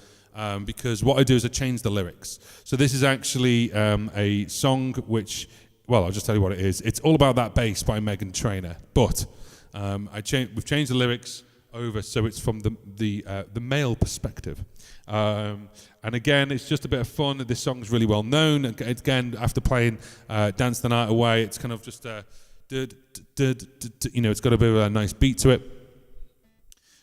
Because what I do is I change the lyrics. So this is actually a song which, well, I'll just tell you what it is. It's All About That Bass by Meghan Trainor. But we've changed the lyrics over so it's from the male perspective. And again, it's just a bit of fun. This song's really well known. Again, after playing Dance the Night Away, it's kind of just it's got a bit of a nice beat to it.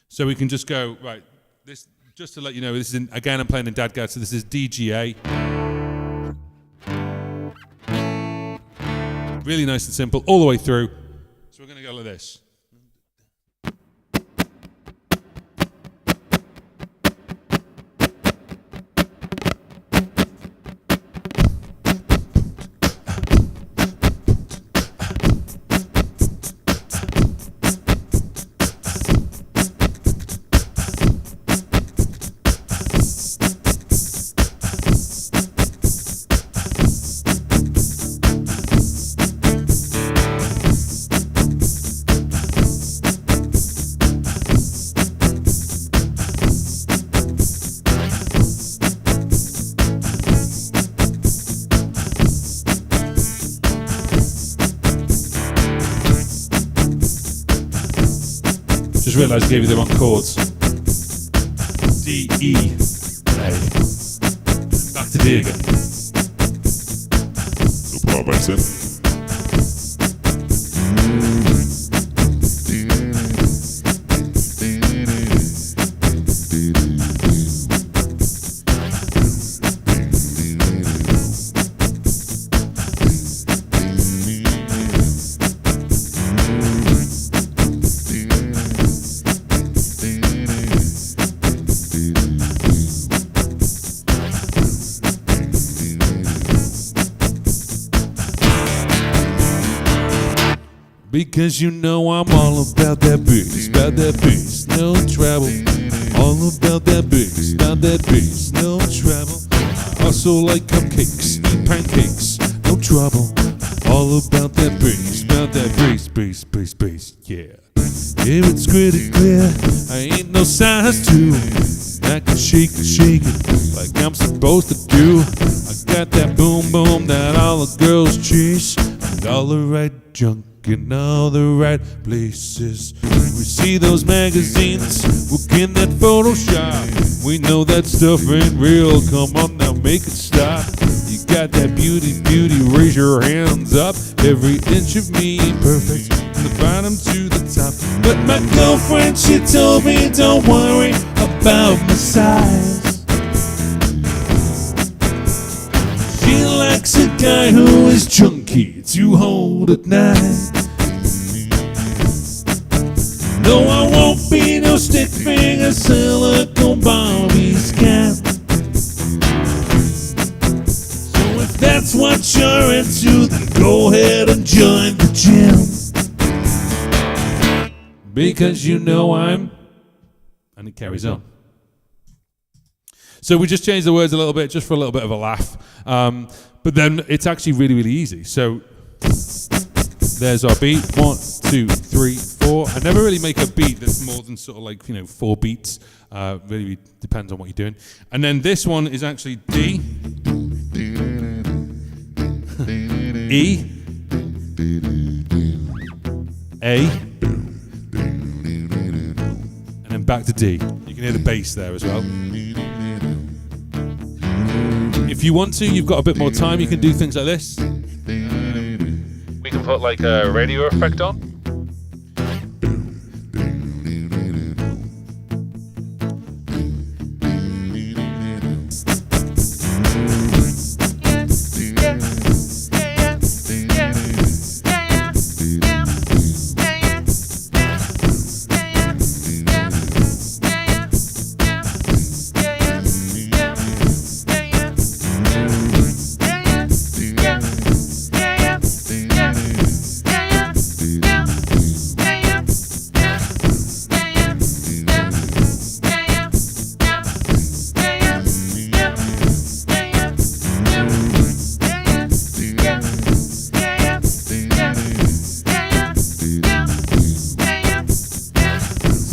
So we can just go, right, this. Just to let you know, this is again, I'm playing in Dadgad, so this is DGA. Really nice and simple, all the way through. So we're going to go like this. Just realised I gave you the wrong chords. D, E, A. Back to D again. So part back in. Because you know I'm all about that bass, no trouble. All about that bass, no trouble. I also like cupcakes, eat pancakes, no trouble. All about that bass, yeah. If it's pretty clear, I ain't no size 2. I can shake it like I'm supposed to do. I got that boom boom that all the girls chase, and all the right junk in all the right places. We see those magazines, look in that Photoshop. We know that stuff ain't real, come on now, make it stop. You got that beauty, raise your hands up. Every inch of me perfect, from the bottom to the top. But my girlfriend, she told me don't worry about my size. She likes a guy who is chunky to hold at night. No, I won't be no stick finger silicone Barbie's cat. So if that's what you're into, then go ahead and join the gym. Because you know I'm... And it carries on. So we just changed the words a little bit, just for a little bit of a laugh. But then it's actually really, really easy. So there's our beat. 1, 2, 3, 4. I never really make a beat that's more than sort of like, 4 beats. Really depends on what you're doing. And then this one is actually D, E, A, and then back to D. You can hear the bass there as well. If you want to, you've got a bit more time, you can do things like this. We can put like a radio effect on.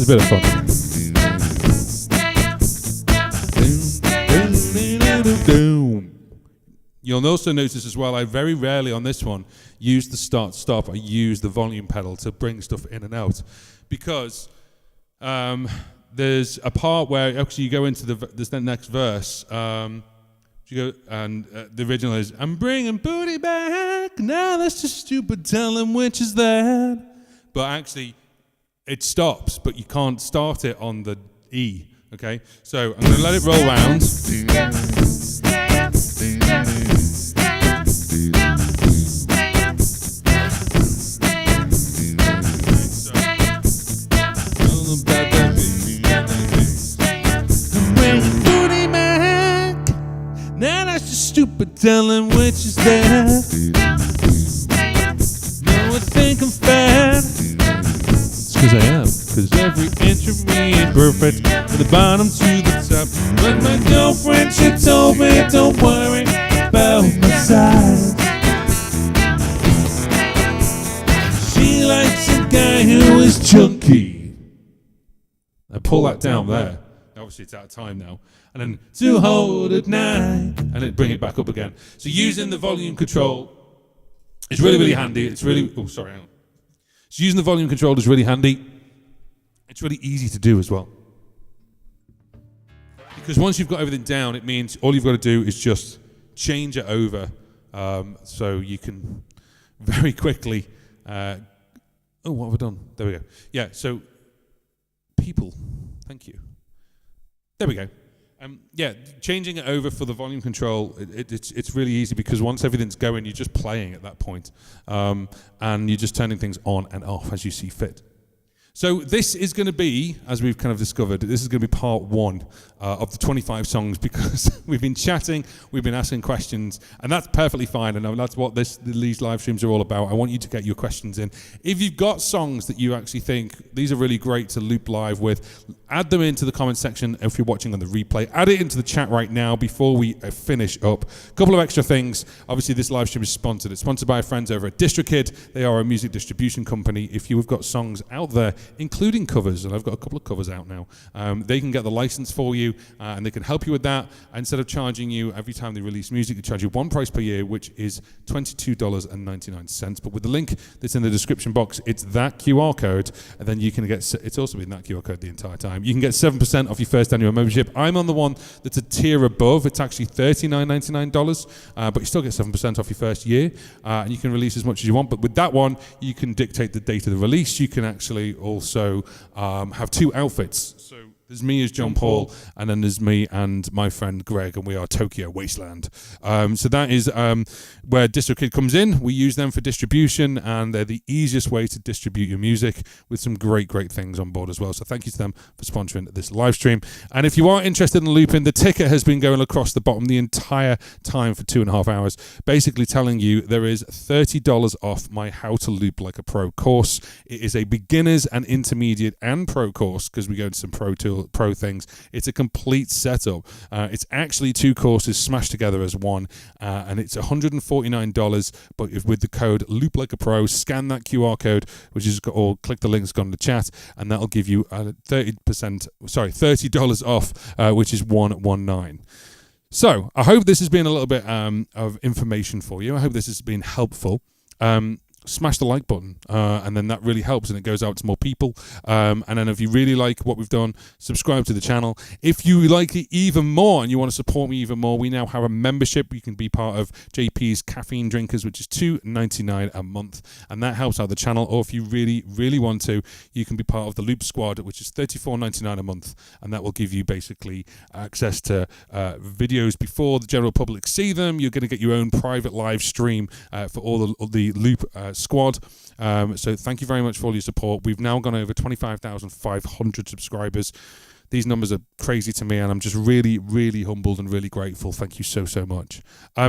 It's a bit of fun. You'll also notice as well, I very rarely on this one use the start-stop. I use the volume pedal to bring stuff in and out. Because there's a part where actually you go into the next verse. You go, and the original is, I'm bringing booty back. Now that's just stupid. Tell him which is that. But actually, it stops, but you can't start it on the E, okay? So I'm going to let it roll round. Now that's just stupid, tell him which is that. No, I think I'm fat. Because I am, because every inch of me ain't perfect, from the bottom to the top. But my girlfriend, she told me, don't worry about my size. She likes a guy who is chunky. I pull that down there. Obviously it's out of time now. And then to hold at night, and then bring it back up again. So using the volume control is really, really handy. It's really, oh sorry, hang on. So using the volume control is really handy. It's really easy to do as well. Because once you've got everything down, it means all you've got to do is just change it over. So you can very quickly, oh, what have I done? There we go. Yeah, so people, thank you. There we go. Yeah, changing it over for the volume control, it's really easy because once everything's going, you're just playing at that point. And you're just turning things on and off as you see fit. So this is going to be, as we've kind of discovered, this is going to be part one of the 25 songs, because we've been chatting, we've been asking questions, and that's perfectly fine, and that's what these live streams are all about. I want you to get your questions in. If you've got songs that you actually think, these are really great to loop live with, add them into the comment section if you're watching on the replay. Add it into the chat right now before we finish up. A couple of extra things. Obviously, this live stream is sponsored. It's sponsored by our friends over at DistroKid. They are a music distribution company. If you've got songs out there, including covers, and I've got a couple of covers out now, they can get the license for you, and they can help you with that. Instead of charging you every time they release music, they charge you one price per year, which is $22.99. But with the link that's in the description box, it's that QR code, and then you can get, it's also been that QR code the entire time. You can get 7% off your first annual membership. I'm on the one that's a tier above. It's actually $39.99, but you still get 7% off your first year, and you can release as much as you want. But with that one, you can dictate the date of the release. You can actually also have two outfits. So there's me as John Paul, and then there's me and my friend Greg, and we are Tokyo Wasteland. So that is where DistroKid comes in. We use them for distribution, and they're the easiest way to distribute your music, with some great things on board as well. So thank you to them for sponsoring this live stream. And if you are interested in looping, the ticker has been going across the bottom the entire time for 2.5 hours, basically telling you there is $30 off my How to Loop Like a Pro course. It is a beginners and intermediate and pro course, because we go into some pro things. It's a complete setup. It's actually two courses smashed together as one, and it's $149, but with the code Loop Like a Pro, scan that QR code, which is, or click the links on the chat, and that'll give you $30 off, which is $119. So I hope this has been a little bit of information for you. I hope this has been helpful. Smash the like button, and then that really helps, and it goes out to more people. And then if you really like what we've done, subscribe to the channel. If you like it even more and you want to support me even more, we now have a membership. You can be part of JP's Caffeine Drinkers, which is $2.99 a month, and that helps out the channel. Or if you really want to, you can be part of the Loop Squad, which is $34.99 a month, and that will give you basically access to videos before the general public see them. You're going to get your own private live stream for all the Loop squad. So thank you very much for all your support. We've now gone over 25,500 subscribers. These numbers are crazy to me, and I'm just really humbled and really grateful. Thank you so much.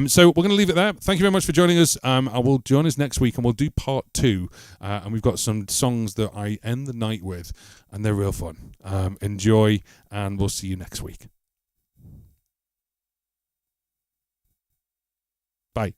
So we're going to leave it there. Thank you very much for joining us. I will join us next week, and we'll do part 2. And we've got some songs that I end the night with, and they're real fun. Enjoy, and we'll see you next week. Bye.